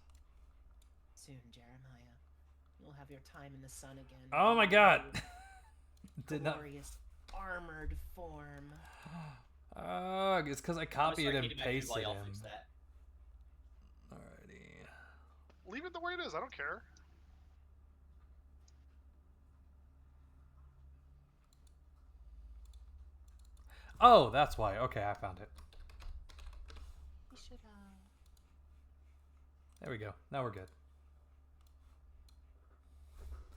Soon, Jeremiah. You'll have your time in the sun again. Oh my god! Did not. Glorious armored form. It's because I copied and pasted him. Fix that. Alrighty. Leave it the way it is. I don't care. Oh, that's why. Okay, I found it. We should, There we go. Now we're good.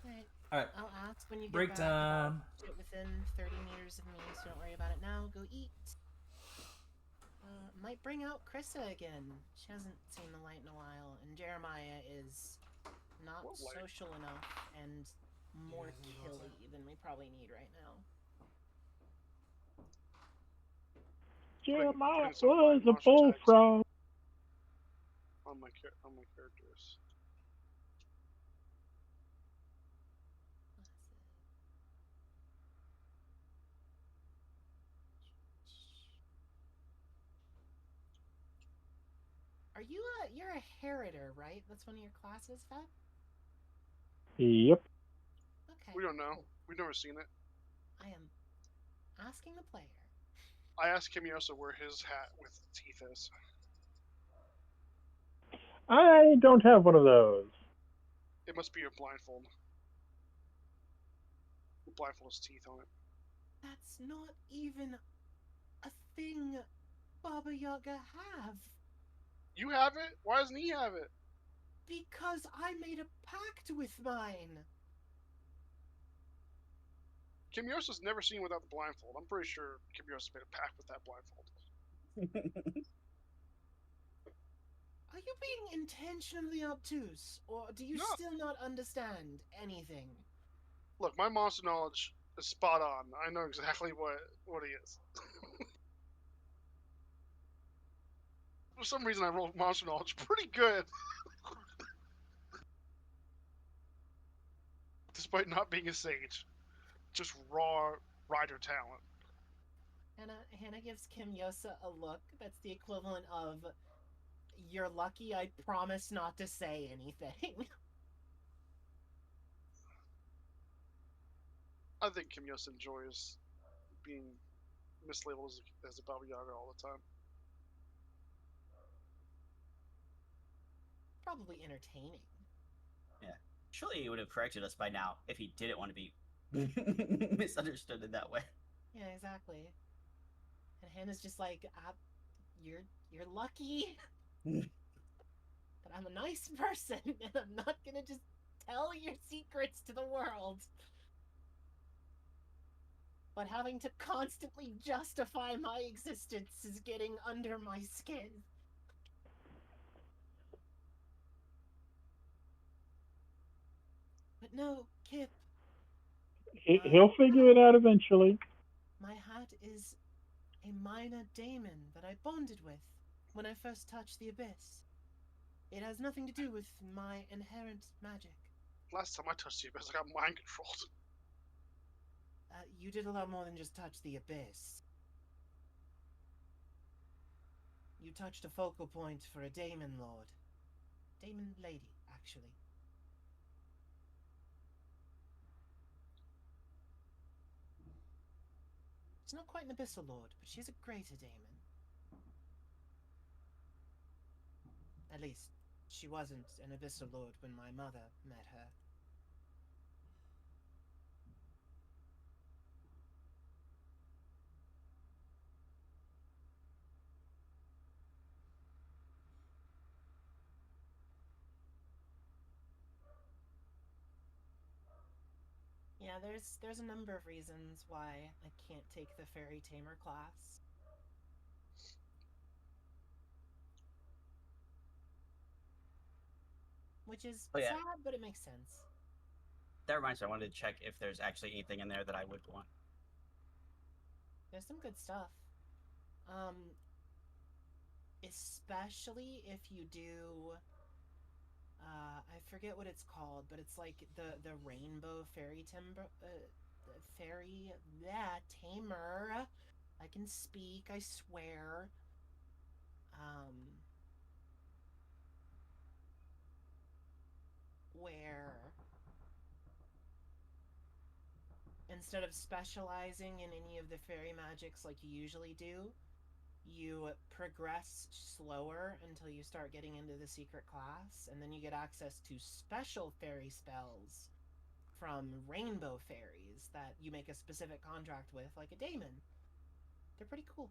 Alright. Alright. I'll ask when you get Break back time. about it within 30 meters of me, so don't worry about it now. Go eat. Might bring out Krissa again. She hasn't seen the light in a while, and Jeremiah is not What light? social enough and more killy than we probably need right now. Jeremiah putting some was a monster tags bullfrog. on my characters. Are you you're a Heritor, right? That's one of your classes, Fab? Yep. Okay. We don't know. We've never seen it. I am asking the player. I asked Kimiosa where his hat with teeth is. I don't have one of those. It must be a blindfold. The blindfold has teeth on it. That's not even a thing Baba Yaga have. You have it? Why doesn't he have it? Because I made a pact with mine. Kimiosa's never seen without the blindfold. I'm pretty sure Kimiosa made a pact with that blindfold. Are you being intentionally obtuse, or do you No. still not understand anything? Look, my monster knowledge is spot on. I know exactly what he is. For some reason, I rolled monster knowledge pretty good. Despite not being a sage. Just raw rider talent. Hannah gives Kimyosa a look that's the equivalent of, "You're lucky I promise not to say anything." I think Kimyosa enjoys being mislabeled as a Baba Yaga all the time. Probably entertaining. Yeah. Surely he would have corrected us by now if he didn't want to be misunderstood in that way. Yeah, exactly. And Hannah's just like, you're lucky that I'm a nice person, and I'm not gonna just tell your secrets to the world. But having to constantly justify my existence is getting under my skin. But no, Kip. He'll figure it out eventually. My hat is a minor daemon that I bonded with when I first touched the abyss. It has nothing to do with my inherent magic. Last time I touched the abyss, I got mind controlled. You did a lot more than just touch the abyss. You touched a focal point for a daemon lord. Daemon lady, actually. She's not quite an abyssal lord, but she's a greater daemon. At least, she wasn't an abyssal lord when my mother met her. Yeah, there's a number of reasons why I can't take the Fairy Tamer class. Which is Oh, yeah. sad, but it makes sense. That reminds me, I wanted to check if there's actually anything in there that I would want. There's some good stuff. Especially if you do I forget what it's called, but it's like the rainbow fairy timber fairy tamer. I can speak, I swear. Where instead of specializing in any of the fairy magics like you usually do, you progress slower until you start getting into the secret class, and then you get access to special fairy spells from rainbow fairies that you make a specific contract with, like a daemon. They're pretty cool.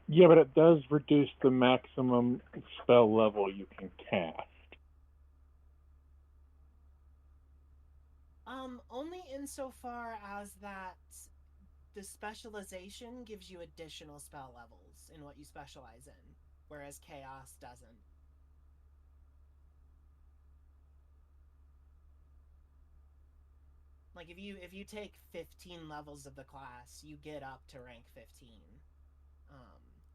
Yeah, but it does reduce the maximum spell level you can cast. Only insofar as that the specialization gives you additional spell levels in what you specialize in, whereas chaos doesn't. Like if you take 15 levels of the class, you get up to rank 15.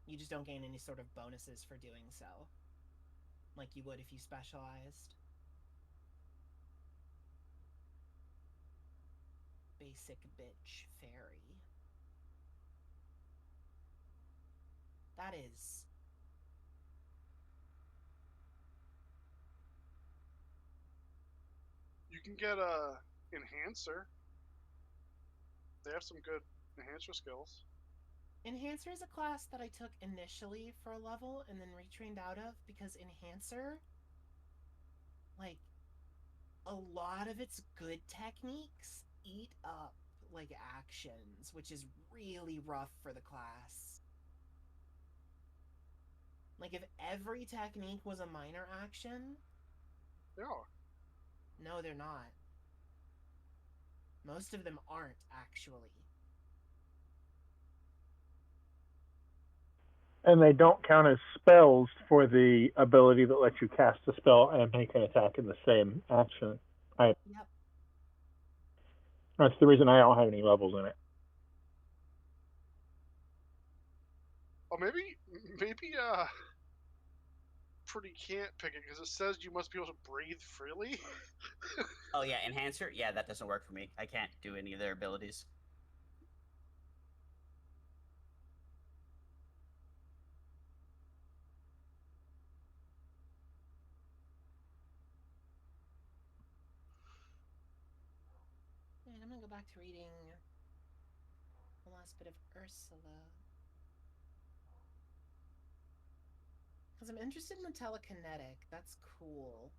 You just don't gain any sort of bonuses for doing so, like you would if you specialized. Basic bitch fairy. That is. You can get a enhancer. They have some good enhancer skills. Enhancer is a class that I took initially for a level and then retrained out of because Enhancer, like, a lot of its good techniques eat up, like, actions, which is really rough for the class. Like, if every technique was a minor action. They are. No, they're not. Most of them aren't, actually. And they don't count as spells for the ability that lets you cast a spell and make an attack in the same action. Yep. That's the reason I don't have any levels in it. Oh, maybe Pretty can't pick it because it says you must be able to breathe freely. Oh, yeah, Enhancer? Yeah, that doesn't work for me. I can't do any of their abilities. And I'm gonna go back to reading the last bit of Ursula. Because I'm interested in the telekinetic. That's cool.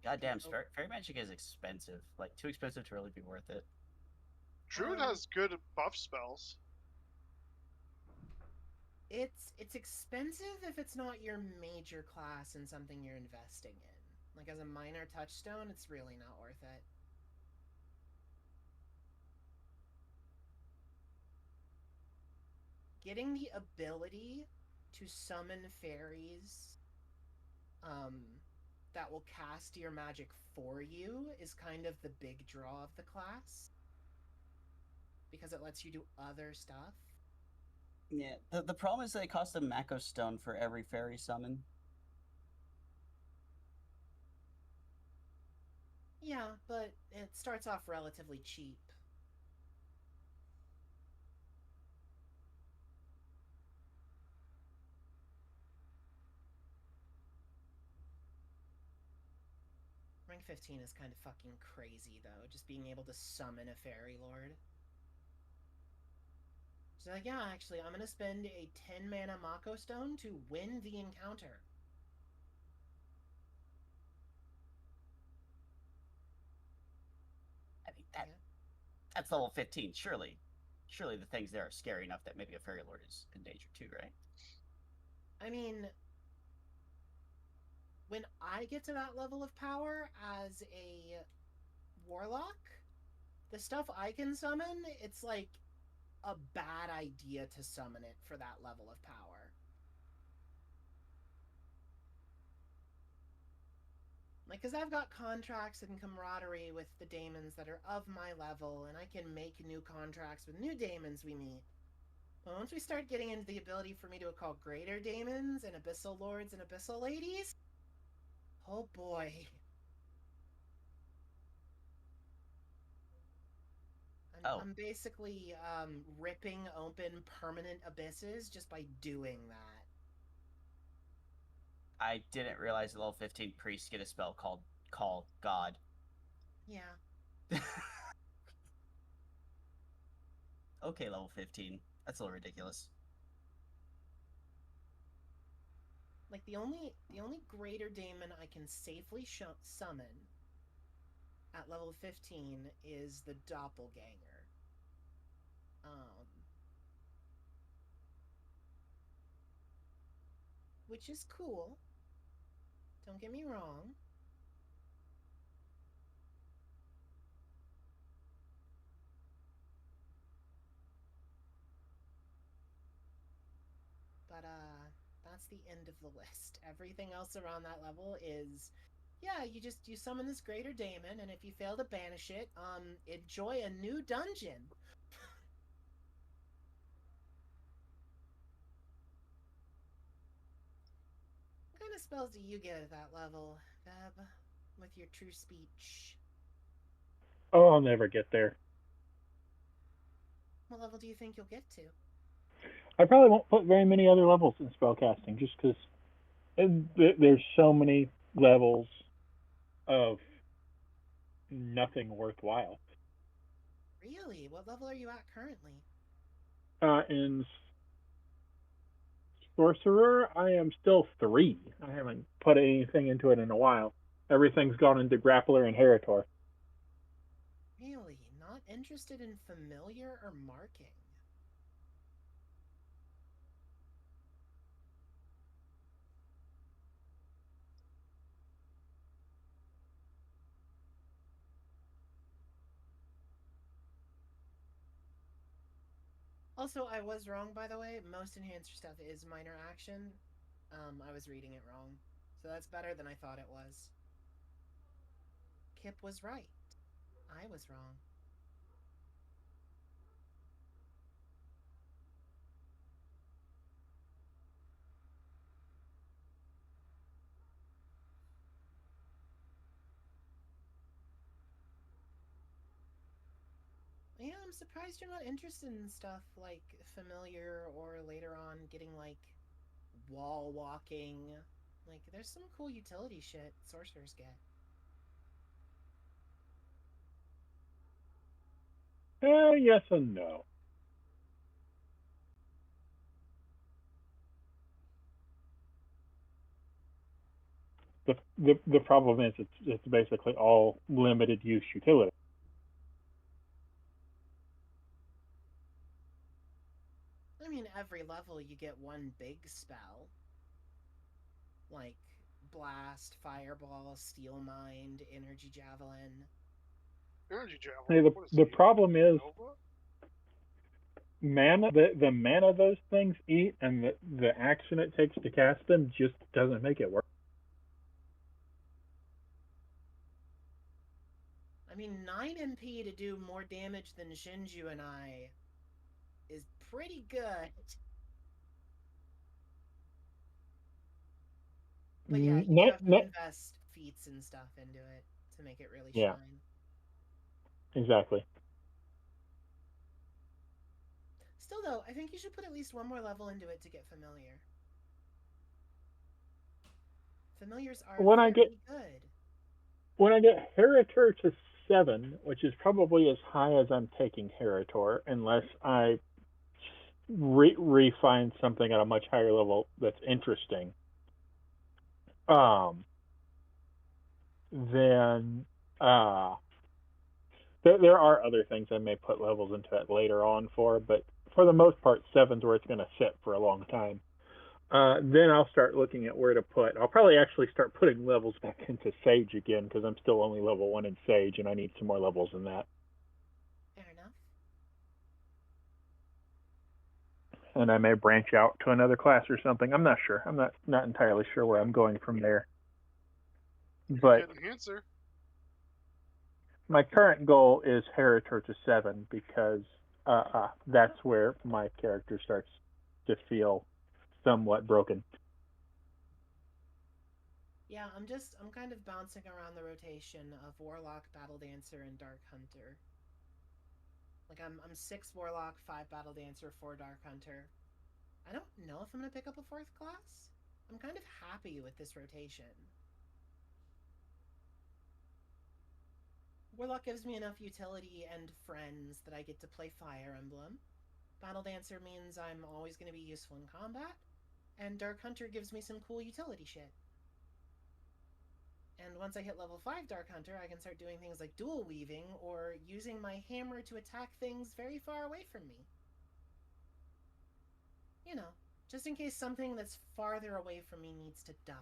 Goddamn, fairy magic is expensive. Like, too expensive to really be worth it. Druid has good buff spells. It's expensive if it's not your major class and something you're investing in. Like as a minor touchstone, it's really not worth it. Getting the ability to summon fairies that will cast your magic for you is kind of the big draw of the class. Because it lets you do other stuff. Yeah, the problem is they cost a Mako Stone for every fairy summon. Yeah, but it starts off relatively cheap. Rank 15 is kind of fucking crazy, though. Just being able to summon a fairy lord. So like, yeah, actually, I'm gonna spend a 10 mana Mako Stone to win the encounter. I think that's level 15, surely. surely the things there are scary enough that maybe a fairy lord is in danger too, right? I mean, when I get to that level of power as a warlock, the stuff I can summon, it's like a bad idea to summon it for that level of power. Like, because I've got contracts and camaraderie with the daemons that are of my level, and I can make new contracts with new daemons we meet. But once we start getting into the ability for me to call greater daemons and abyssal lords and abyssal ladies, oh boy. I'm basically ripping open permanent abysses just by doing that. I didn't realize the level 15 priests get a spell called Call God. Yeah. Okay, level 15. That's a little ridiculous. Like the only greater daemon I can safely summon at level 15 is the doppelganger. Which is cool. Don't get me wrong. But that's the end of the list. Everything else around that level is, yeah, you summon this greater daemon, and if you fail to banish it, enjoy a new dungeon. What kind of spells do you get at that level, Veb, with your true speech? Oh, I'll never get there. What level do you think you'll get to? I probably won't put very many other levels in spellcasting just because there's so many levels of nothing worthwhile. Really? What level are you at currently? In Sorcerer, I am still 3. I haven't put anything into it in a while. Everything's gone into Grappler and Heritor. Really? Not interested in familiar or marking? Also, I was wrong, by the way. Most enhancer stuff is minor action. I was reading it wrong. So that's better than I thought it was. Kip was right. I was wrong. Yeah, I'm surprised you're not interested in stuff like familiar or later on getting like wall walking. Like, there's some cool utility shit sorcerers get. Yes and no. The problem is it's basically all limited use utility. I mean, every level you get one big spell. Like Blast, Fireball, Steel Mind, Energy Javelin. Energy javelin. Hey, What is the he? problem is Nova? mana. The mana those things eat and the action it takes to cast them just doesn't make it work. I mean, 9 MP to do more damage than Shinju and I is pretty good. But yeah, you do Not, have to not, invest feats and stuff into it to make it really yeah, shine. exactly. Still, though, I think you should put at least one more level into it to get familiar. Familiars are When I get very good. when I get Heritor to 7, which is probably as high as I'm taking Heritor, unless I refine something at a much higher level that's interesting. Then There are other things I may put levels into that later on for, but for the most part, seven's where it's going to sit for a long time. Then I'll start looking at where to put. I'll probably actually start putting levels back into Sage again because I'm still only level 1 in Sage, and I need some more levels in that. Fair enough. And I may branch out to another class or something. I'm not sure. I'm not entirely sure where I'm going from there. But Get enhancer. my current goal is Heritor to 7 because that's where my character starts to feel somewhat broken. Yeah, I'm kind of bouncing around the rotation of Warlock, Battle Dancer, and Dark Hunter. Like I'm 6 Warlock, 5 Battle Dancer, 4 Dark Hunter. I don't know if I'm gonna pick up a 4th class. I'm kind of happy with this rotation. Warlock gives me enough utility and friends that I get to play Fire Emblem. Battle Dancer means I'm always going to be useful in combat. And Dark Hunter gives me some cool utility shit. And once I hit level 5 Dark Hunter, I can start doing things like dual weaving or using my hammer to attack things very far away from me. You know, just in case something that's farther away from me needs to die.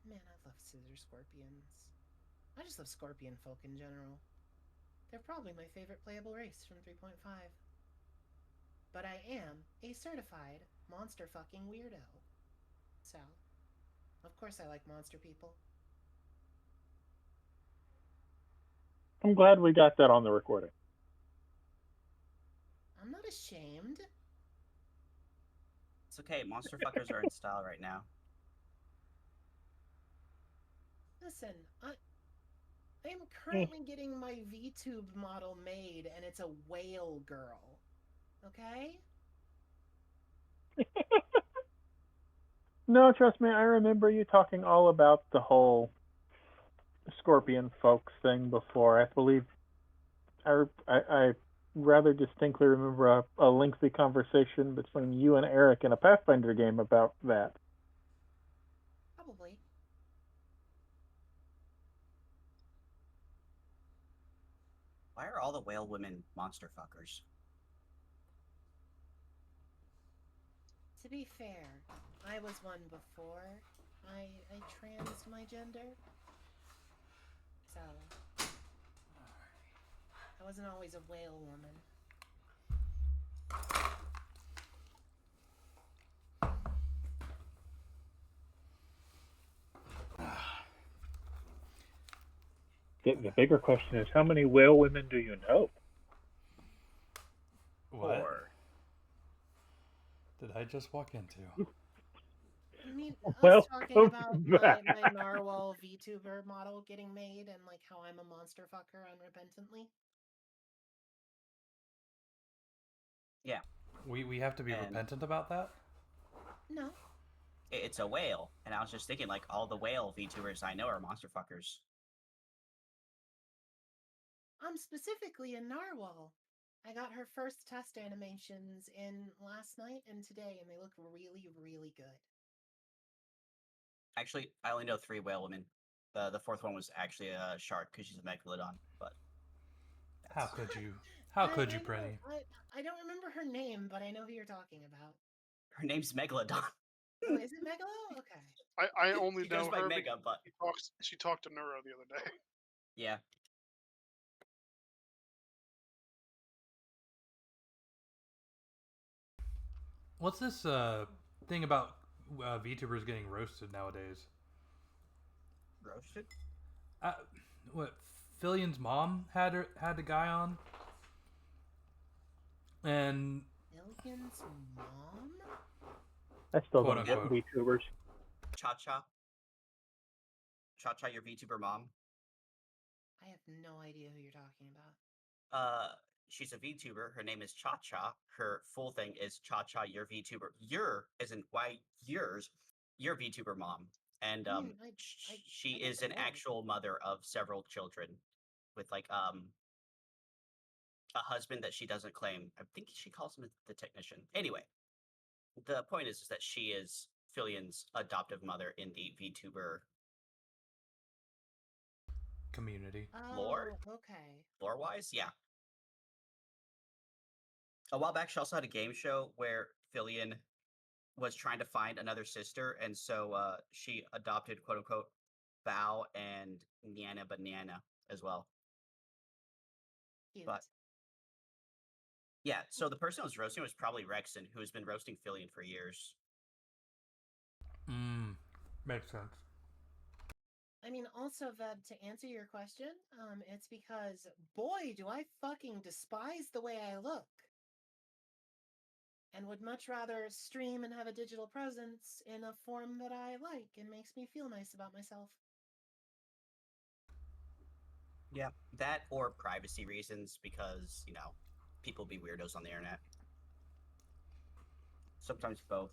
Man, I love scissor scorpions. I just love scorpion folk in general. They're probably my favorite playable race from 3.5. But I am a certified monster fucking weirdo. So, of course I like monster people. I'm glad we got that on the recording. I'm not ashamed. It's okay. Monster fuckers are in style right now. Listen, I am currently getting my VTube model made, and it's a whale girl. Okay? No, trust me, I remember you talking all about the whole scorpion folks thing before. I believe I rather distinctly remember a lengthy conversation between you and Eric in a Pathfinder game about that. Probably. Why are all the whale women monster fuckers? To be fair, I was one before I transed my gender. So, I wasn't always a whale woman. The bigger question is, how many whale women do you know? What 4. did I just walk into? I mean, Well, us talking about my narwhal VTuber model getting made and like how I'm a monster fucker unrepentantly. Yeah, We have to be And- repentant about that? No. it's a whale, and I was just thinking, like, all the whale VTubers I know are monster fuckers. I'm specifically a narwhal. I got her first test animations in last night and today, and they look really, really good. Actually, I only know 3 whale women. The 4th one was actually a shark because she's a megalodon. But How could you? How could you, Prinny? I don't remember her name, but I know who you're talking about. her name's Megalodon. Oh, is it Megalo? Okay. I only She know goes by her Mega, but because she talked to Neuro the other day. yeah. What's this thing about VTubers getting roasted nowadays? Roasted? What? Fillion's mom had the guy on, and Milligan's mom? I still Quote don't get unquote. VTubers. Cha-Cha? Cha-Cha, your VTuber mom? I have no idea who you're talking about. She's a VTuber. Her name is Cha-Cha. Her full thing is Cha-Cha, your VTuber. Your, as in why yours, your VTuber mom. And she is an actual mother of several children with like a husband that she doesn't claim. I think she calls him the technician. Anyway, the point is that she is Fillion's adoptive mother in the VTuber Community. lore. Okay. Lore-wise, yeah. A while back, she also had a game show where Fillion was trying to find another sister, and so she adopted quote unquote Bao and Niana Banana as well. Cute. But yeah, so the person who was roasting was probably Rexon, who has been roasting Fillion for years. Makes sense. I mean, also, Veb, to answer your question, it's because, boy, do I fucking despise the way I look. And would much rather stream and have a digital presence in a form that I like and makes me feel nice about myself. Yeah, that or privacy reasons, because, people be weirdos on the internet. Sometimes both.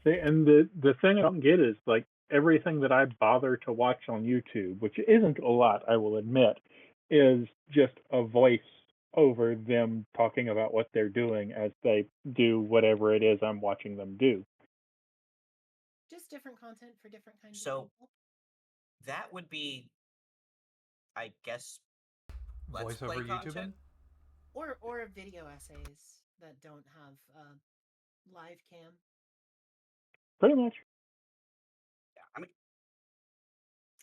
See, and the thing I don't get is like everything that I bother to watch on YouTube, which isn't a lot, I will admit, is just a voice over them talking about what they're doing as they do whatever it is I'm watching them do. Just different content for different kinds of So people. that would be, I guess, Let's Voice over Play YouTubing? content? Or video essays that don't have live cam. Pretty much. Yeah, I mean,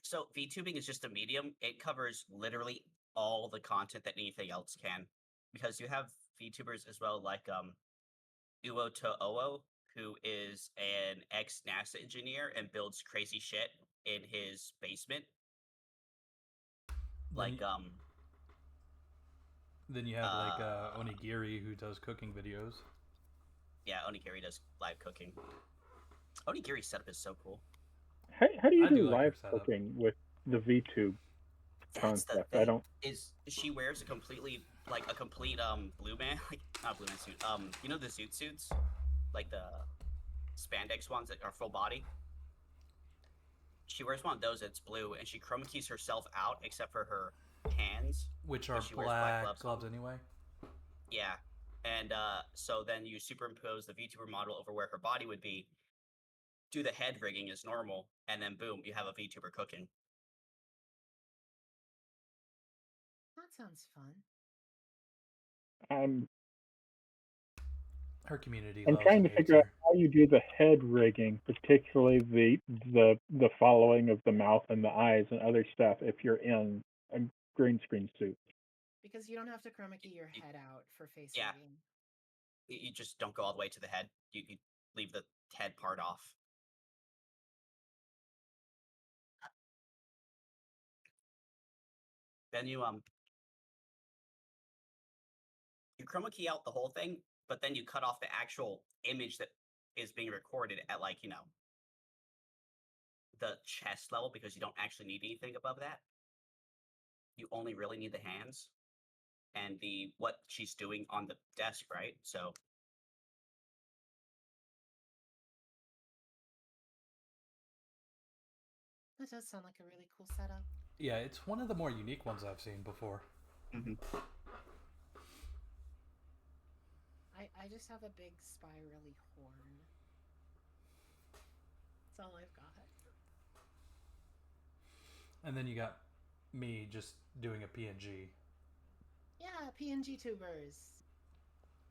so VTubing is just a medium. It covers literally all the content that anything else can, because you have VTubers as well, like Ooo, who is an ex-NASA engineer and builds crazy shit in his basement. Then, Like, then you have like Onigiri, who does cooking videos. yeah, Onigiri does live cooking. Onigiri's setup is so cool. How do you I do do like her live setup. cooking with the VTube That's the concept? thing. I don't. Is she wears a complete blue man, like not blue man suit. You know the zoot suits, like the spandex ones that are full body. She wears one of those that's blue, and she chroma keys herself out except for her hands, Which are she wears black gloves on. anyway. Yeah, and so then you superimpose the VTuber model over where her body would be, do the head rigging as normal, and then boom, you have a VTuber cooking. That sounds fun. Her community I'm loves trying and to hates figure out her. how you do the head rigging, particularly the following of the mouth and the eyes and other stuff if you're in a green screen suit. Because you don't have to chroma key your head out for face Yeah. rigging. You just don't go all the way to the head. You leave the head part off. Then you chroma key out the whole thing, but then you cut off the actual image that is being recorded at, like, the chest level, because you don't actually need anything above that. You only really need the hands and what she's doing on the desk, right? So That does sound like a really cool setup. Yeah, it's one of the more unique ones I've seen before. mm-hmm. I just have a big spirally horn. That's all I've got. And then you got me just doing a PNG. Yeah, PNG tubers.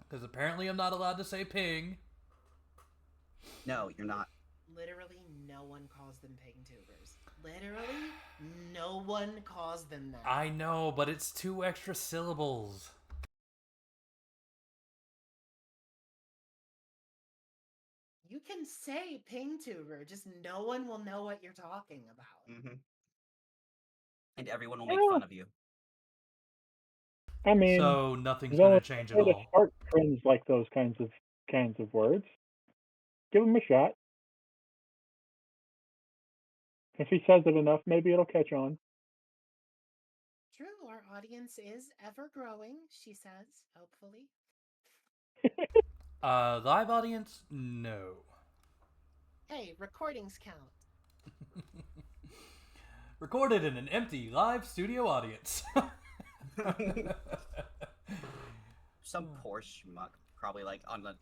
Because apparently I'm not allowed to say ping. No, you're not. Literally, no one calls them ping tubers. Literally, no one calls them that. I know, but it's 2 extra syllables. You can say ping tuber, just no one will know what you're talking about. Mm-hmm. And everyone will make fun of you. I mean, So nothing's no going one to change at try to all. start trends like those kinds of words. Give him a shot. If he says it enough, maybe it'll catch on. True, our audience is ever growing, she says, hopefully. Live audience? No. Hey, recordings count. Recorded in an empty live studio audience. Some poor schmuck, probably like on the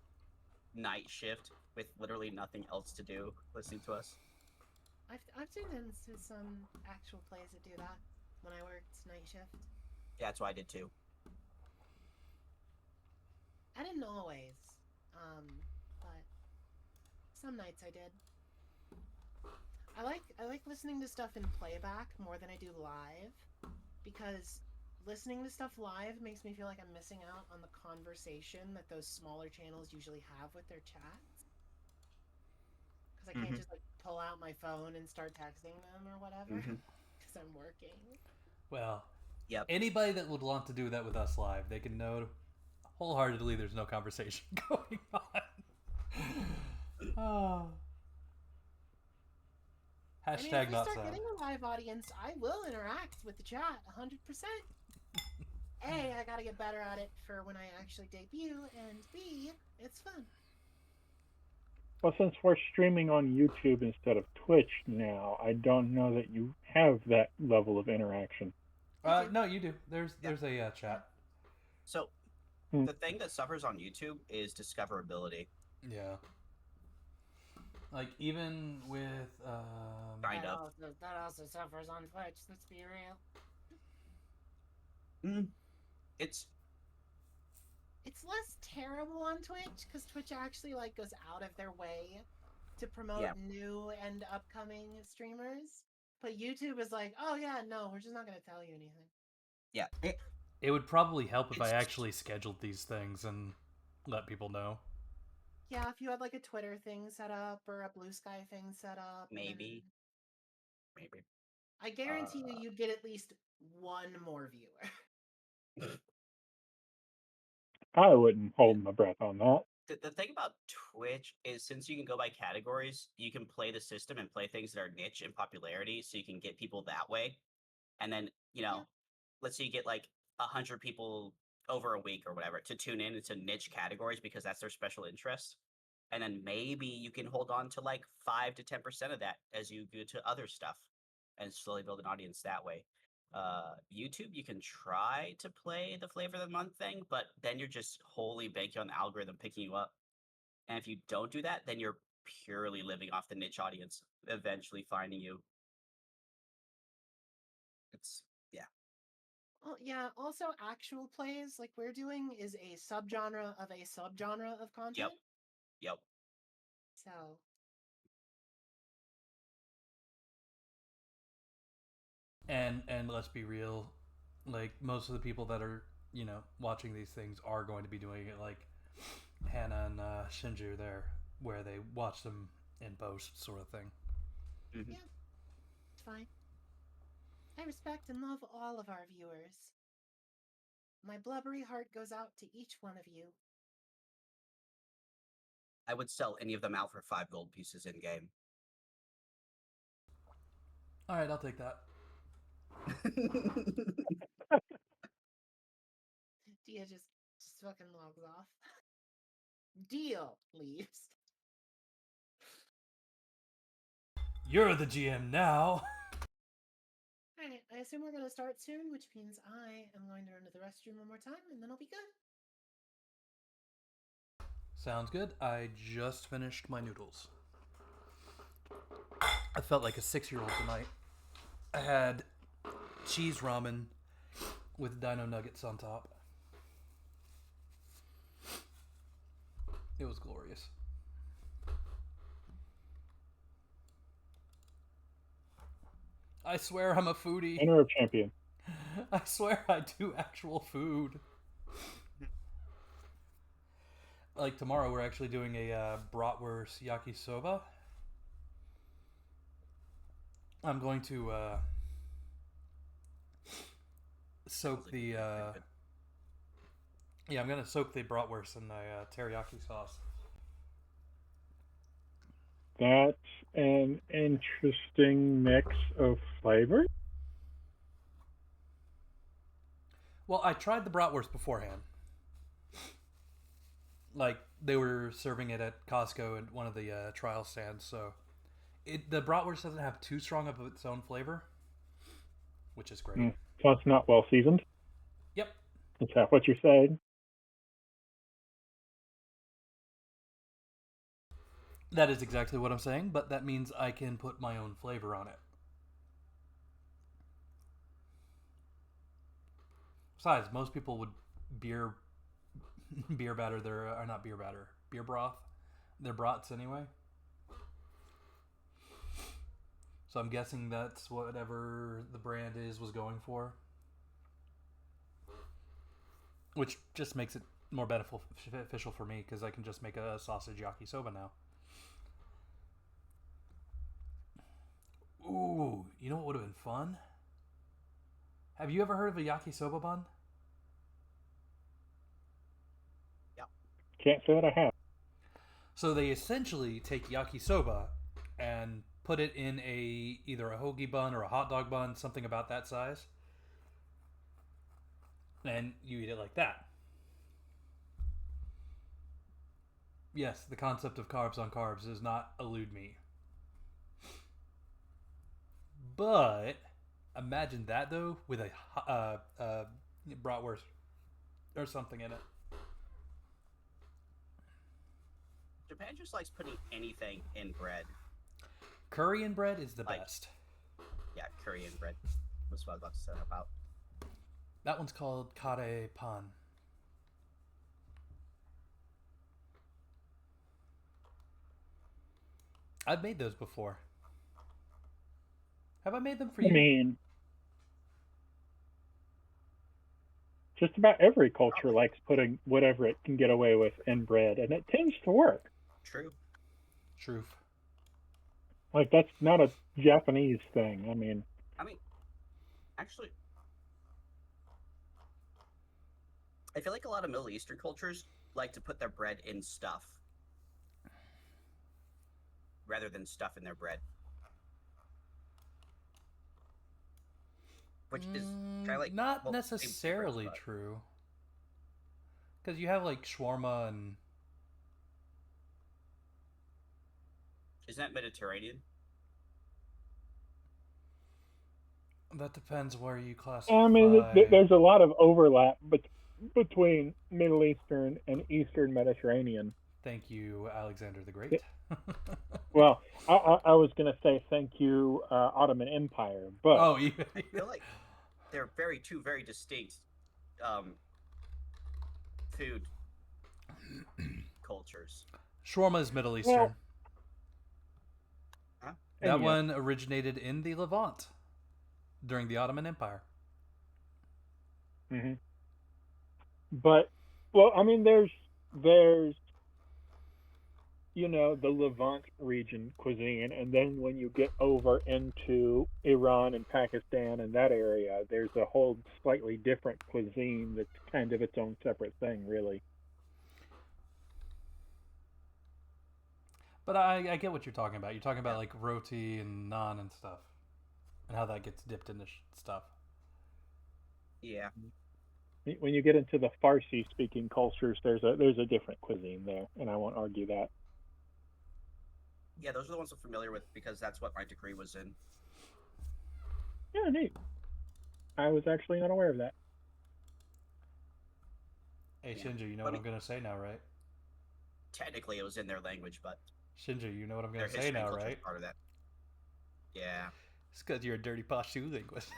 night shift with literally nothing else to do, listening to us. I've tuned into some actual plays that do that when I worked night shift. Yeah, that's what I did too. I didn't always, but some nights I did. I like listening to stuff in playback more than I do live, because listening to stuff live makes me feel like I'm missing out on the conversation that those smaller channels usually have with their chats. Because I can't just like pull out my phone and start texting them or whatever, because I'm working. Well, Yep. anybody that would want to do that with us live, they can know wholeheartedly there's no conversation going on. Oh. I mean, if Hashtag we not start sad. getting a live audience, I will interact with the chat 100%. A, I gotta get better at it for when I actually debut, and B, it's fun. Well, since we're streaming on YouTube instead of Twitch now, I don't know that you have that level of interaction. No, you do. There's a chat. So, the thing that suffers on YouTube is discoverability. Yeah. Like, even with... Kind of. That also suffers on Twitch, let's be real. It's less terrible on Twitch, because Twitch actually like goes out of their way to promote new and upcoming streamers. But YouTube is like, oh yeah, no, we're just not gonna tell you anything. Yeah. It would probably help if I actually scheduled these things and let people know. Yeah, if you had like a Twitter thing set up or a Blue Sky thing set up. Maybe. I guarantee you'd get at least one more viewer. I wouldn't hold my breath on that. The thing about Twitch is, since you can go by categories, you can play the system and play things that are niche in popularity, so you can get people that way. And then, let's say you get like 100 people over a week or whatever to tune in into niche categories because that's their special interest. And then maybe you can hold on to like 5 to 10% of that as you go to other stuff and slowly build an audience that way. YouTube, you can try to play the flavor of the month thing, but then you're just wholly banking on the algorithm picking you up. And if you don't do that, then you're purely living off the niche audience eventually finding you. It's, yeah. Well, yeah, also actual plays like we're doing is a subgenre of a subgenre of content. Yep. So And let's be real, like most of the people that are, watching these things are going to be doing it like Hannah and Shinju there, where they watch them in post sort of thing. Yeah, it's fine. I respect and love all of our viewers. My blubbery heart goes out to each one of you. I would sell any of them out for 5 gold pieces in game. All right, I'll take that. Dia just fucking logs off. Deal leaves. You're the GM now. Alright, I assume we're gonna start soon, which means I am going to run to the restroom one more time, and then I'll be good. Sounds good. I just finished my noodles. I felt like a 6-year-old tonight. I had cheese ramen with dino nuggets on top. It was glorious. I swear I'm a foodie. Enter a champion. I swear I do actual food. Like tomorrow we're actually doing a bratwurst yakisoba. I'm going to soak the I'm gonna soak the bratwurst in the teriyaki sauce. That's an interesting mix of flavors. Well, I tried the bratwurst beforehand. Like they were serving it at Costco at one of the trial stands, so the bratwurst doesn't have too strong of its own flavor, which is great. So it's not well seasoned. Is that what you're saying? That is exactly what I'm saying, but that means I can put my own flavor on it. Besides, most people would beer batter their or not beer batter, beer broth their brats anyway. So I'm guessing that's whatever the brand was going for, which just makes it more beneficial for me because I can just make a sausage yakisoba now. Ooh, you know what would have been fun? Have you ever heard of a yakisoba bun? Can't say that I have. So they essentially take yakisoba and put it in either a hoagie bun or a hot dog bun, something about that size, and you eat it like that. Yes, the concept of carbs on carbs does not elude me. But imagine that though with a bratwurst or something in it. Japan just likes putting anything in bread. Curry and bread is the best. Yeah, curry and bread was what I was about to say about. That one's called kare pan. I've made those before. Have I made them for you? I mean, just about every culture likes putting whatever it can get away with in bread, and it tends to work. True. Truth. Like, that's not a Japanese thing. I mean, Actually, I feel like a lot of Middle Eastern cultures like to put their bread in stuff rather than stuff in their bread. Which is kind of like... not necessarily true. Because you have like shawarma and... Isn't that Mediterranean? That depends where you classify. I mean, there's a lot of overlap between Middle Eastern and Eastern Mediterranean. Thank you, Alexander the Great. Well, I was going to say thank you, Ottoman Empire, but... Oh, I feel like they're two very distinct food cultures. Shawarma is Middle Eastern. Well, that one originated in the Levant during the Ottoman Empire. Mm-hmm. But, well, I mean, there's you know, the Levant region cuisine, and then when you get over into Iran and Pakistan and that area, there's a whole slightly different cuisine that's kind of its own separate thing, really. But I get what you're talking about. You're talking about like roti and naan and stuff, and how that gets dipped into stuff. Yeah. When you get into the Farsi-speaking cultures, there's a different cuisine there, and I won't argue that. Yeah, those are the ones I'm familiar with because that's what my degree was in. Yeah, neat. I was actually not aware of that. Hey, Shinji, you know what I'm going to say now, right? Technically, it was in their language, but... Shinji, you know what I'm going to say now, right? Part of that. Yeah. It's because you're a dirty Pashu linguist.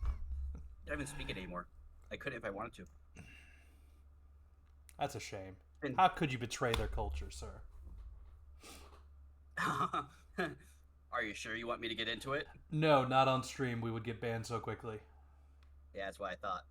I don't even speak it anymore. I couldn't if I wanted to. That's a shame. How could you betray their culture, sir? Are you sure you want me to get into it? No, not on stream. We would get banned so quickly. Yeah, that's what I thought.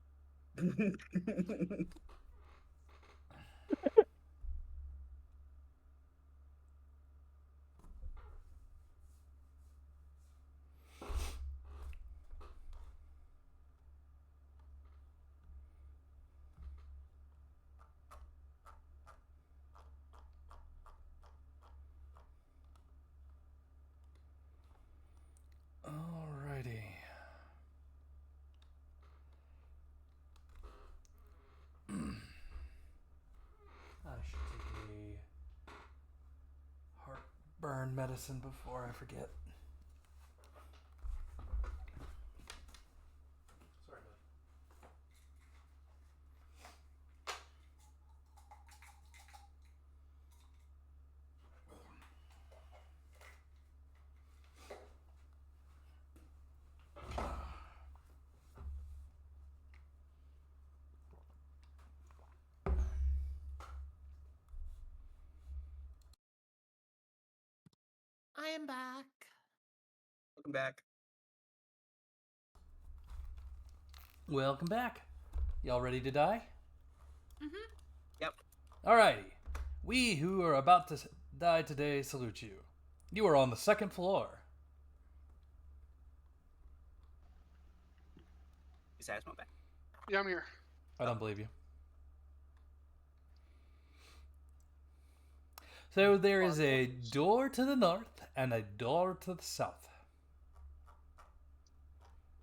Alrighty. I should take a heartburn medicine before I forget. Sorry, bud. I am back. Welcome back. Welcome back. Y'all ready to die? Mm-hmm. Yep. Alrighty. We who are about to die today salute you. You are on the second floor. Is Asmo back? Yeah, I'm here. I don't believe you. So there is a door to the north and a door to the south.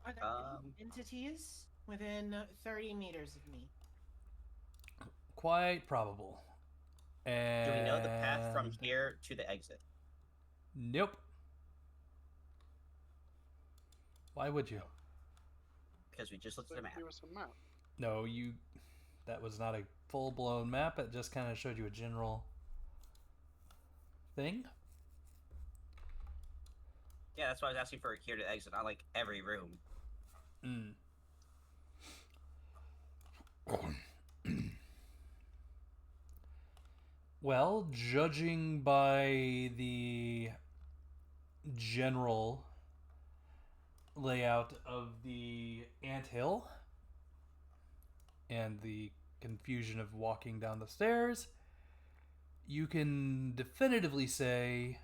Are there entities within 30 meters of me? Quite probable. And Do we know the path from here to the exit? Nope. Why would you? Because we just looked at the map. Give us a map. No, you. That was not a full-blown map. It just kind of showed you a general thing. Yeah, that's why I was asking for here to exit, not like every room. Well, judging by the general layout of the anthill and the confusion of walking down the stairs, you can definitively say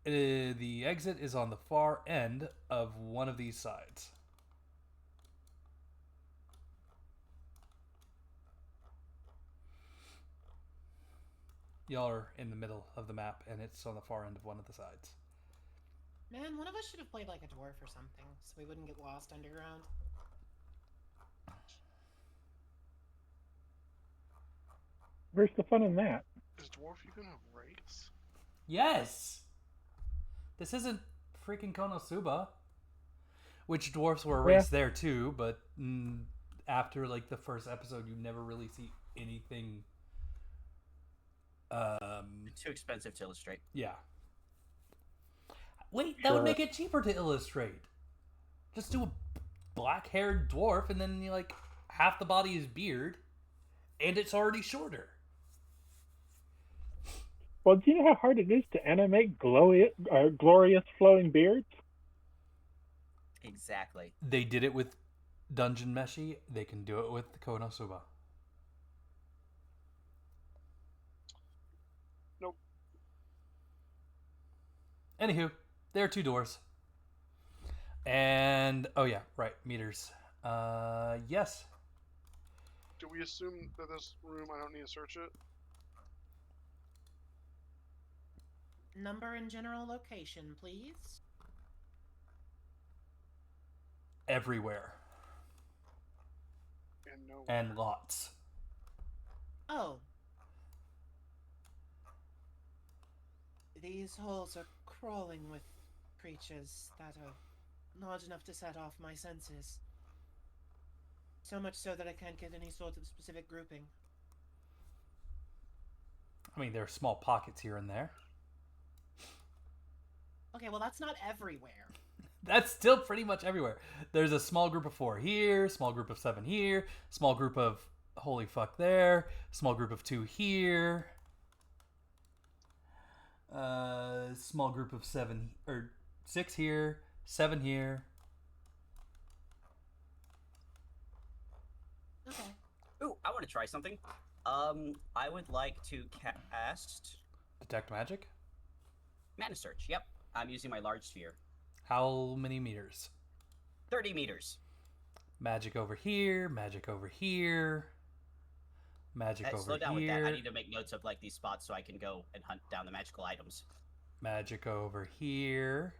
the exit is on the far end of one of these sides. Y'all are in the middle of the map, and it's on the far end of one of the sides. Man, one of us should have played like a dwarf or something, so we wouldn't get lost underground. Where's the fun in that? Is Dwarf even a race? Yes! This isn't freaking Konosuba. Which dwarfs were a race there too, but after like the first episode, you never really see anything. Too expensive to illustrate. Yeah. Wait, that would make it cheaper to illustrate. Just do a black-haired dwarf, and then you like half the body is beard, and it's already shorter. Well, do you know how hard it is to animate glorious flowing beards? Exactly. They did it with Dungeon Meshi. They can do it with Konosuba. Nope. Anywho, there are two doors. And, oh yeah, right, meters. Yes. Do we assume that this room, I don't need to search it? Number and general location, please. Everywhere. And no. And lots. Oh. These holes are crawling with creatures that are large enough to set off my senses. So much so that I can't get any sort of specific grouping. I mean, there are small pockets here and there. Okay, well that's not everywhere. That's still pretty much everywhere. There's a small group of 4 here, small group of 7 here, small group of holy fuck there, small group of 2 here, small group of 7 or 6 here, 7 here. Okay. Ooh, I want to try something. I would like to cast Detect magic? Mana Search. Yep, I'm using my large sphere. How many meters? 30 meters. Magic over here, magic over here, magic over Slow down here. with that. I need to make notes of like these spots so I can go and hunt down the magical items. Magic over here.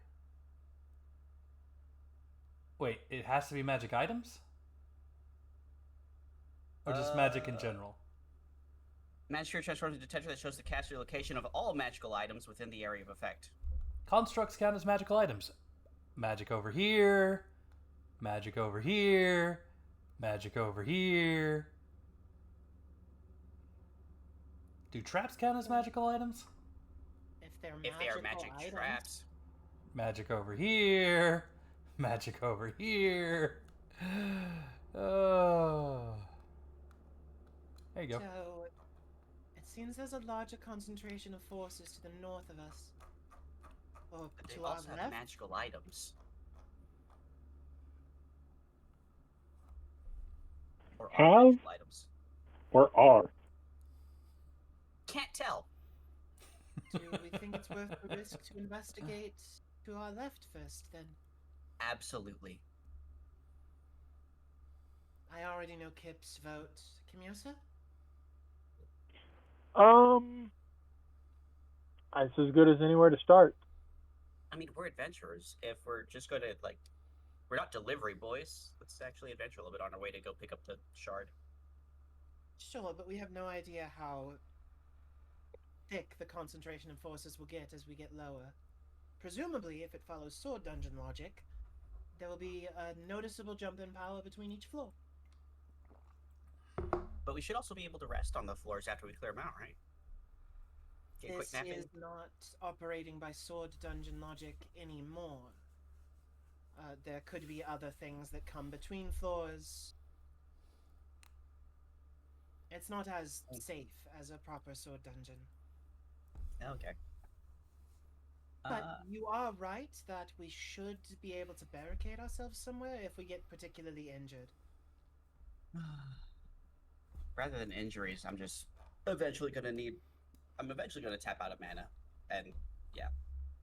Wait, it has to be magic items? Or just magic in general? Magic transforms a detector that shows the caster location of all magical items within the area of effect. Constructs count as magical items. Magic over here. Magic over here. Magic over here. Do traps count as magical items? If they're If they are magical magic items. traps. Magic over here. Magic over here. Oh. There you go. So, it seems there's a larger concentration of forces to the north of us. Or But they to our also have left? magical items. Or are Have? magical items. Or are? Can't tell. Do we think it's worth the risk to investigate to our left first, then? Absolutely. I already know Kip's vote. Kimyosa? It's as good as anywhere to start. I mean, we're adventurers. If we're just going to, we're not delivery boys. Let's actually adventure a little bit on our way to go pick up the shard. Sure, but we have no idea how thick the concentration of forces will get as we get lower. Presumably, if it follows sword dungeon logic, there will be a noticeable jump in power between each floor. But we should also be able to rest on the floors after we clear them out, right? Get quick This napping. is not operating by sword dungeon logic anymore. There could be other things that come between floors. It's not as safe as a proper sword dungeon. Okay. But you are right that we should be able to barricade ourselves somewhere if we get particularly injured. Rather than injuries, I'm eventually going to tap out of mana. And, yeah,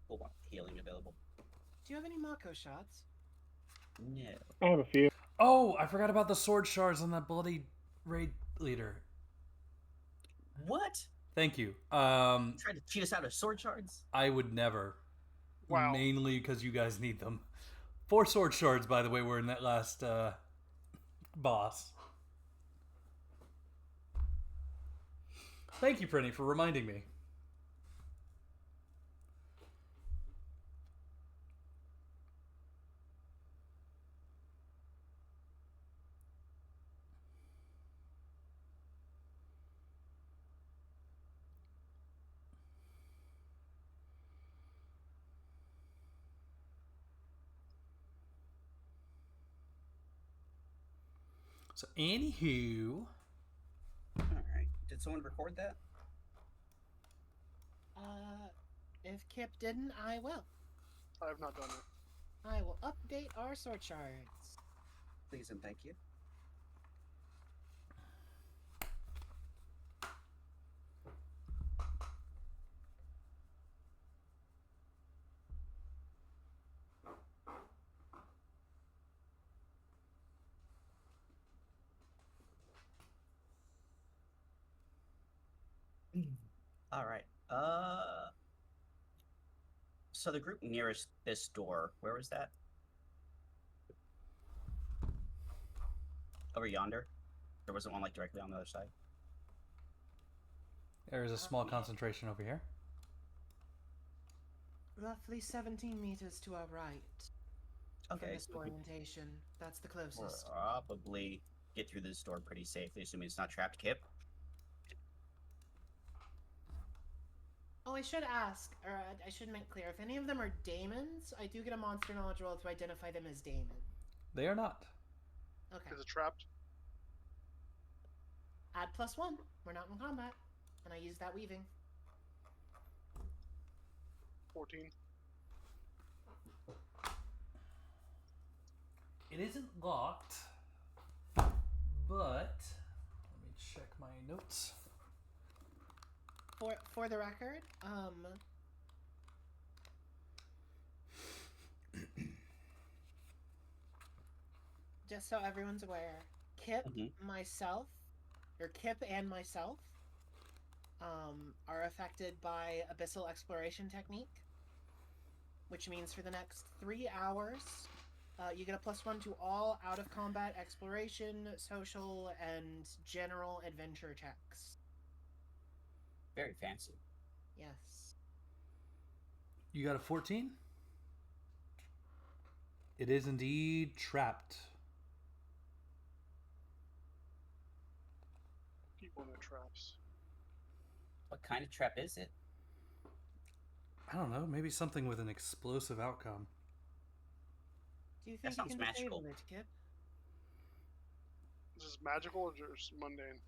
we'll want healing available. Do you have any Mako shots? No. I have a few. Oh, I forgot about the sword shards on that bloody raid leader. What? Thank you. Trying to cheat us out of sword shards? I would never. Wow. Mainly because you guys need them. 4 sword shards, by the way, were in that last boss. Thank you, Prinny, for reminding me. So, anywho... Alright. Did someone record that? If Kip didn't, I will. I have not done it. I will update our sword shards. Please and thank you. All right. So the group nearest this door, where was that? Over yonder? There wasn't one directly on the other side. There is a small concentration over here. Roughly 17 meters to our right. From Okay. this orientation. That's the We'll closest. probably get through this door pretty safely, assuming it's not trapped, Kip. Oh, I should ask, or I should make clear, if any of them are daemons, I do get a monster knowledge roll to identify them as daemon. They are not. Okay. Is it trapped? Add +1. We're not in combat. And I use that weaving. 14. It isn't locked, but let me check my notes. For the record, just so everyone's aware, Kip and myself are affected by abyssal exploration technique, which means for the next 3 hours, you get a +1 to all out-of-combat exploration, social, and general adventure checks. Very fancy. Yes. You got a 14? It is indeed trapped. People in their traps. What kind of trap is it? I don't know, maybe something with an explosive outcome. Do you That think you sounds can magical. disable it, Kip? Is this magical or just mundane?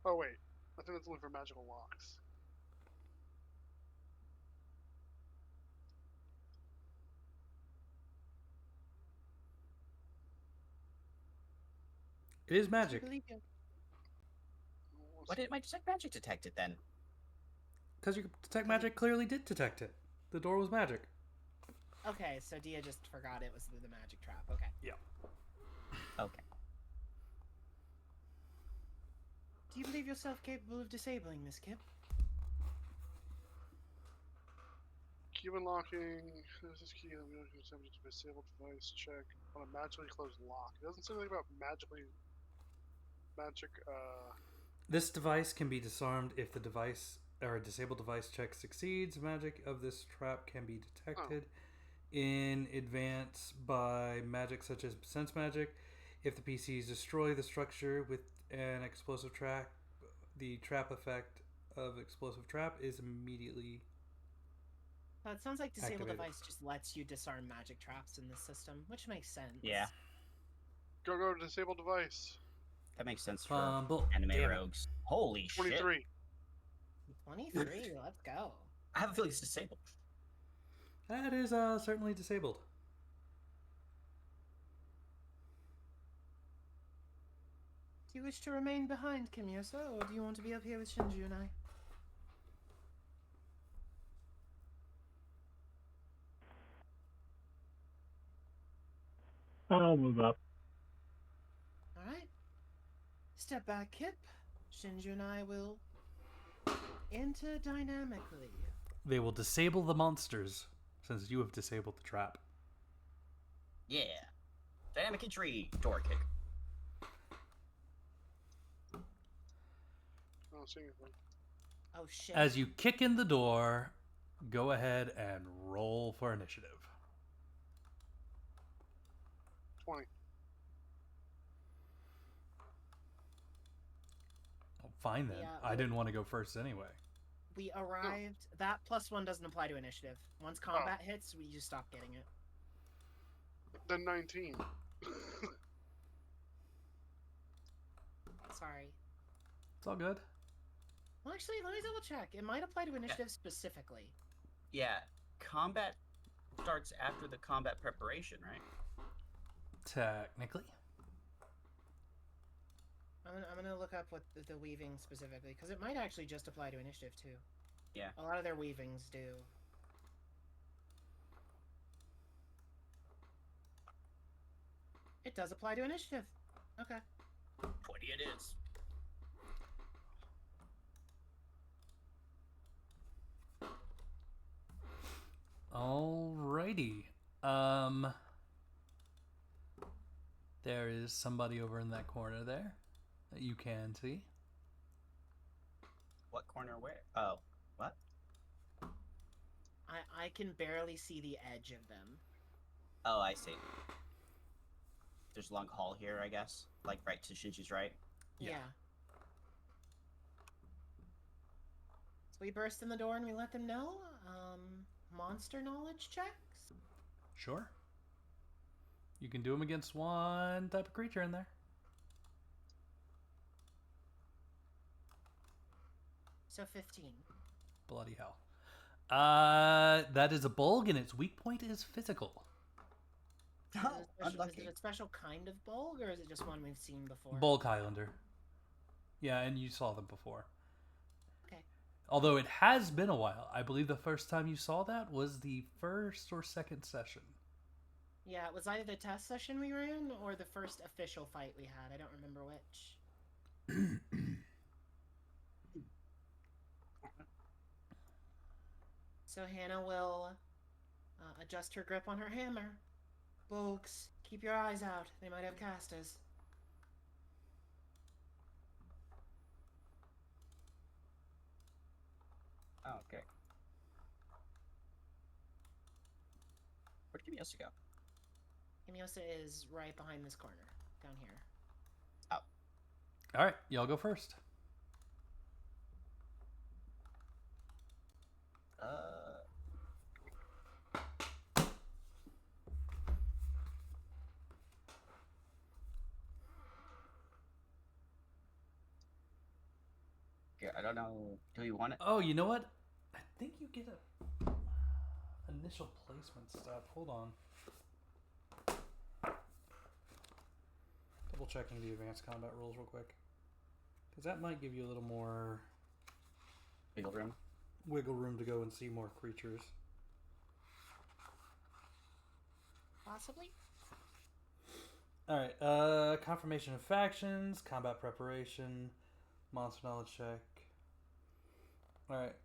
Oh wait, I think it's only for magical locks. It is Do you magic. believe you? Why didn't my detect magic detect it then? Because your detect magic clearly did detect it. The door was magic. Okay, so Dia just forgot it was the magic trap. Okay. Yeah. Okay. Do you believe yourself capable of disabling this, Kip? Key unlocking. This is key. I'm going to attempt to disable device check on a magically closed lock. It doesn't say anything about magic. This device can be disarmed if the device or a disabled device check succeeds. Magic of this trap can be detected in advance by magic such as sense magic. If the PCs destroy the structure with an explosive trap, the trap effect of explosive trap is immediately. Well, it sounds like disable Activated. device just lets you disarm magic traps in this system, which makes sense. Yeah, Go to disable device. that makes sense for Fumble. anime Damn it. rogues. Holy shit. 23. 23. Let's go. I have a feeling it's disabled. That is certainly disabled. Do you wish to remain behind, Kimyosa, or do you want to be up here with Shinju and I? I'll move up. Alright. Step back, Kip. Shinju and I will enter dynamically. They will disable the monsters since you have disabled the trap. Yeah. Dynamic entry. Door kick. I don't see anything. Oh shit. As you kick in the door, go ahead and roll for initiative. 20. Oh, fine then. Yeah, I didn't want to go first anyway. We arrived. That +1 doesn't apply to initiative. Once combat hits, we just stop getting it. Then 19. Sorry. It's all good. Well, actually, let me double check. It might apply to initiative specifically. Yeah. Combat starts after the combat preparation, right? Technically. I'm gonna look up what the weaving specifically, because it might actually just apply to initiative too. Yeah. A lot of their weavings do. It does apply to initiative. Okay. 20 it is. Alrighty. There is somebody over in that corner there that you can see. What corner where? Oh, what? I can barely see the edge of them. Oh, I see. There's a long hall here, I guess. Like right to Shinji's right. Yeah. So we burst in the door and we let them know. Monster knowledge checks? Sure. You can do them against one type of creature in there. So 15. Bloody hell. That is a bulg, and its weak point is physical. Oh, Is unlucky. it a special kind of bulg, or is it just one we've seen before? Bulg Highlander. Yeah, and you saw them before. Okay. Although it has been a while. I believe the first time you saw that was the first or second session. Yeah, it was either the test session we ran or the first official fight we had. I don't remember which. So Hannah will adjust her grip on her hammer. Folks, keep your eyes out. They might have casters. Oh, okay. Where'd Kimyosa go? Kimyosa is right behind this corner, down here. All right, y'all go first. Yeah, I don't know. Do you want it? Oh, you know what? I think you get a initial placement stuff. Hold on. Double double checking the advanced combat rules real quick. Because that might give you a little more wiggle room to go and see more creatures. Possibly. Alright, confirmation of factions, combat preparation, monster knowledge check. Alright,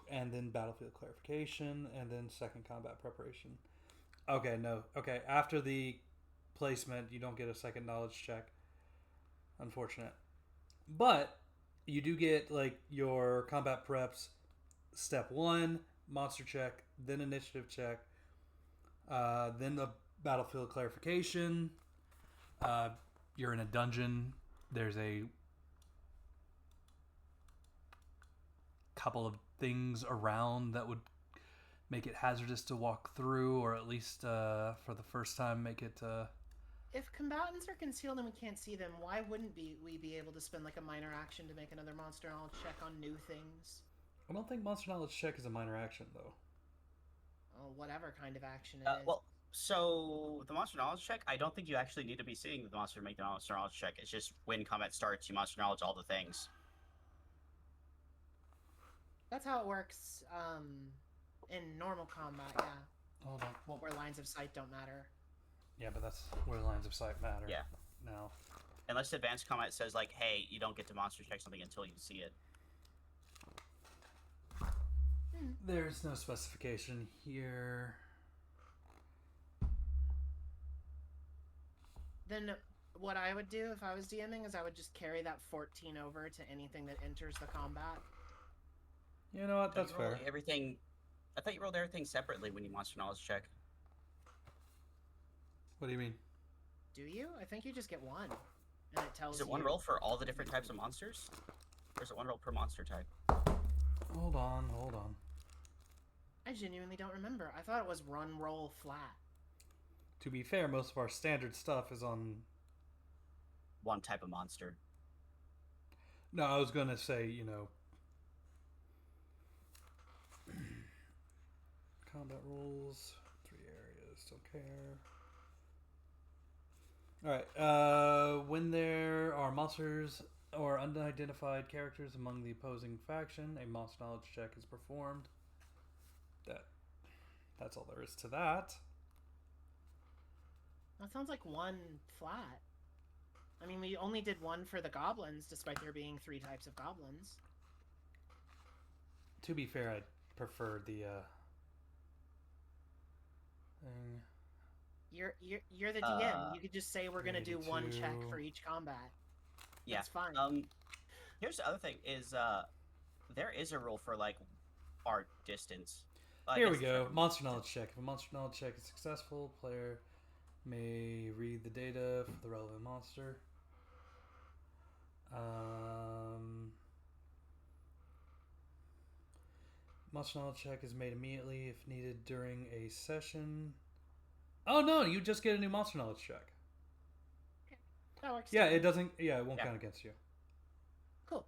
and then battlefield clarification, and then second combat preparation. Okay, no. Okay, after the placement, you don't get a second knowledge check. Unfortunate. But you do get, like, your combat preps, step 1, monster check, then initiative check, then the battlefield clarification. You're in a dungeon. There's a couple of things around that would make it hazardous to walk through, or at least for the first time make it... If combatants are concealed and we can't see them, why wouldn't we be able to spend like a minor action to make another monster knowledge check on new things? I don't think monster knowledge check is a minor action, though. Oh, whatever kind of action it is. Well, so the monster knowledge check, I don't think you actually need to be seeing the monster to make the monster knowledge check. It's just when combat starts, you monster knowledge all the things. That's how it works in normal combat, yeah. Hold on. Where lines of sight don't matter. Yeah, but that's where lines of sight matter. Yeah. Now. Unless advanced combat says, like, hey, you don't get to monster check something until you see it. There's no specification here. Then what I would do if I was DMing is I would just carry that 14 over to anything that enters the combat. You know what? That's fair. I thought you rolled everything separately when you monster knowledge check. What do you mean? Do you? I think you just get one. And it tells you... Is it one roll for all the different types of monsters? Or is it one roll per monster type? Hold on. I genuinely don't remember. I thought it was one roll flat. To be fair, most of our standard stuff is on... One type of monster. No, I was going to say, you know... Combat rules. 3 areas. Don't care. Alright, when there are monsters or unidentified characters among the opposing faction, a monster knowledge check is performed. That's all there is to that. That sounds like one flat. I mean, we only did one for the goblins, despite there being 3 types of goblins. To be fair, I'd prefer the thing. You're the DM. You could just say we're gonna do one check for each combat. Yeah. That's fine. Here's the other thing is there is a rule for like our distance. Here we go. Monster knowledge check. If a monster knowledge check is successful, player may read the data for the relevant monster. Monster knowledge check is made immediately if needed during a session. Oh no, you just get a new monster knowledge check. Okay. That works. Yeah, it doesn't. Yeah, it won't count against you. Cool.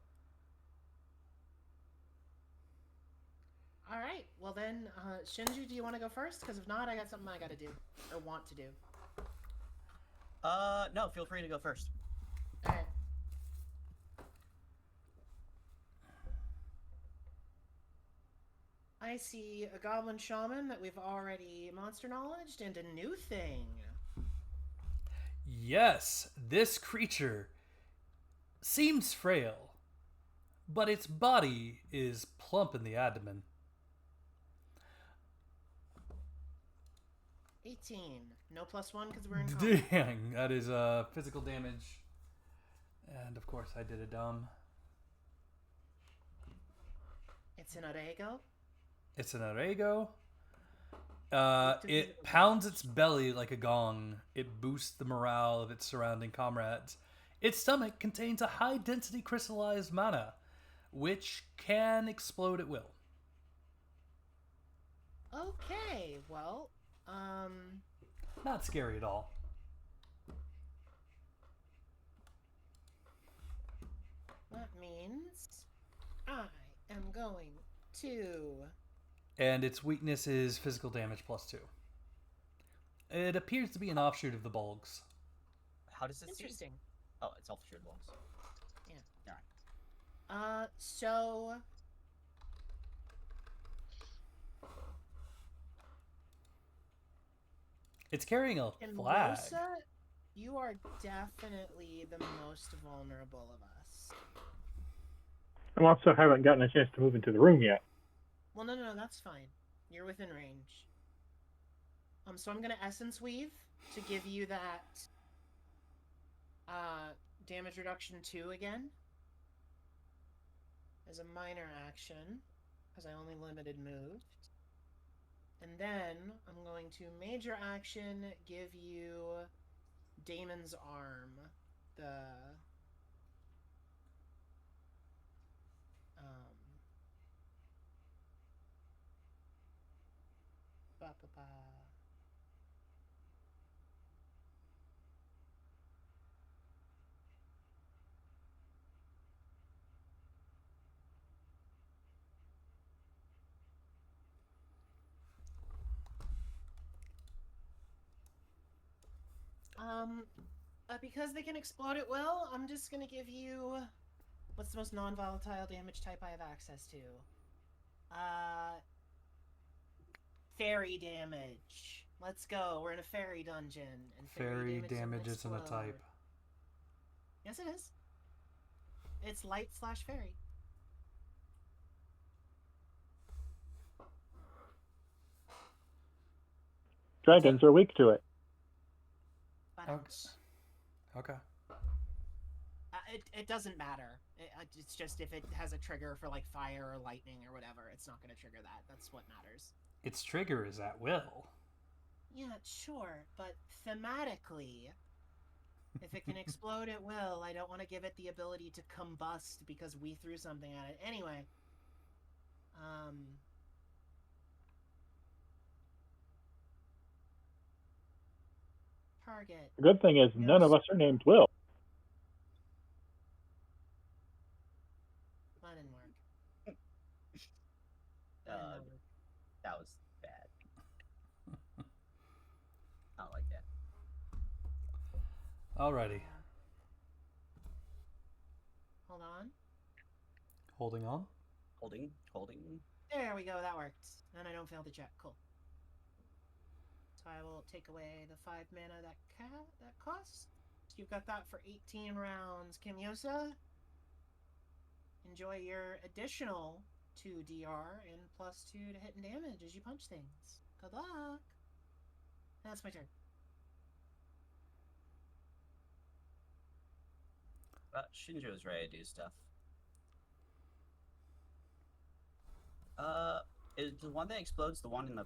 All right. Well then, Shinju, do you want to go first? Because if not, I got something I got to do or want to do. No. Feel free to go first. All right. I see a goblin shaman that we've already monster knowledged and a new thing. Yes, this creature seems frail, but its body is plump in the abdomen. 18. No +1 because we're in combat. Dang, that is physical damage. And of course I did a dumb. It's an Orego. It's an Orego. It pounds its belly like a gong. It boosts the morale of its surrounding comrades. Its stomach contains a high-density crystallized mana, which can explode at will. Okay, well, Not scary at all. that means I am going to... And its weakness is physical damage +2. It appears to be an offshoot of the Bulgs. How does it see? Interesting. Oh, it's all featured walls. So It's carrying a in flag. Rosa, you are definitely the most vulnerable of us. I also haven't gotten a chance to move into the room yet. Well, no, that's fine. You're within range. So I'm gonna Essence Weave to give you that damage reduction 2 again as a minor action, because I only limited moved. And then I'm going to major action give you Damon's Arm, the ba ba ba. Because they can explode at will, I'm just gonna give you what's the most non-volatile damage type I have access to. Fairy damage. Let's go. We're in a fairy dungeon, and Fairy damage doesn't isn't a explode. type. Yes, it is. It's light/fairy. Dragons are weak to it. But Okay. it doesn't matter. It's just if it has a trigger for like fire or lightning or whatever, it's not going to trigger that. That's what matters. Its trigger is at will. Yeah, sure, but thematically, if it can explode at will, I don't want to give it the ability to combust because we threw something at it. Anyway, target. The good thing is none of us are named Will. That didn't work. That was bad. I don't like that. Alrighty. Hold on. Holding on. Holding. There we go, that worked. And I don't fail the check. Cool. So I will take away the 5 mana that costs. So you've got that for 18 rounds. Kimyosa, enjoy your additional 2 DR and +2 to hit and damage as you punch things. Good luck. That's my turn. Shinjo's ready to do stuff. Is the one that explodes the one in the...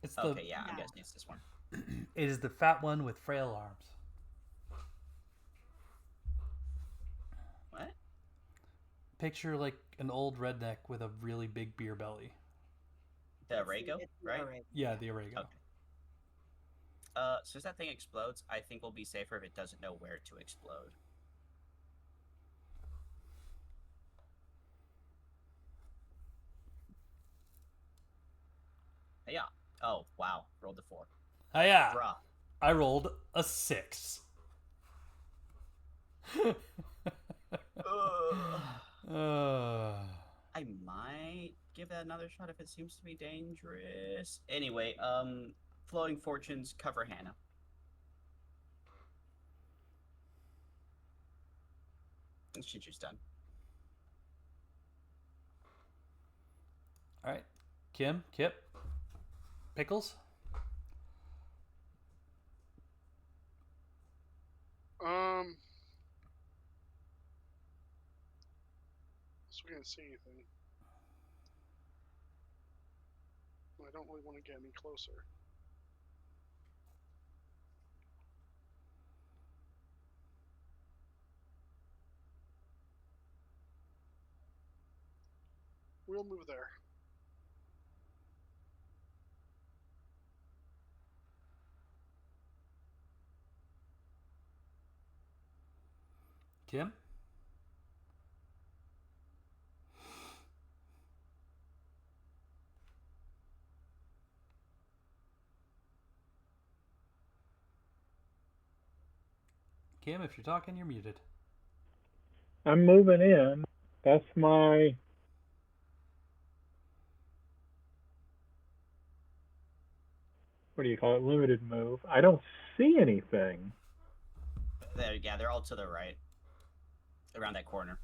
It's okay, yeah, I'm guessing it's this one. It is the fat one with frail arms. What? Picture like an old redneck with a really big beer belly. The Arago, right? Yeah, the Arago. Okay. Since that thing explodes, I think we'll be safer if it doesn't know where to explode. Yeah. Oh, wow. Rolled a 4. Oh yeah. Bruh. I rolled a 6. I might give that another shot if it seems to be dangerous. Anyway, Floating Fortunes, cover Hannah. And Shinju's done. Alright. Kim, Kip, Pickles. So we can't see anything. I don't really want to get any closer. We'll move there. Kim? Kim, if you're talking, you're muted. I'm moving in. That's my... What do you call it? Limited move. I don't see anything. Yeah, they're all to the right. Around that corner.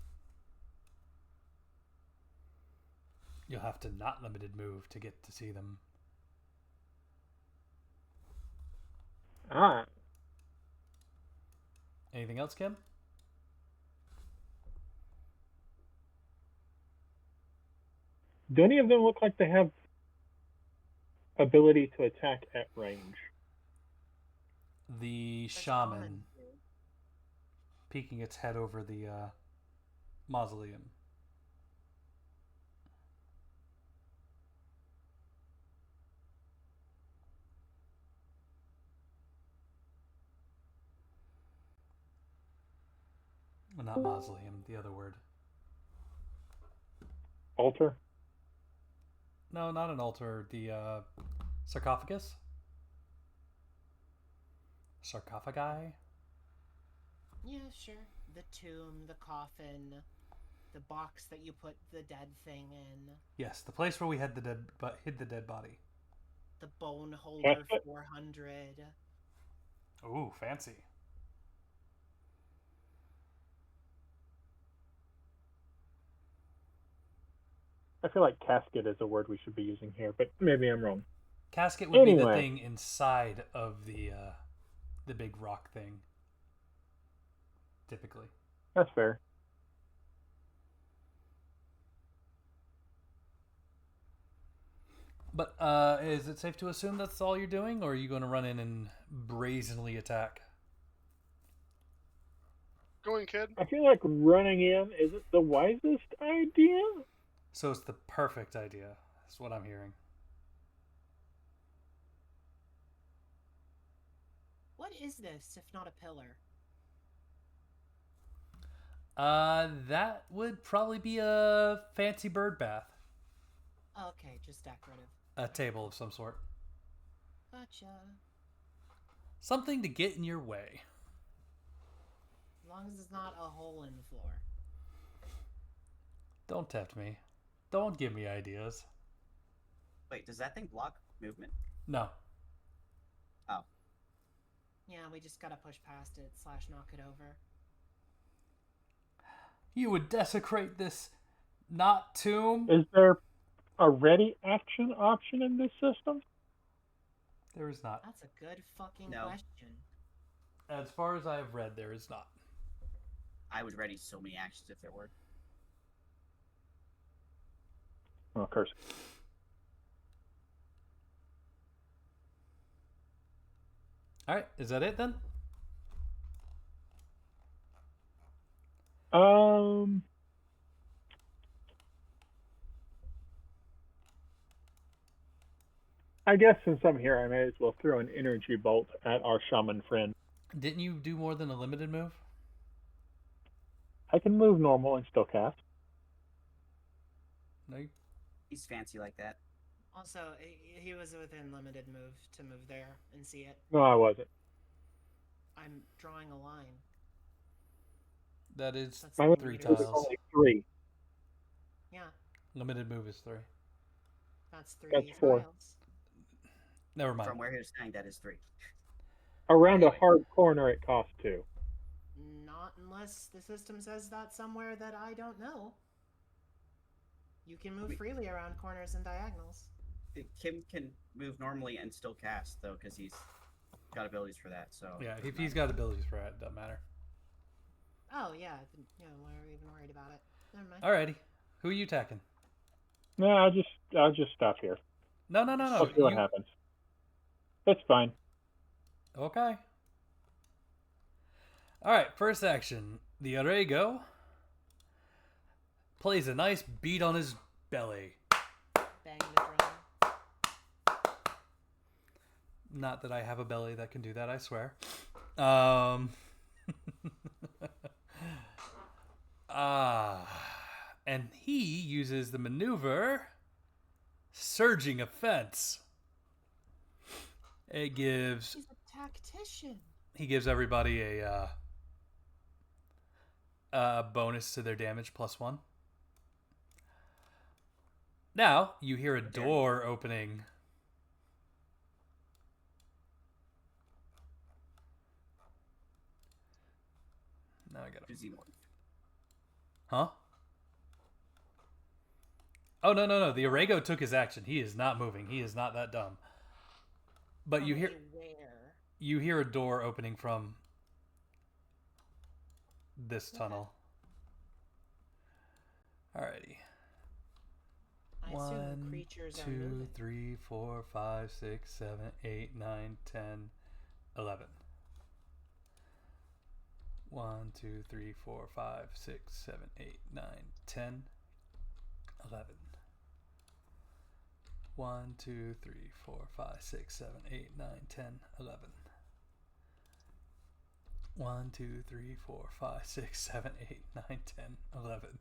You'll have to not limited move to get to see them. Ah. Anything else, Kim? Do any of them look like they have ability to attack at range? The That's shaman fine. peeking its head over the mausoleum. Well, not mausoleum, the other word. Altar? No, not an altar. The sarcophagus? Sarcophagi? Yeah, sure. The tomb, the coffin, the box that you put the dead thing in, Yes, the place where we had hid the dead body. the bone holder Casket? 400. Ooh, fancy. I feel like casket is a word we should be using here, but maybe I'm wrong. Casket would be the Anyway. thing inside of the big rock thing. Typically. That's fair. But is it safe to assume that's all you're doing, or are you going to run in and brazenly attack? Go in, kid. I feel like running in isn't the wisest idea. So it's the perfect idea. That's what I'm hearing. What is this if not a pillar? That would probably be a fancy bird bath. Okay, just decorative. A table of some sort. Gotcha. Something to get in your way. As long as it's not a hole in the floor. Don't tempt me. Don't give me ideas. Wait, does that thing block movement? No. Yeah, we just gotta push past it / knock it over. You would desecrate this not tomb? Is there a ready action option in this system? There is not. That's a good fucking No. question. As far as I have read, there is not. I would ready so many actions if there were. Oh, curse. Alright, is that it then? I guess since I'm here, I may as well throw an energy bolt at our shaman friend. Didn't you do more than a limited move? I can move normal and still cast. No. He's fancy like that. Also, he was within limited move to move there and see it. No, I wasn't. I'm drawing a line. That is That's My 3 limited move is tiles. only 3. Yeah, Limited move is 3. that's 3 That's 4. tiles. Never mind. From where he was standing, that is 3. Around Anyway. a hard corner, it costs 2. Not unless the system says that somewhere that I don't know. You can move freely around corners and diagonals. Kim can move normally and still cast, though, because he's got abilities for that. So Yeah, if he's got abilities for it, it doesn't matter. Oh yeah, yeah. Why are we even worried about it? Never mind. Alrighty. Who are you attacking? No, I'll just stop here. No. I'll see what happens. That's fine. Okay. Alright, first action. The Arrego plays a nice beat on his belly. Bang the drum. Not that I have a belly that can do that, I swear. And he uses the maneuver Surging Offense. It gives He's a tactician. he gives everybody a bonus to their damage +1. Now you hear a door opening. Now I gotta. Huh? Oh no! The Arago took his action. He is not moving. He is not that dumb. But you hear a door opening from this tunnel. Alrighty. I assume creatures are 2, moving. 3, 4, 5, 6, 7, 8, 9, 10, 11. 1, 2, 3, 4, 5, 6, 7, 8, 9, 10, 11. 1, 2, 3, 4, 5, 6, 7, 8, 9, 10, 11. 1, 2, 3, 4, 5, 6, 7, 8, 9, 10, 11.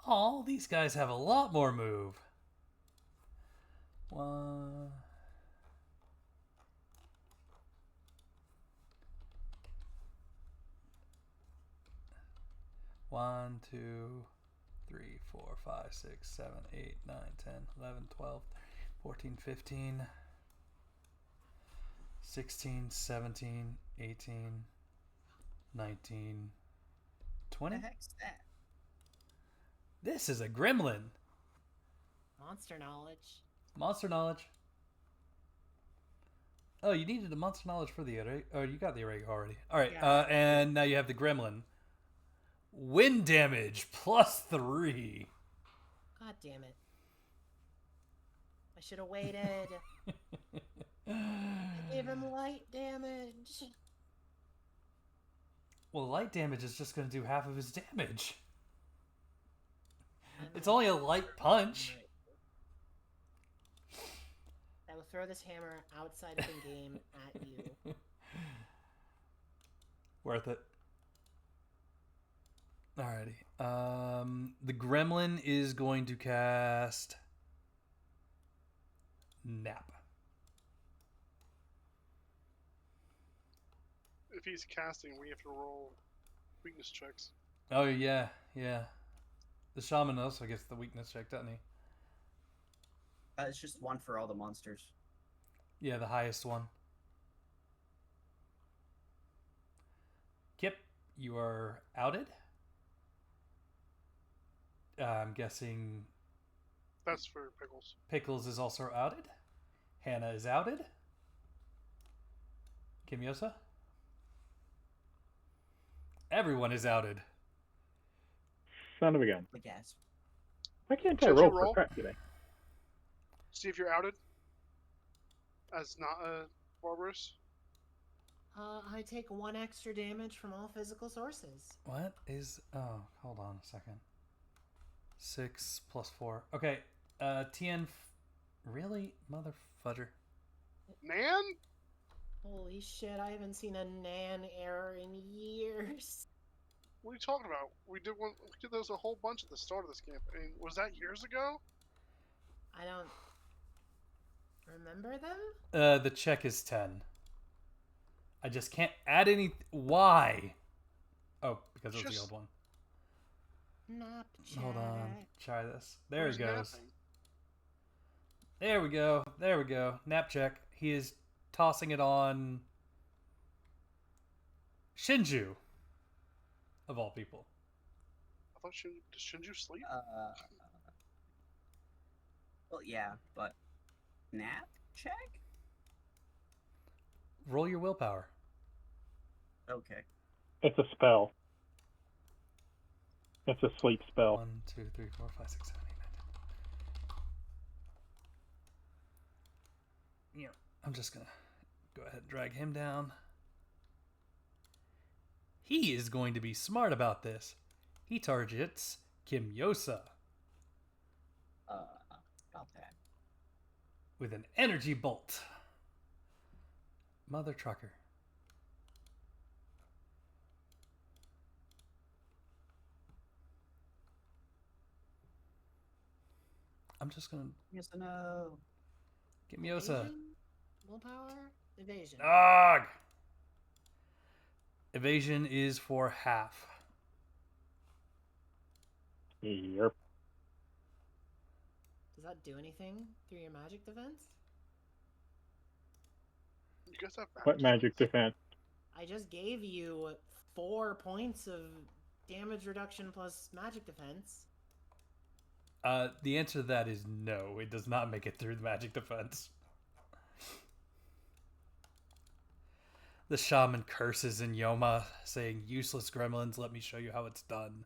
Oh, these guys have a lot more move. 1. One, 2, 3, 4, 5, 6, 7, 8, 9, 10, 11, 12, 14, 15, 16, 17, 18, 19, 20. What the heck's that? This is a gremlin. Monster knowledge. Monster knowledge. Oh, you needed a monster knowledge for the Arago. Oh, you got the Arago already. All right, Yeah. and now you have the gremlin. Wind damage +3. God damn it. I should have waited. I gave him light damage. Well, light damage is just going to do half of his damage. It's I'm only a light punch. I will throw this hammer outside of the game at you. Worth it. Alrighty. The gremlin is going to cast Nap. If he's casting, we have to roll weakness checks. Oh yeah. The shaman also gets the weakness check, doesn't he? It's just one for all the monsters. Yeah, the highest one. Kip, you are outed. I'm guessing That's for Pickles. Pickles is also outed. Hannah is outed. Kimyosa? Everyone is outed. Son of a gun. I guess. Why can't I Should you roll roll? for crap today? See if you're outed as not a barbarous. I take 1 extra damage from all physical sources. What is... Oh, hold on a second. 6 + 4. Okay, TN... Really? Mother fudger. Nan? Holy shit, I haven't seen a Nan error in years. What are you talking about? We did those a whole bunch at the start of this campaign. Was that years ago? I don't remember them? The check is 10. I just can't add any... Why? Oh, because it was the old one. Nap check. Hold on. Try this. There Where's he goes. napping? There we go. There we go. Nap check. He is tossing it on Shinju. Of all people. I thought does Shinju sleep? Well, yeah, but nap check. Roll your willpower. Okay. It's a spell. It's a sleep spell. 1, 2, 3, 4, 5, 6, 7, 8, 9, 10. Yeah. I'm just gonna go ahead and drag him down. He is going to be smart about this. He targets Kimyosa About that. with an energy bolt. Mother trucker. I'm just gonna Yes or no? Kimyosa. Evasion? Willpower? Evasion. Ugh! Evasion is for half. Yep. Does that do anything through your magic defense? You guys have What magic defense? I just gave you 4 points of damage reduction plus magic defense. The answer to that is no. It does not make it through the magic defense. The shaman curses in Yoma, saying, "Useless gremlins, let me show you how it's done."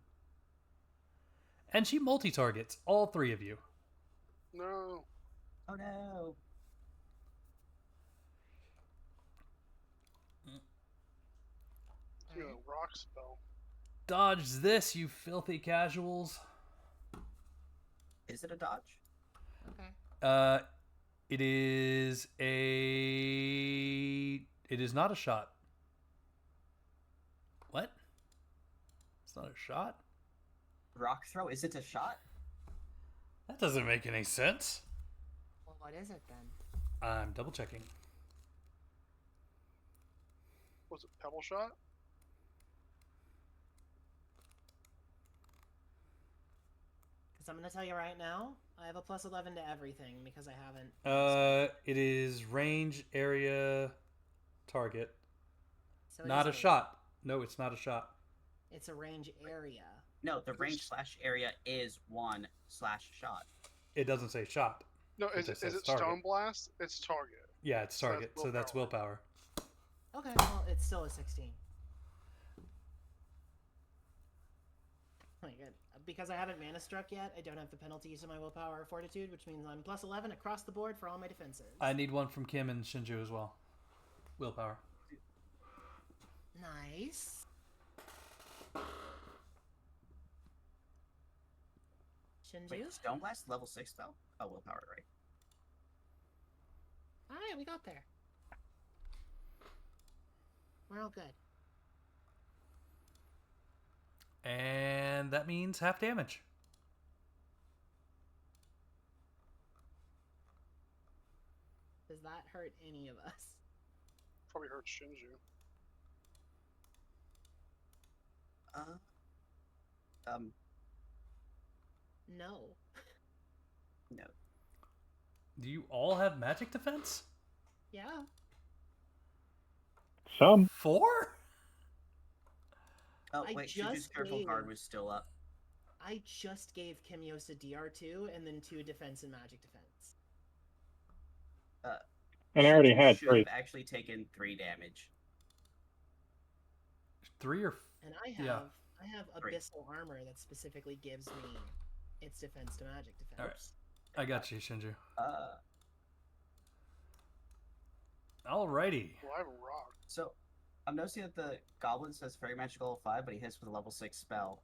And she multi-targets all 3 of you. No. Oh no. You know, rock spell. Dodge this, you filthy casuals. Is it a dodge? Okay. It is a... It is not a shot. What? It's not a shot? Rock throw? Is it a shot? That doesn't make any sense. Well, what is it then? I'm double checking. Was it pebble shot? Because I'm going to tell you right now, I have a plus 11 to everything because I haven't. It is range, area, target. So it Not a is shot. No, it's not a shot. It's a range area. No, the range / area is 1 / shot. It doesn't say shot. No, It is just it says target. stone blast? It's target. Yeah, it's So that's target. So that's willpower. Okay, well, it's still a 16. Like, because I haven't mana struck yet, I don't have the penalties of my willpower or fortitude, which means I'm plus 11 across the board for all my defenses. I need one from Kim and Shinju as well. Willpower. Nice. Shinju? Wait, Stone Blast level 6 spell? Oh, willpower, right? Alright, we got there. We're all good. And that means half damage. Does that hurt any of us? Probably hurts Shinju. No. No. Do you all have magic defense? Yeah. Some. 4? Oh, I wait, just Shinju's careful gave- card was still up. I just gave Kimyosa DR2 and then 2 defense and magic defense. And I already Shinju had should 3. have actually taken 3 damage. 3 or... And I have Yeah. Three. abyssal armor that specifically gives me its defense to magic defense. Alright. I got you, Shinju. Alrighty. Well, I have a rock. So, I'm noticing that the goblin says Fairy Magic level 5, but he hits with a level 6 spell.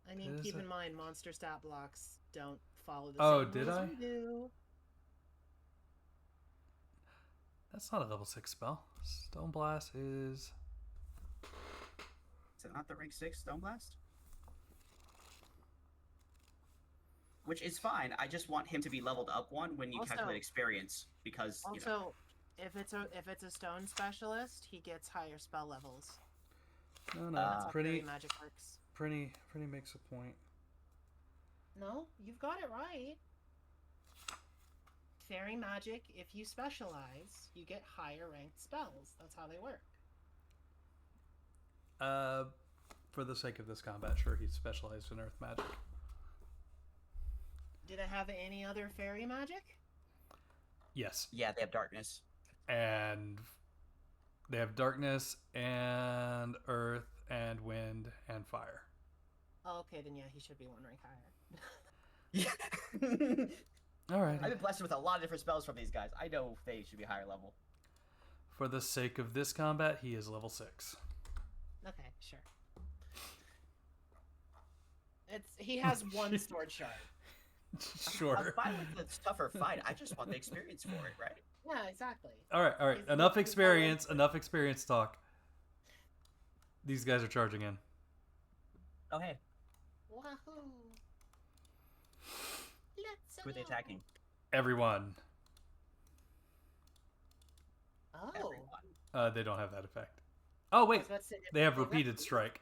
I mean, Is keep it- in mind, monster stat blocks don't follow the Oh, same did rules I? we do. That's not a level 6 spell. Stone Blast is... Is it not the rank 6 Stone Blast? Which is fine. I just want him to be leveled up 1 when you Also- calculate experience, because you know. Also, if it's a stone specialist, he gets higher spell levels. No, no. That's how fairy Pretty magic works. makes a point. No, you've got it right. Fairy magic, if you specialize, you get higher ranked spells. That's how they work. For the sake of this combat, sure, he's specialized in earth magic. Did I have any other fairy magic? Yes. Yeah, they have darkness. And they have darkness and earth and wind and fire. Oh, okay, then yeah, he should be 1 rank higher. Yeah. Alright. I've been blessed with a lot of different spells from these guys. I know they should be higher level. For the sake of this combat, he is level 6. Okay, sure. He has 1 sword shard. I'm Sure. fine with the tougher fight. I just want the experience for it, right? Yeah, exactly. Alright. Is- Enough is- experience. Enough experience talk. These guys are charging in. Oh, hey. Wahoo! Let's Who are they go. attacking? Everyone. Oh. Everyone. They don't have that effect. Oh I wait, was about to say, they have they repeated strike.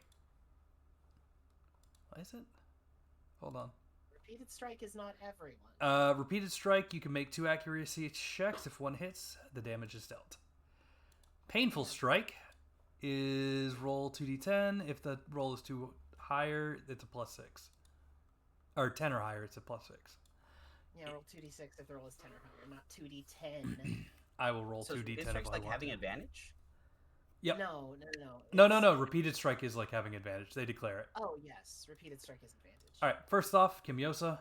Why is it? Hold on. Repeated strike is not everyone. Repeated strike, you can make 2 accuracy checks. If one hits, the damage is dealt. Painful strike is roll 2d10. If the roll is too higher, it's a +6. Or 10 or higher, it's a +6. Yeah, roll 2d6 if the roll is 10 or higher, not 2d10. I will roll So 2d10 is if strike's I like want. having advantage? Yep. No. No. Repeated strike is like having advantage. They declare it. Oh, yes. Repeated strike is advantage. All right. First off, Kimyosa.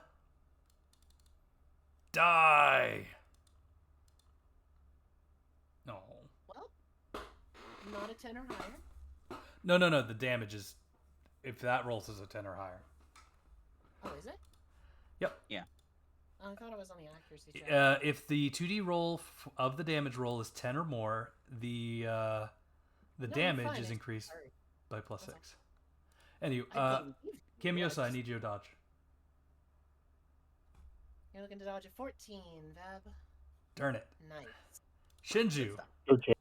Die. No. Well, not a 10 or higher. No. The damage is if that rolls as a 10 or higher. Oh, is it? Yep. Yeah. Oh, I thought it was on the accuracy check. If the 2d roll of the damage roll is 10 or more, the damage fine, is it's increased sorry. by +6. Anyway, I believe you. Kimyosa, I Just- need you to dodge. You're looking to dodge a 14, Veb. Darn it. Nice. Shinju, Your turn.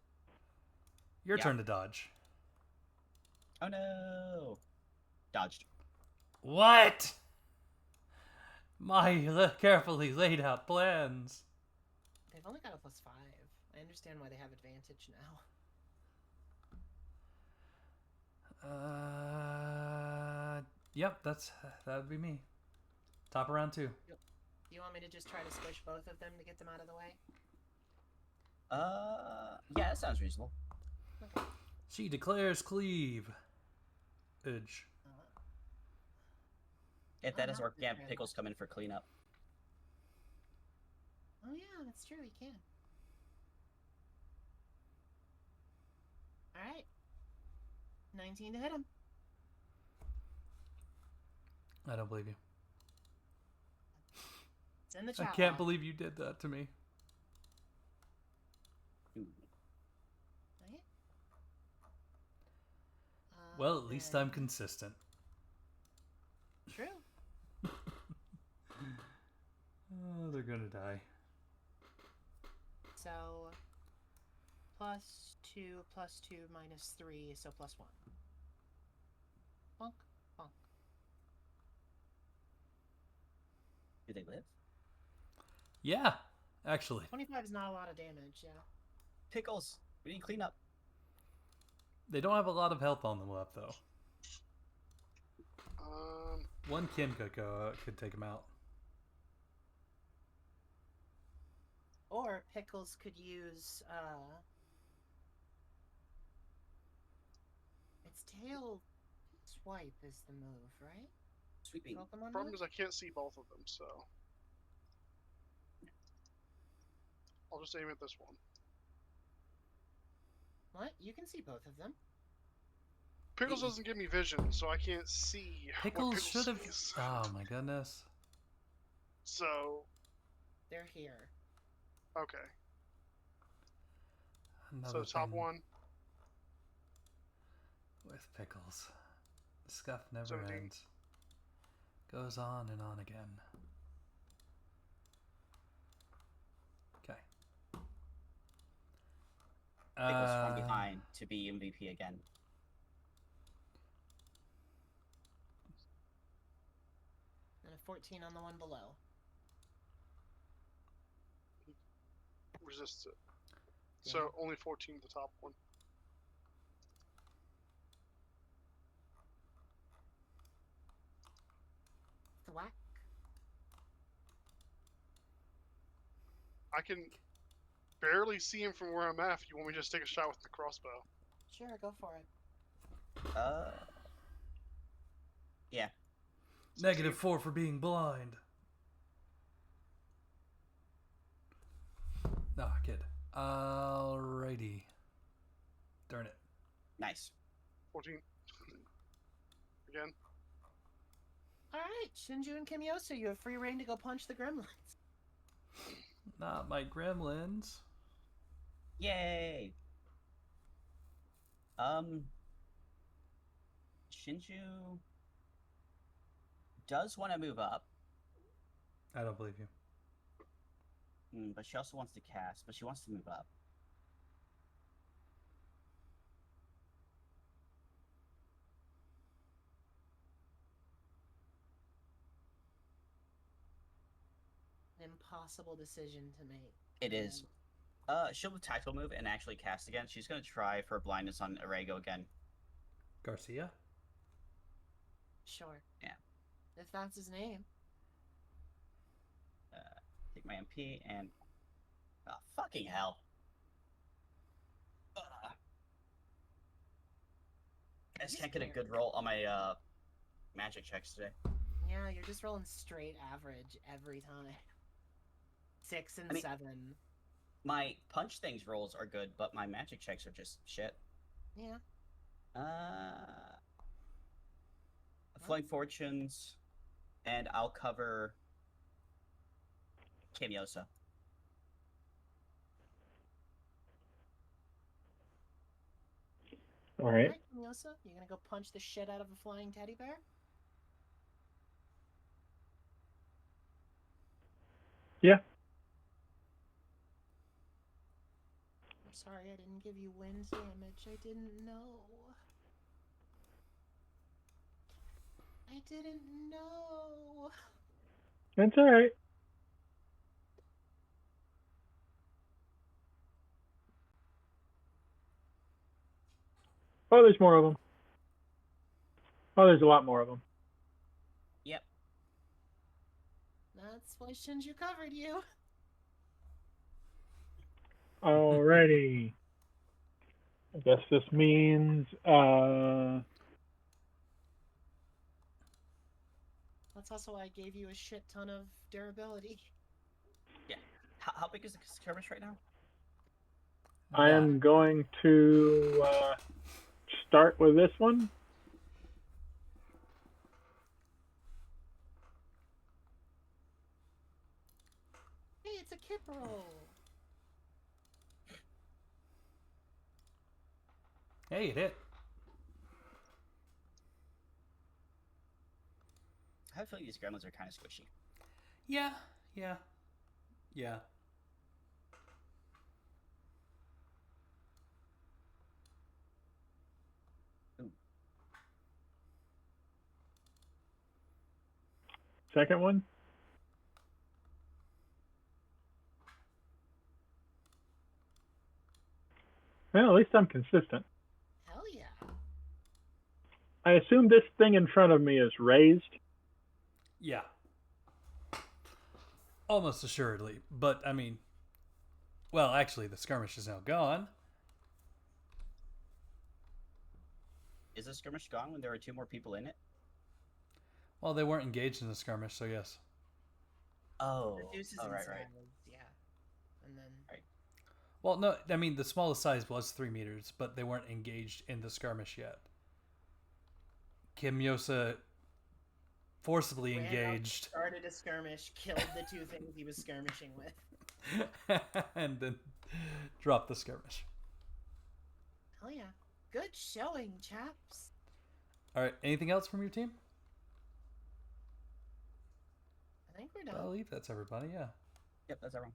your Yeah. turn to dodge. Oh no! Dodged. What? My carefully laid out plans. They've only got a +5. I understand why they have advantage now. Yep, that would be me. Top of round 2. Do you want me to just try to squish both of them to get them out of the way? Yeah, that sounds reasonable. Okay. She declares cleave. Edge. If that Oh, doesn't work, yeah, okay. Pickles come in for cleanup. Oh yeah, that's true. He can. All right. 19 to hit him. I don't believe you. It's in the I chat. can't log. believe you did that to me. Ooh. Right? Well, at least I'm then- consistent. True. Oh, they're gonna die. So, +2, +2, -3, so +1. Bonk, bonk. Do they live? Yeah, actually. 25 is not a lot of damage, yeah. Pickles! We need cleanup. They don't have a lot of health on them left, though. One Kim could take him out. Or Pickles could use, its tail swipe is the move, right? Sweeping. Pokemon Problem move? is I can't see both of them, so I'll just aim at this one. What? You can see both of them. Pickles doesn't give me vision, so I can't see. what Pickles should have. sees. Oh my goodness. So They're here. okay, Another so top thing one. with Pickles. The scuff never 17. ends. Goes on and on again. Okay. Pickles from behind to be MVP again. And a 14 on the one below. Resists it. Yeah. So only 14 to the top one. Thwack. I can barely see him from where I'm at. If you want me to just take a shot with the crossbow. Sure, go for it. Yeah. -4 for being blind. No, kid. Alrighty. Darn it. Nice. 14. Again. Alright, Shinju and Kimyoso, you have free reign to go punch the gremlins. Not my gremlins. Yay! Shinju does want to move up. I don't believe you. But she also wants to cast, but she wants to move up. An impossible decision to make. It is. She'll have tactical move and actually cast again. She's gonna try for blindness on Arago again. Garcia? Sure. Yeah. If that's his name. Take my MP and fucking hell. I just can't get a good roll on my magic checks today. Yeah, you're just rolling straight average every time. 6 and 7. My punch things rolls are good, but my magic checks are just shit. Yeah. Flowing Fortunes, and I'll cover Kimiosa. All right. Alright, Miosa, you gonna go punch the shit out of a flying teddy bear? Yeah. I'm sorry I didn't give you wind damage. I didn't know. I didn't know. That's all right. Oh, there's more of them. Oh, there's a lot more of them. Yep. That's why Shinju covered you. Alrighty. I guess this means That's also why I gave you a shit ton of durability. Yeah. How big is the skirmish right now? I am going to start with this one. Hey, it's a kip roll. Hey, it hit. I have a feeling these gremlins are kind of squishy. Yeah. Ooh. Second one. Well, at least I'm consistent. Hell yeah. I assume this thing in front of me is raised. Yeah. Almost assuredly. But, I mean, well, actually, the skirmish is now gone. Is the skirmish gone when there were 2 more people in it? Well, they weren't engaged in the skirmish, so yes. Oh. Reduces Oh, in right. size, yeah. And then... Right. Well, no, I mean, the smallest size was 3 meters, but they weren't engaged in the skirmish yet. Kimyosa forcibly ran up, engaged. started a skirmish, killed the 2 things he was skirmishing with. And then dropped the skirmish. Hell yeah. Good showing, chaps. Alright, anything else from your team? I think we're I done. believe that's everybody, yeah. Yep, that's everyone.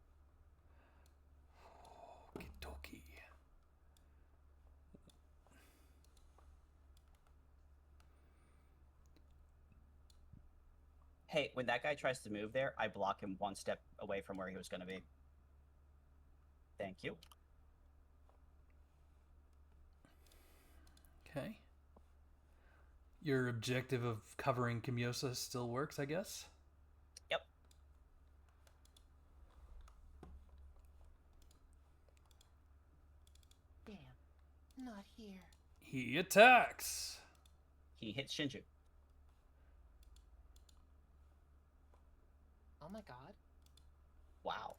Okie-dokie. Hey, when that guy tries to move there, I block him 1 step away from where he was going to be. Thank you. Okay. Your objective of covering Kimyosa still works, I guess? Yep. Damn. Not here. He attacks! He hits Shinju. Oh my god. Wow.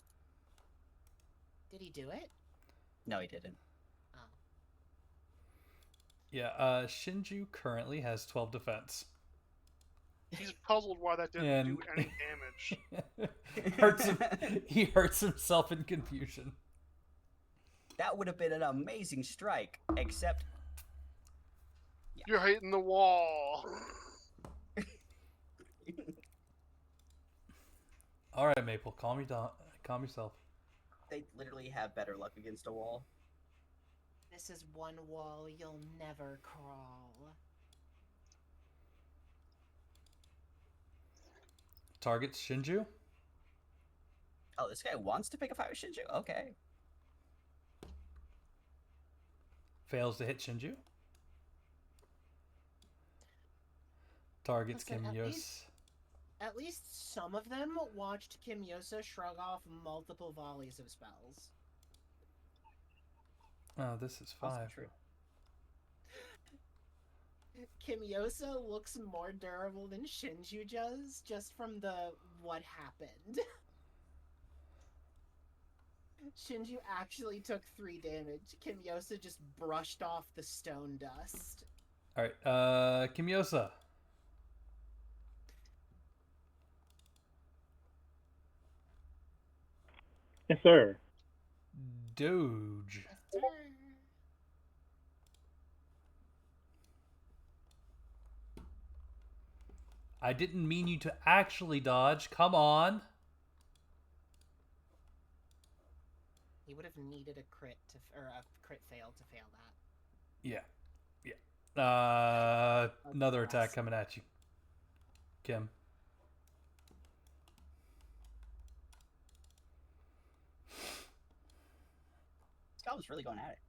Did he do it? No, he didn't. Oh. Yeah, Shinju currently has 12 defense. He's puzzled why that didn't And- do any damage. He hurts himself in confusion. That would have been an amazing strike, except... Yeah. You're hitting the wall. Alright, Maple, calm yourself. they literally have better luck against a wall. This is one wall you'll never crawl. Targets Shinju. Oh, this guy wants to pick a fight with Shinju? Okay. Fails to hit Shinju. Targets Listen, Kimyos. At least some of them watched Kimyosa shrug off multiple volleys of spells. Oh, this is 5. True. Kimyosa looks more durable than Shinju does, just from the what happened. Shinju actually took 3 damage. Kimyosa just brushed off the stone dust. Alright, Kimyosa. Yes, sir. Doge. Yes, sir. I didn't mean you to actually dodge. Come on. He would have needed a crit to, or a crit fail to fail that. Yeah. Another attack coming at you, Kim. This guy was really going at it.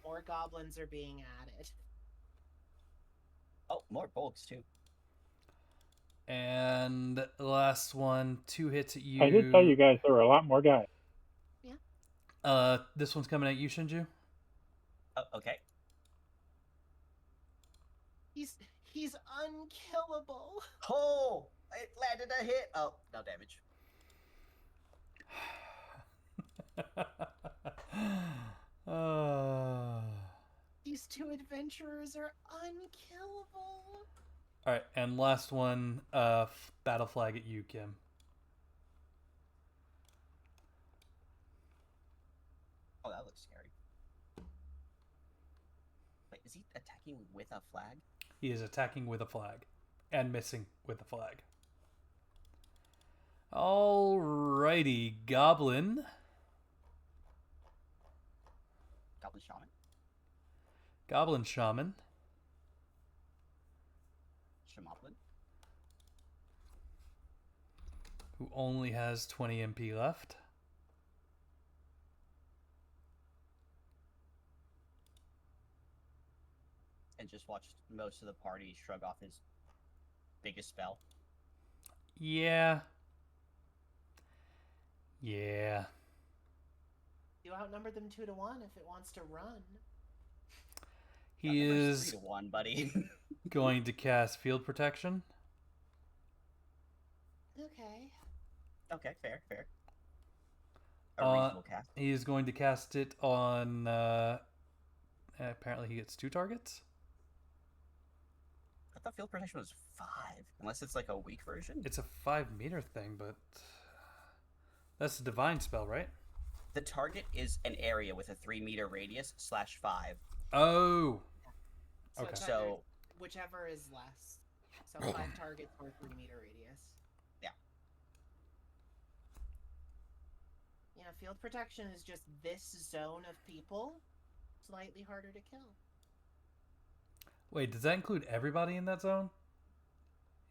More goblins are being added. Oh, more bulks too. And the last one, 2 hits at you. I did tell you guys there were a lot more guys. This one's coming at you, Shinju. Oh, okay. He's unkillable. Oh, it landed a hit. Oh, no damage. These 2 adventurers are unkillable. Alright, and last one, battle flag at you, Kim. Oh, that looks scary. Wait, is he attacking with a flag? He is attacking with a flag. And missing with a flag. Alrighty, Goblin. Goblin Shaman? Goblin Shaman. Shamoblin? Who only has 20 MP left. And just watched most of the party shrug off his biggest spell. Yeah. You outnumber them 2 to 1 if it wants to run. He is 3 to 1, buddy. going to cast Field Protection. Okay. Okay, fair. A reasonable cast. He is going to cast it on... apparently he gets 2 targets. I thought field protection was 5, unless it's like a weak version. It's a 5-meter thing, but... That's a divine spell, right? The target is an area with a 3-meter radius /5. Oh! So Okay. it's So- either whichever is less. So 5 targets or 3-meter radius. Yeah. Yeah, field protection is just this zone of people. Slightly harder to kill. Wait, does that include everybody in that zone?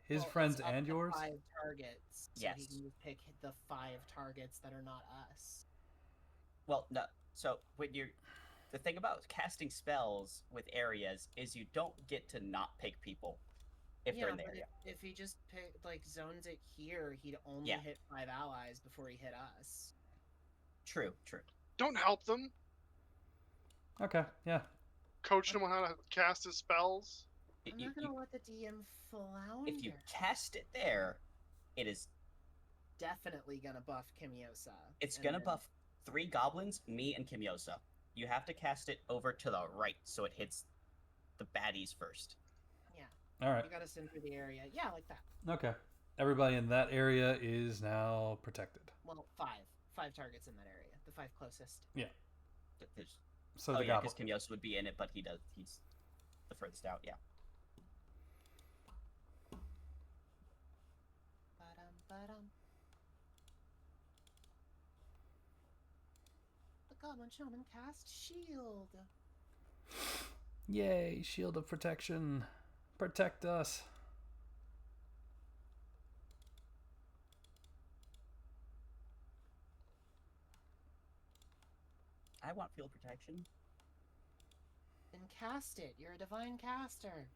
His Well, friends it's up and to yours? 5 targets. So Yes. he can just pick the 5 targets that are not us. Well, no. So when you're, the thing about casting spells with areas is you don't get to not pick people if they're in the but area. if he just zones it here, he'd only Yeah. hit 5 allies before he hit us. True. Don't help them. Okay, yeah. Coach them on how to cast his spells. I'm not gonna let the DM flounder. If you cast it there, it is. Definitely gonna buff Kimyosa. It's and gonna then- buff 3 goblins, me, and Kimyosa. You have to cast it over to the right so it hits the baddies first. Yeah, Alright, you gotta send through the area. Yeah, like that. okay. Everybody in that area is now protected. Well, 5 targets in that area. The 5 closest. There's, So oh the yeah, goblin. because Kimyosa would be in it, but he's the furthest out. Yeah. The Goblin Shaman cast Shield. Yay, shield of protection. Protect us. I want field protection. Then cast it. You're a divine caster.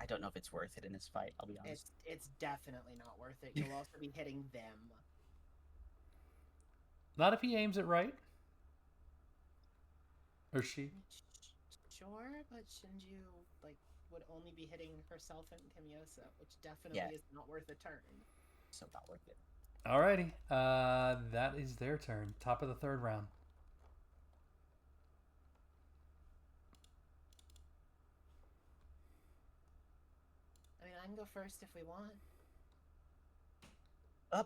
I don't know if it's worth it in this fight, I'll be honest. It's definitely not worth it. You'll also be hitting them. Not if he aims it right. Or she. Sure, but Shinju would only be hitting herself and Kimyosa, which definitely Yeah. is not worth a turn. So not worth it. Alrighty. That is their turn. Top of the third round. I mean, I can go first if we want.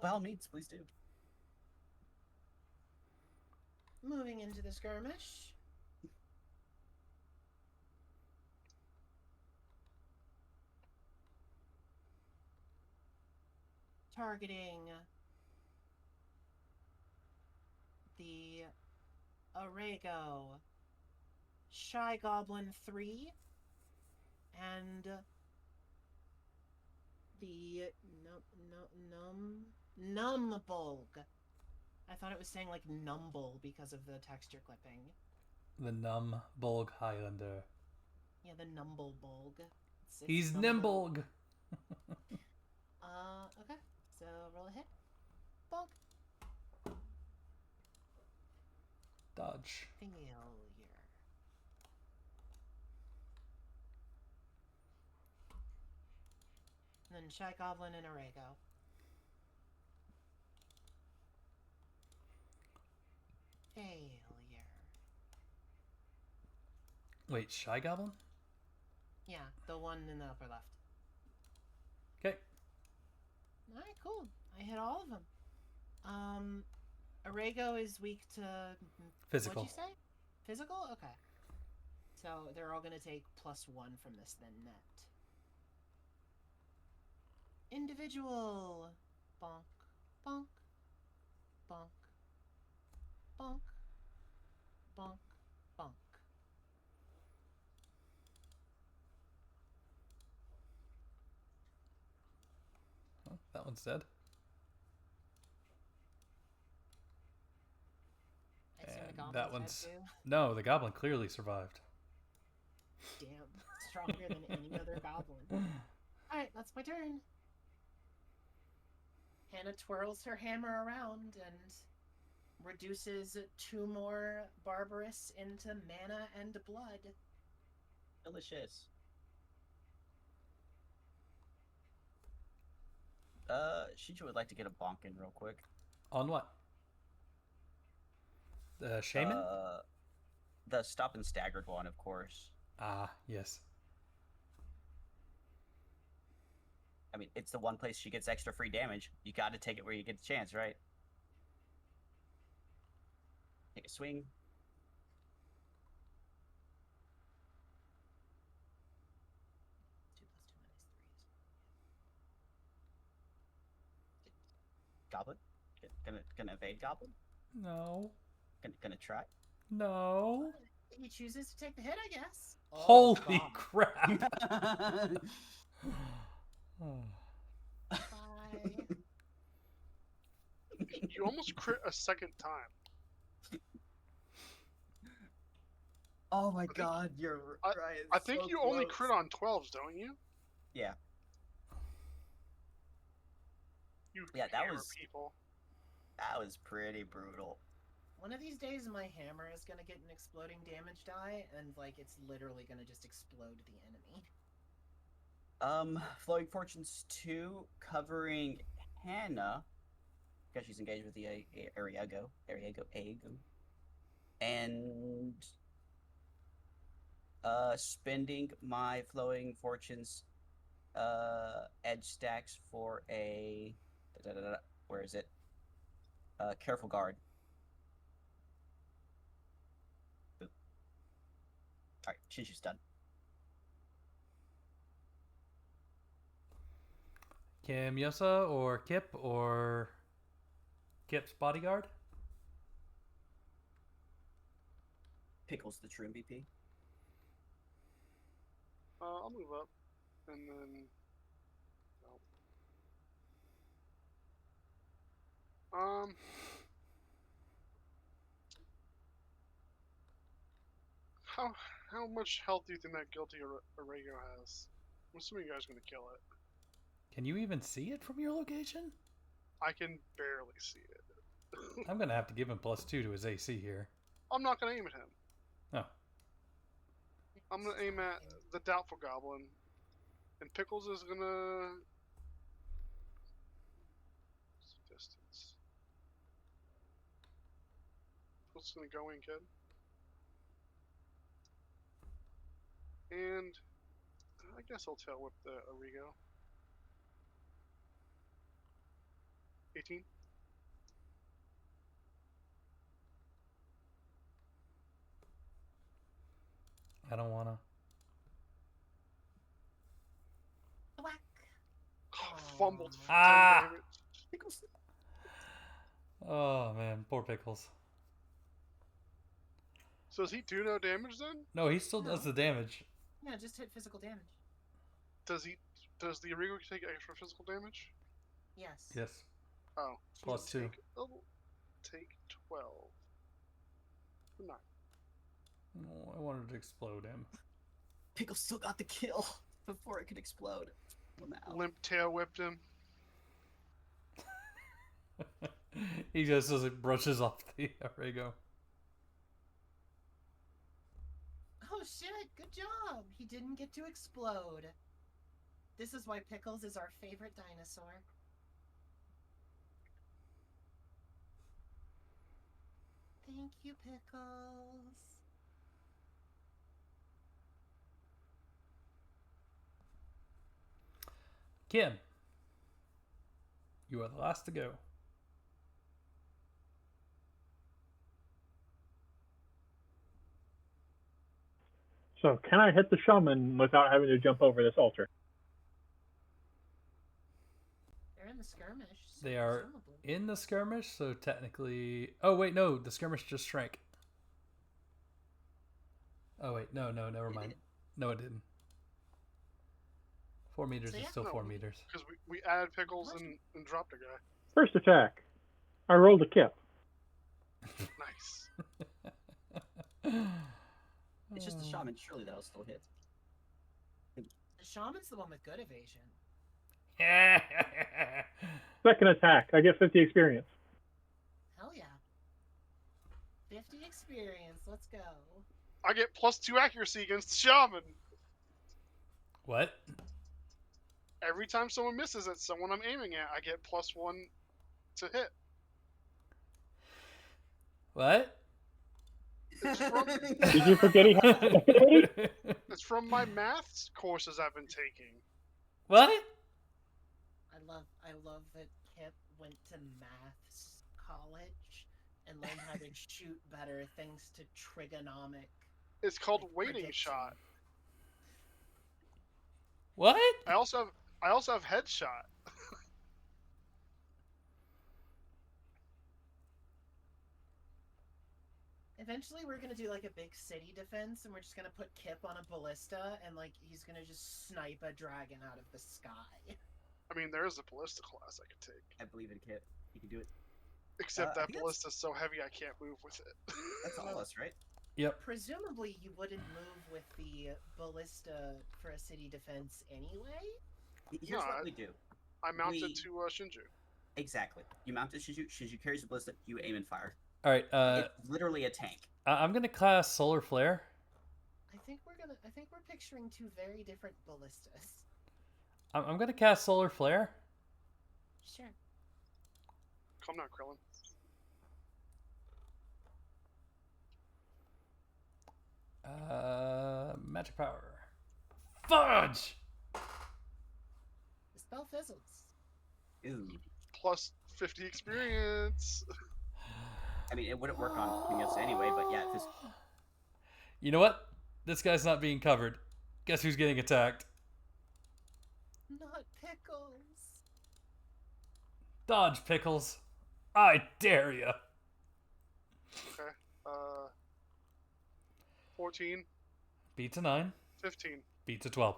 By all means, please do. Moving into the skirmish. Targeting the Arago, Shy Goblin 3, and the Numbulg. I thought it was saying like Numble because of the texture clipping. The Numbulg Highlander. Yeah, the Numblebulg. He's Numble. Nimblg. Okay. So roll a hit. Bonk. Dodge. Failure. And then Shy Goblin and Arago. Failure. Wait, Shy Goblin? Yeah, the one in the upper left. Okay. Alright, cool. I hit all of them. Arago is weak to... Physical. What'd you say? Physical? Okay. So they're all going to take +1 from this then net. Individual. Bonk. Bonk. Bonk. Bonk. Bonk. Bonk. Oh, that one's dead. I assume the And goblin's that dead one's... too. No, the goblin clearly survived. Damn. Stronger than any other goblin. Alright, that's my turn. Hannah twirls her hammer around and reduces 2 more Barbarous into mana and blood. Delicious. Shinju would like to get a bonk in real quick. On what? The shaman? The stop and staggered one, of course. Ah, yes. I mean, it's the one place she gets extra free damage. You gotta take it where you get the chance, right? Take a swing. Goblin? Gonna evade Goblin? No. Gonna try? No. He chooses to take the hit, I guess. Holy God. crap. Bye. You almost crit a second time. Oh my god, you're right. I think you only crit on 12s, don't you? Yeah. You Yeah, that hammer was- people. That was pretty brutal. One of these days, my hammer is gonna get an exploding damage die, and it's literally gonna just explode the enemy. Flowing Fortunes 2 covering Hannah because she's engaged with the Ariago, and spending my Flowing Fortunes edge stacks for a where is it? Careful Guard. Alright, Shinju's done. Kim Yosa or Kip or Kip's bodyguard? Pickle's the true MVP. I'll move up, and then. How much health do you think that guilty Arago has? I'm assuming you guys are gonna kill it. Can you even see it from your location? I can barely see it. I'm gonna have to give him +2 to his AC here. I'm not gonna aim at him. Oh. I'm gonna aim at the Doubtful Goblin, and Pickles is gonna distance. What's gonna go in, kid? And I guess I'll tail whip the Arigo. 18. I don't wanna. Whack. Fumbled. for 10 Ah! damage. Pickles. Oh man, poor Pickles. So does he do no damage then? No, he still does the damage. Yeah, just hit physical damage. Does the Arigo take extra physical damage? Yes. Yes. Oh. +2. Take 12. 9. Oh, I wanted to explode him. Pickles still got the kill before it could explode. Well, now. Limp tail whipped him. He just brushes off the Arago. Oh shit, good job! He didn't get to explode. This is why Pickles is our favorite dinosaur. Thank you, Pickles. Kim, you are the last to go. So can I hit the shaman without having to jump over this altar? They're in the skirmish. So They are presumably. in the skirmish, so technically... Oh, wait, no. The skirmish just shrank. Oh, wait. No, never mind. No, it didn't. 4 meters So is yeah. still No. 4 meters. Because we added Pickles and dropped a guy. First attack. I rolled a kip. Nice. It's just the shaman. Surely that'll still hit. The shaman's the one with good evasion. Second attack. I get 50 experience. Hell yeah. 50 experience. Let's go. I get +2 accuracy against the shaman. What? Every time someone misses at someone I'm aiming at, I get +1 to hit. What? Did you forget he had ability? It's from my maths courses I've been taking. What? I love that Kip went to maths college and learned how to shoot better thanks to trigonomic. It's called like, waiting prediction. shot. What? I also have headshot. Eventually, we're gonna do like a big city defense, and we're just gonna put Kip on a ballista, and like he's gonna just snipe a dragon out of the sky. I mean, there is a ballista class I could take. I believe in Kit. You can do it. Except I that think that's- ballista's so heavy I can't move with it. That's all us, right? Yep. Presumably, you wouldn't move with the ballista for a city defense anyway. Here's No, what we do. I mounted We- to Shinju. Exactly. You mount a Shinju. Shinju carries the ballista. You aim and fire. All right. It's literally a tank. I'm gonna cast Solar Flare. I think we're picturing two very different ballistas. I'm gonna cast Solar Flare. Sure. Calm down, Krillin. Magic power. Fudge. The spell fizzles. Ooh. Plus 50 experience. I mean, it wouldn't work on Pinyos anyway, but yeah, this You know what? This guy's not being covered. Guess who's getting attacked? Not Pickles. Dodge, Pickles. I dare you. Okay. 14, Beats a 9. 15. Beats a 12.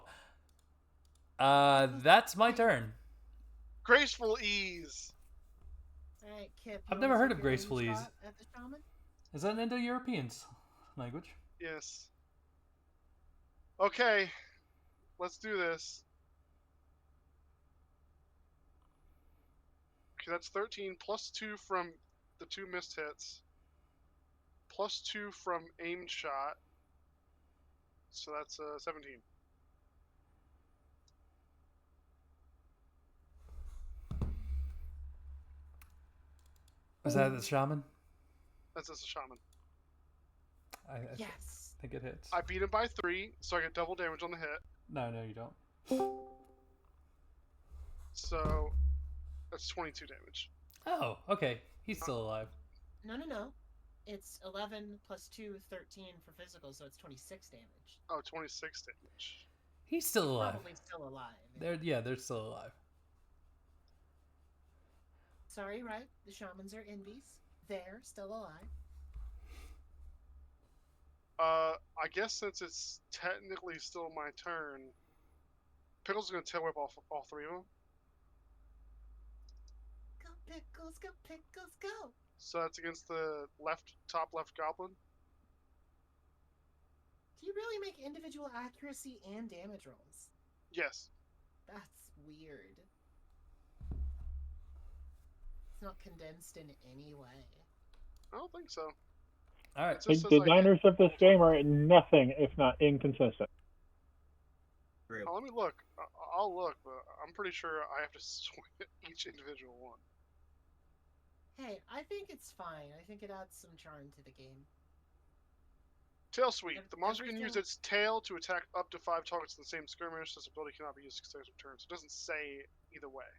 That's my turn. Graceful ease. Alright, Kip. I've you never wanna heard take of your aim graceful ease. shot at the shaman? Is that an Indo-European language? Yes. Okay. Let's do this. Okay, that's 13 plus 2 from the 2 missed hits. Plus 2 from aimed shot. So that's 17. Is that the shaman? That's just a shaman. I Yes. think it hits. I beat him by 3, so I get double damage on the hit. No, you don't. So that's 22 damage. Oh, okay. He's still alive. No. It's 11 plus 2, 13 for physical, so it's 26 damage. Oh, 26 damage. He's still alive. Probably still alive. They're still alive. Sorry, right? The shamans are invies. They're still alive. I guess since it's technically still my turn, Pickles is gonna tail whip all 3 of them. Go, Pickles, go, Pickles, go! So that's against the top left goblin. Do you really make individual accuracy and damage rolls? Yes. That's weird. It's not condensed in any way. I don't think so. All right. It The just says, like, designers of this game are nothing if not inconsistent. True. let me look. I'll look, but I'm pretty sure I have to swing each individual one. Hey, I think it's fine. I think it adds some charm to the game. Tail sweep. The monster can use Everything- its tail to attack up to 5 targets in the same skirmish. This ability cannot be used successive turns. It doesn't say either way.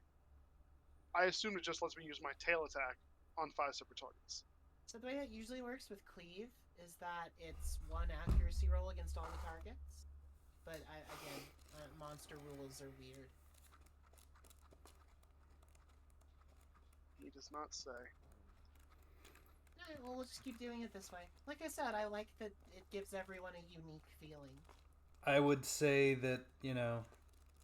I assume it just lets me use my tail attack on 5 separate targets. So the way that usually works with cleave is that it's 1 accuracy roll against all the targets. But again, monster rules are weird. He does not say. Alright, well, we'll just keep doing it this way. Like I said, I like that it gives everyone a unique feeling. I would say that,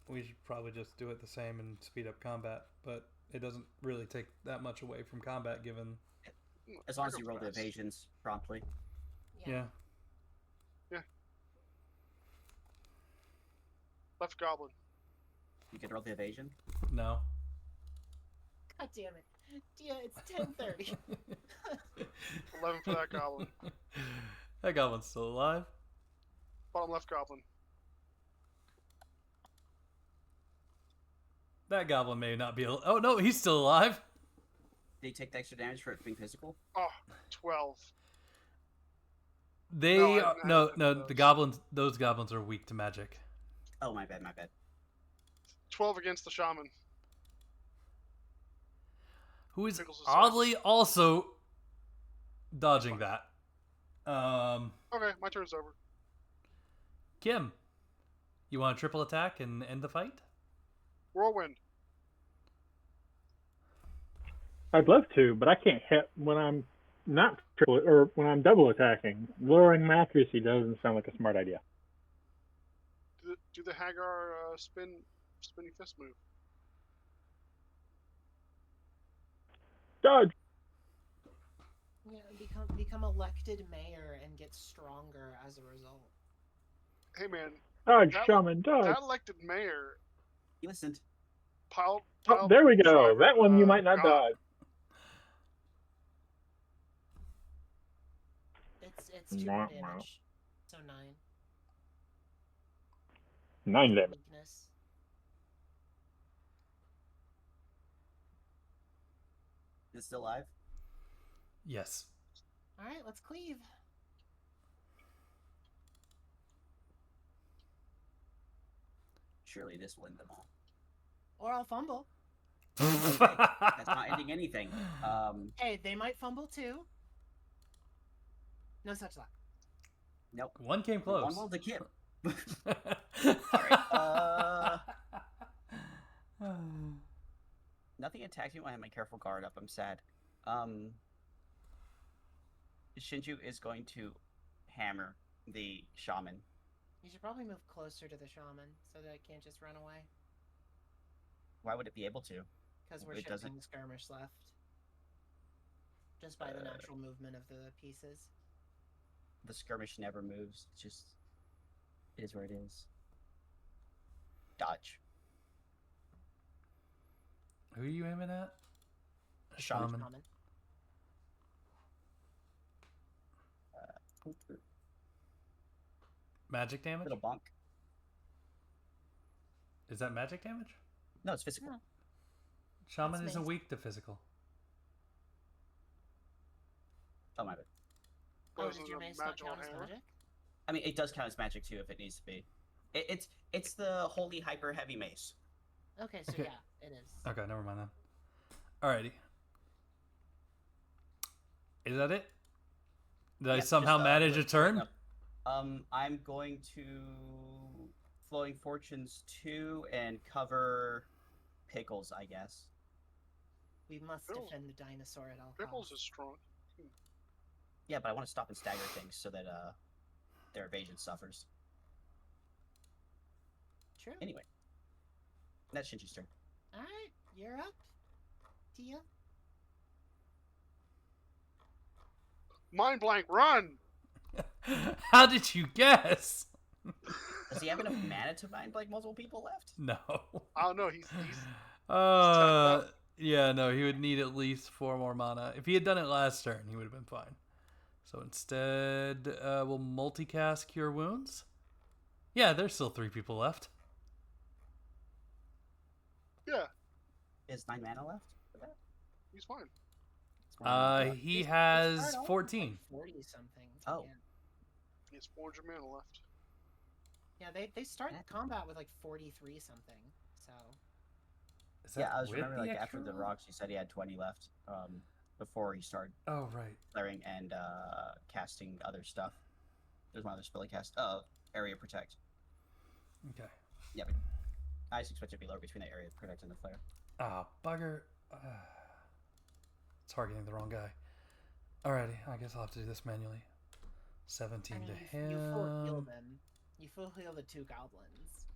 we should probably just do it the same and speed up combat, but it doesn't really take that much away from combat given. As long as I you go roll the fast. evasions promptly. Yeah. Left goblin. You can roll the evasion. No. God damn it. Yeah, it's 10:30. 11 for that goblin. That goblin's still alive. Bottom left goblin. That goblin may not be. Oh no, he's still alive. Did you take the extra damage for it being physical? Oh, 12. They No, I are, didn't no, have no. those. The goblins. Those goblins are weak to magic. Oh, my bad. 12 against the shaman. Who is Pickles is oddly also dodging that. Okay, my turn's over. Kim, you want a triple attack and end the fight? Whirlwind. I'd love to, but I can't hit when I'm not triple or when I'm double attacking. Lowering my accuracy doesn't sound like a smart idea. Do the Hagar spinny fist move. Dodge. Yeah, become elected mayor and get stronger as a result. Hey man, Dodge, That- shaman, dodge. that elected mayor He listened. pile Oh, there we go. driver, That one you might not God. dodge. It's 2 more damage. So 9. 9 damage. Weakness. Is it still alive? Yes. Alright, let's cleave. Surely this will end them all. Or I'll fumble. That's not ending anything. Hey, they might fumble too. No such luck. Nope. One came One close. roll to Kip. Nothing attacks me when I have my careful guard up. I'm sad. Shinju is going to hammer the shaman. You should probably move closer to the shaman so that it can't just run away. Why would it be able to? Because we're It doesn't- shifting skirmish left. Just by the natural movement of the pieces. The skirmish never moves. It's just, it is where it is. Dodge. Who are you aiming at? Shaman. Shaman. Magic damage? Little bonk. Is that magic damage? No, it's physical. No. Shaman That's isn't amazing. weak to physical. Oh my bad. Oh, Goes did with your a mace not magical count as hammer. magic? I mean, it does count as magic too if it needs to be. It's the holy hyper heavy mace. Okay, so Okay. yeah, it is. Okay, never mind then. Alrighty. Is that it? Did I Yeah, somehow just, manage a look turn? up. I'm going to Flowing Fortunes 2 and cover Pickles, I guess. We must Pickles- defend the dinosaur at all Pickles costs. is strong. Yeah, but I want to stop and stagger things so that their evasion suffers. True. Anyway, that's Shinji's turn. Alright, you're up. Tia. Mind blank, run! How did you guess? Does he have enough mana to mind like multiple people left? No. I don't know. He's Yeah, no, he would need at least 4 more mana. If he had done it last turn, he would have been fine. So instead, we'll multicast Cure Wounds. Yeah, there's still 3 people left. yeah. Is 9 mana left for that? He's fine. It's more mana left. He They has start off with, 14. Like 40 something. Oh. Yeah, He has 400 mana left. yeah they start combat with like 43 something. So Is Yeah, that I was with remembering the like after the extra? rocks, you said he had 20 left. Before he started Oh, right. clearing and casting other stuff. There's one other spell he cast. Area Protect. Okay. Yeah, but I just expect it to be lower between the Area Protect and the Flare. Ah, bugger. Targeting the wrong guy. Alrighty, I guess I'll have to do this manually. 17 I mean, to you full heal him. them. You full heal the 2 goblins.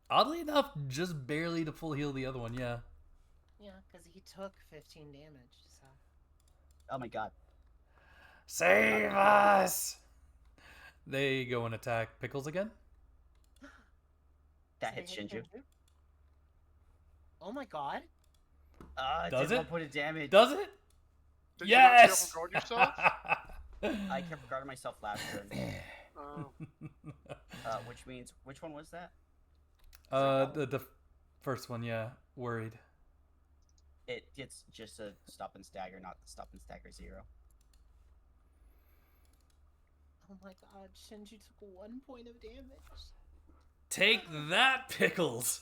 Oddly enough, just barely to full heal the other one, yeah. Yeah, because he took 15 damage. So Oh my god. Save us! They go and attack Pickles again. That So they hits hit Shinju. Oh my god! Does did it? 1 point of damage. Does it? Did Yes! you not be able to guard yourself? I kept guarding myself last turn. Oh. Which means, which one was that? The first one, yeah. Worried. It gets just a stop and stagger, not the stop and stagger 0. Oh my god, Shinju took 1 point of damage. Take that, Pickles!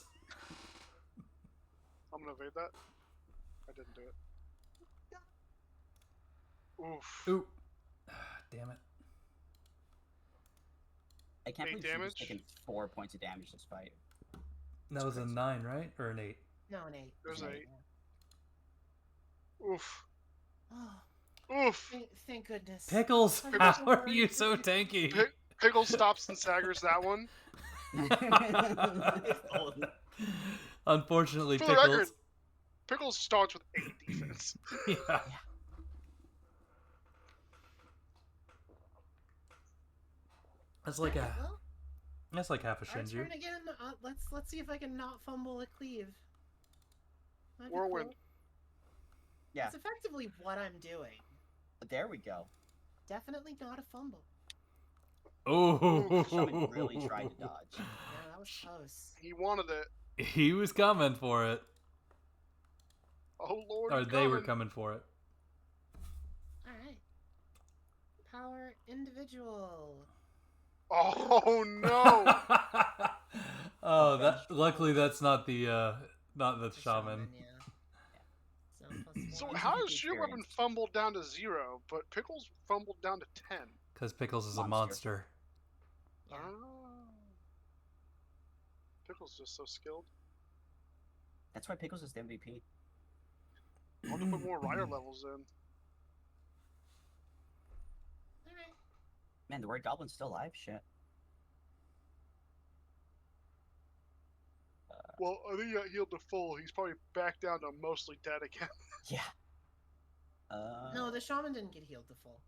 I'm gonna evade that. I didn't do it. Oof. Oop. Damn it. I can't 8 believe she's damage? taken 4 points of damage this fight. That was a crazy. 9, right? Or an 8? No, an 8. There's Yeah. 8. Oof. Oh, Oof. thank goodness. Pickles, I'm how so are worried. you so tanky? Pickle stops and staggers that one. Unfortunately, For the Pickles. record, Pickles starts with 8 defense. Yeah. That's like Alright, a. well, That's like half a our Shinju. turn again. Let's see if I can not fumble a cleave. That'd be Whirlwind. cool. Yeah, It's effectively what I'm doing. there we go. Definitely not a fumble. Oh, Shaman really tried to dodge. Yeah, that was close. He wanted it. He was coming for it, Oh lord. or he's they were coming. coming for it. Alright. Power individual. Oh no. Oh, that. Luckily, that's not the The shaman. yeah. So, So +1. how He's is your weapon experienced. fumbled down to 0, but Pickles fumbled down to 10? Because Pickles is a Monster. monster. Yeah. Oh. Pickles just so skilled. That's why Pickles is the MVP. I want to put more rider levels in. Alright. Man, the White Goblin's still alive? Shit. Well, I think he got healed to full. He's probably back down to mostly dead again. Yeah. No, the shaman didn't get healed to full.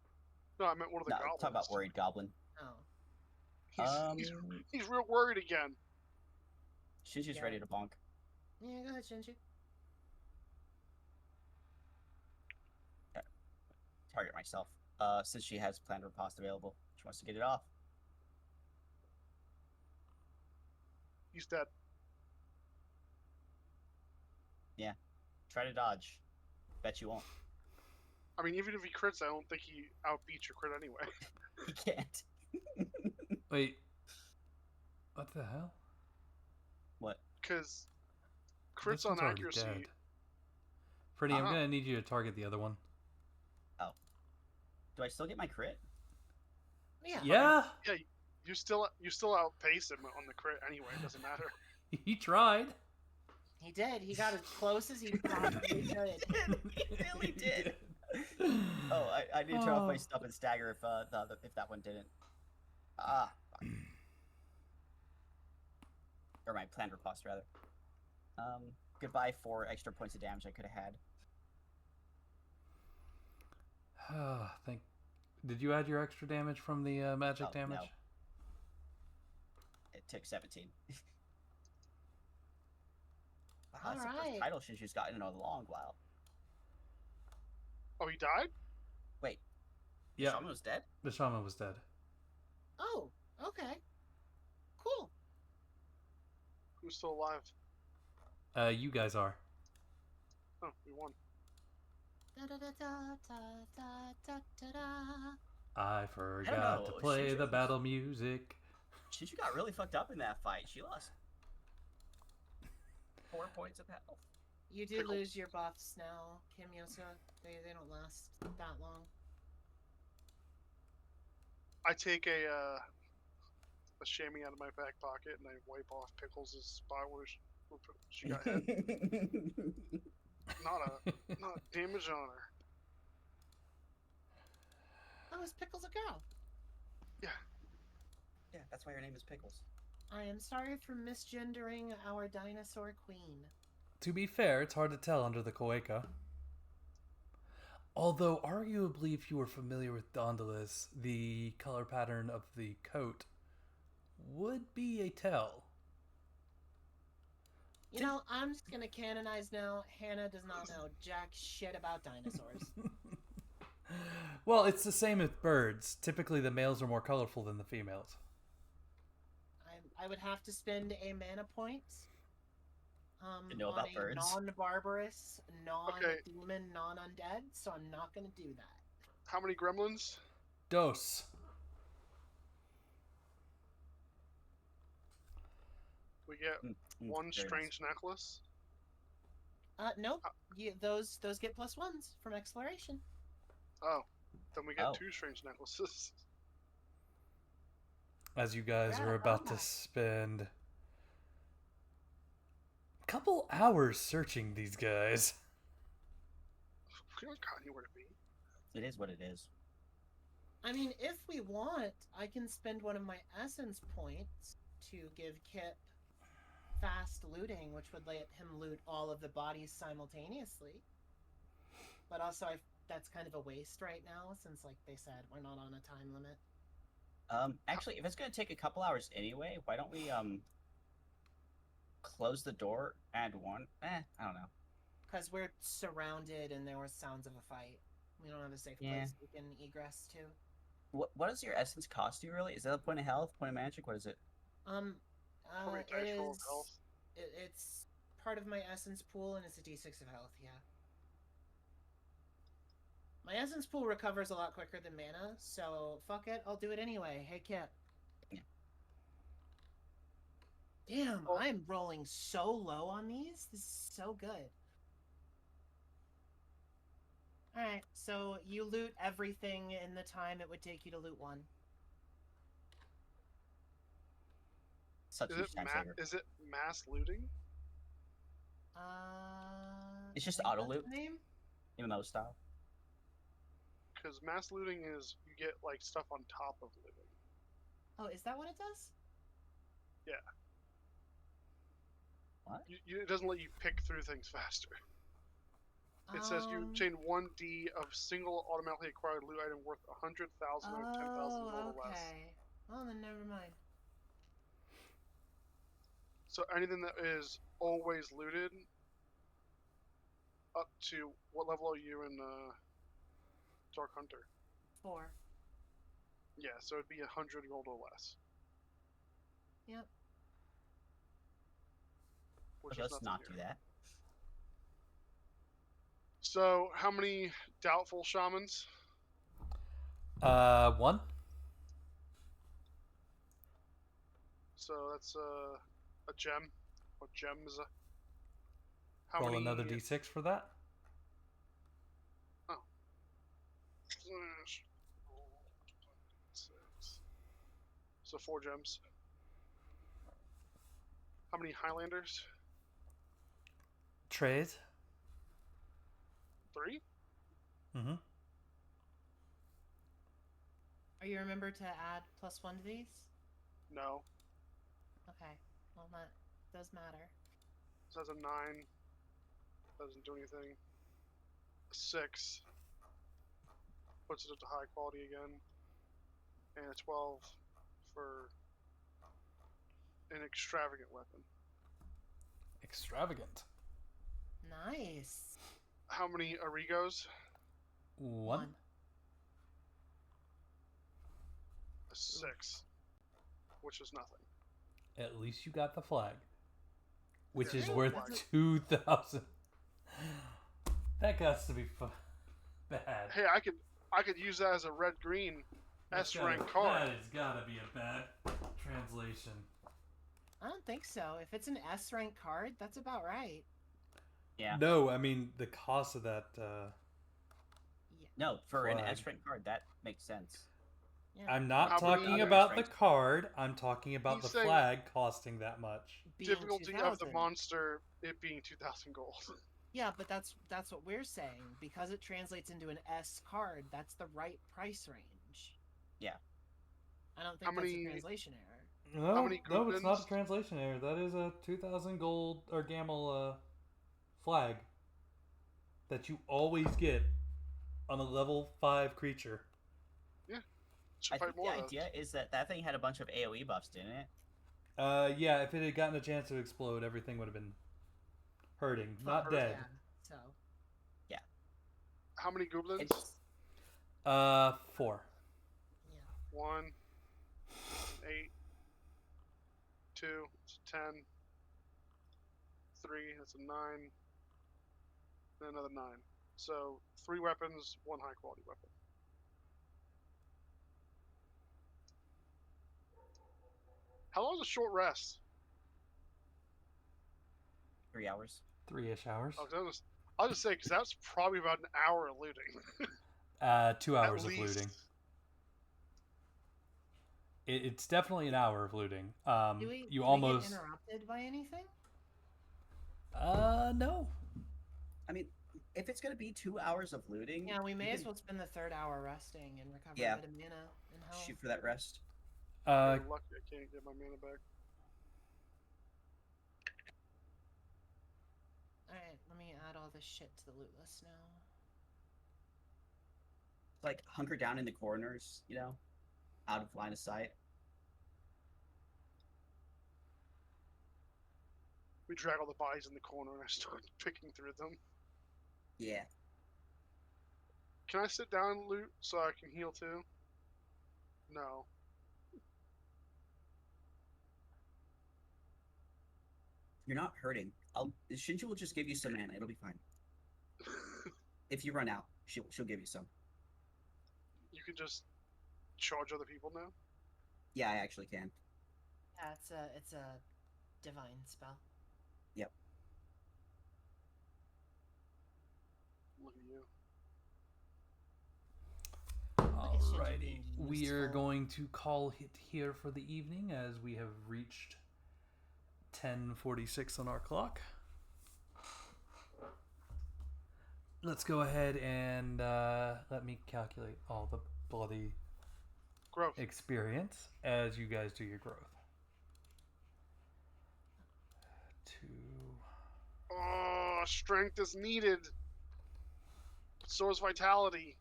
No, I meant one of the no, goblins. talk about Worried Goblin. Oh. He's real worried again. Shinji's Yeah. ready to bonk. Yeah, go ahead, Shinji. Target myself. Since she has planned riposte available, she wants to get it off. He's dead. Yeah. Try to dodge. Bet you won't. I mean, even if he crits, I don't think he outbeats your crit anyway. He can't. Wait. What the hell? What? Because This crits on one's already accuracy. dead. Freddie, I'm Uh-huh. gonna need you to target the other one. Do I still get my crit? Yeah. Yeah, You still outpace him on the crit anyway. It doesn't matter. he tried. He did. He got as close as he possibly could. He really did. Oh, I need to turn off my Oh. stuff and stagger if if that one didn't. Ah. Fuck. Or my planned riposte, rather. Goodbye 4 extra points of damage I could have had. Think. Did you add your extra damage from the magic Oh, damage? no. It took 17. Wow, that's the Alright. first title Shinju's gotten in a long while. Oh, he died? Wait, Yeah, Shaman was dead? the shaman was dead. Oh, okay. Cool. Who's still alive? You guys are. Oh, we won. I know. forgot to play Shinju the was- battle music. Shinju got really fucked up in that fight. She lost 4 points of health. You do Pickle. lose your buffs now, Kim Yosa. They don't last that long. I take a shaming out of my back pocket and I wipe off Pickles' spot where she got hit. Not damage on her. Oh, is Pickles a girl? Yeah. Yeah, that's why her name is Pickles. I am sorry for misgendering our dinosaur queen. To be fair, it's hard to tell under the Koeka. Although, arguably, if you were familiar with Dondalis, the color pattern of the coat would be a tell. You know, I'm just gonna canonize now. Hannah does not know jack shit about dinosaurs. Well, it's the same with birds. Typically, the males are more colorful than the females. I would have to spend a mana point. To know on about a birds. non-barbarous, non-demon, non-undead, so I'm not gonna do that. How many gremlins? Dos. We get one Very strange necklace. Nope. Those get +1s from exploration. Oh, then we get Oh. 2 strange necklaces. As you guys Yeah, are about to combat. spend a couple hours searching these guys. We haven't got anywhere to be. It is what it is. I mean, if we want, I can spend one of my essence points to give Kip fast looting, which would let him loot all of the bodies simultaneously. But also, that's kind of a waste right now, since, like they said, we're not on a time limit. Actually, if it's gonna take a couple hours anyway, why don't we close the door, add one? I don't know. Because we're surrounded and there were sounds of a fight. We don't have a safe Yeah. place we can egress to. What does your essence cost you really? Is that a point of health, point of magic? What is it? How many It dice roll of is. health? It's part of my essence pool, and it's a d6 of health. Yeah. My essence pool recovers a lot quicker than mana, so fuck it, I'll do it anyway. Hey, Kip. Yeah. Damn, Oh. I'm rolling so low on these. This is so good. Alright, so you loot everything in the time it would take you to loot one. Such a huge time saver. Is it mass looting? It's I just think auto that's loot. the name? MMO style. Because mass looting is you get like stuff on top of looting. Oh, is that what it does? It doesn't let you pick through things faster. It says you obtain 1D of single automatically acquired loot item worth 100,000 or 10,000 gold or less. Okay. Well, then never mind. So anything that is always looted, up to what level are you in Dark Hunter? 4. Yeah, so it'd be 100 gold or less. Yep. Which Let's is not nothing do here. that. So how many doubtful shamans? 1. So that's a gem or gems. How Roll many? another d6 for that. So 4 gems. How many Highlanders? Trade. 3? Mm-hmm. Are you remember to add +1 to these? No. Okay. Well, that does matter. This has a 9. Doesn't do anything. A 6. Puts it up to high quality again. And a 12 for an extravagant weapon. Extravagant. Nice. How many Arigos? 1. A 6. Which is nothing. At least you got the flag, which Yeah, is the worth flag. 2,000. That got to be bad. Hey, I could use that as a red-green S rank That card. has got to be a bad translation. I don't think so. If it's an S rank card, that's about right. Yeah. No, I mean the cost of that. No, for an Flag. S rank card, that makes sense. Yeah. I'm not How many talking other about the strengths? card. I'm talking about He's the saying- flag costing that much. Being Difficulty of the 2,000. monster, it being 2,000 gold. Yeah, but that's what we're saying. Because it translates into an S card, that's the right price range. Yeah. I don't How think that's many- a translation error. No, many no, it's not a goblins? translation error. That is a 2,000 gold or gamel flag that you always get on a level 5 creature. Should I fight think the more of those. idea is that thing had a bunch of AoE buffs, didn't it? Yeah, if it had gotten a chance to explode, everything would have been hurting, not Fuck, dead. Yeah, so. How many goblins? It's 4. Yeah. 1, 8, 2, it's 10, 3, that's a 9, and another 9. So 3 weapons, 1 high quality weapon. How long is a short rest? 3 hours. 3-ish hours. I'll just say, because that's probably about an hour of looting. 2 hours At of least. looting. It's definitely an hour of looting. Do we You get almost. interrupted by anything? No. I mean, if it's gonna be 2 hours of looting, Yeah, we may you as can well spend the 3rd hour resting and recover Yeah. a bit of mana and health. shoot for that rest. I'm lucky I can't get my mana back. Alright, let me add all this shit to the loot list now. Like hunker down in the corners, out of line of sight. We drag all the bodies in the corner and I start picking through them. Yeah. Can I sit down and loot so I can heal too? No. You're not hurting. Shinji will just give you some mana. It'll be fine. If you run out, she'll give you some. You can just charge other people now? Yeah, I actually can. Yeah, it's a divine spell. Look at you. at Shinji Alrighty. being We are useful. going to call it here for the evening as we have reached 10:46 on our clock. let's go ahead and let me calculate all the bloody Growth. experience as you guys do your growth. 2. Oh, strength is needed. But so is vitality.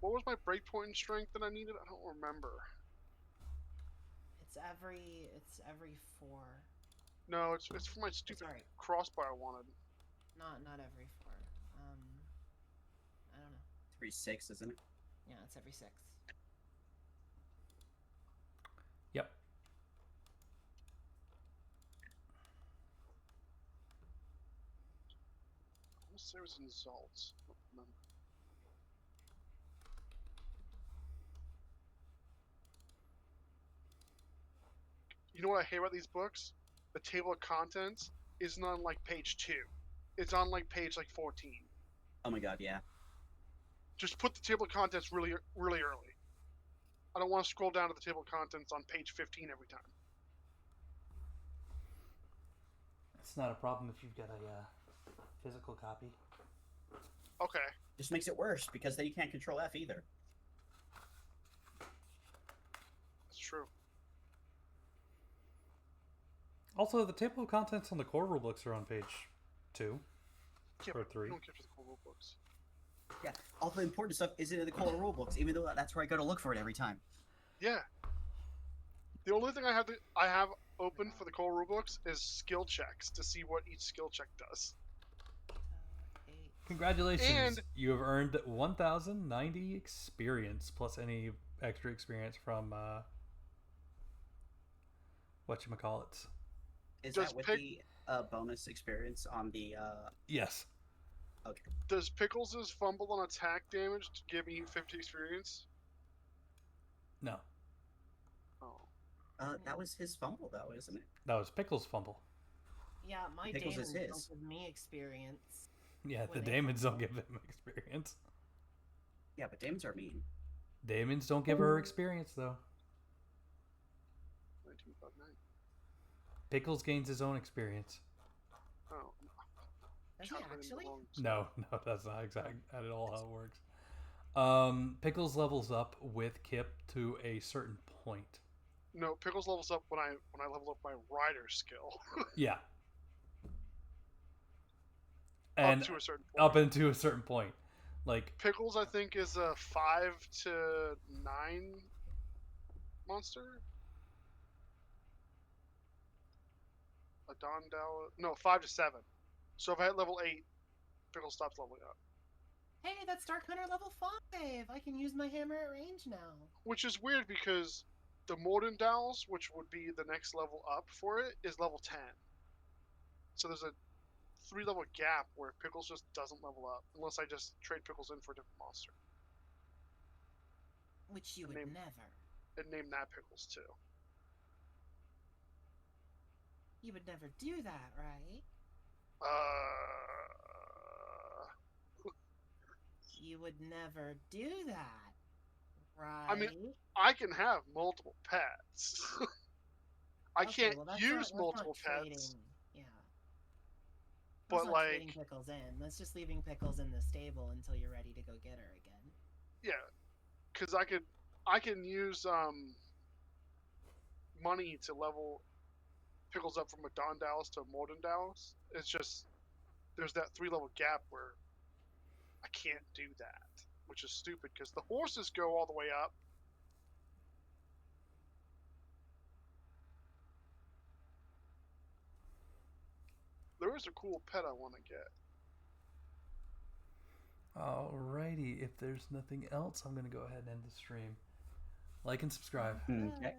What was my breakpoint in strength that I needed? I don't remember. It's every 4. No, it's for my stupid Sorry. crossbar I wanted. Not every 4. I don't know. Every 6, isn't it? Yeah, it's every 6. Yep. I want to say it was in Zalt's. I don't remember. You know what I hate about these books? The table of contents isn't on like page 2. It's on like page like 14. Oh my god, yeah. Just put the table of contents really early. I don't want to scroll down to the table of contents on page 15 every time. It's not a problem if you've got a physical copy. Okay. Just makes it worse because then you can't control F either. That's true. Also, the table of contents on the core rulebooks are on page 2 Yeah, or but 3. you don't get to the core rule books. Yeah, all the important stuff isn't in the core rule books, even though that's where I go to look for it every time. Yeah. The only thing I have open for the core rule books is skill checks to see what each skill check does. 8. Congratulations! And- You have earned 1,090 experience plus any extra experience from whatchamacallits. Is Does that with pick- the bonus experience on the Yes. okay. Does Pickles' fumble on attack damage give me 50 experience? No. Oh. That was his fumble though, isn't it? That was Pickles' fumble. Yeah, my Pickles Damons is don't his. give me experience. Yeah, the When they Daemons don't fumble. give him experience. Yeah, but Daemons are mean. Daemons don't give her experience, though. 1959. Pickles gains his own experience. Oh. Does he calculating the actually? wrong No, that's not exactly at all how it works. Pickles levels up with Kip to a certain point. No, Pickles levels up when I level up my rider skill. Yeah. And up to a certain point. up into a certain point. Like, Pickles, I think, is a 5 to 9 monster. A Dondal. No, 5 to 7. So if I hit level 8, Pickles stops leveling up. Hey, that's Dark Hunter level 5! I can use my hammer at range now. Which is weird because the Mordendals, which would be the next level up for it, is level 10. So there's a 3-level gap where Pickles just doesn't level up unless I just trade Pickles in for a different monster. Which you The would name- never. And name that Pickles too. You would never do that, right? You would never do that, right? I mean, I can have multiple pets. I Okay, can't well, that's use not- that's not multiple trading. pets. Yeah. But, That's not like- trading Pickles in. That's just leaving Pickles in the stable until you're ready to go get her again. Yeah, because I can use money to level Pickles up from a Dondalus to a Mordendalus. It's just there's that 3-level gap where I can't do that, which is stupid because the horses go all the way up. There is a cool pet I want to get. alrighty. If there's nothing else, I'm going to go ahead and end the stream. Like and subscribe. Okay. Bye.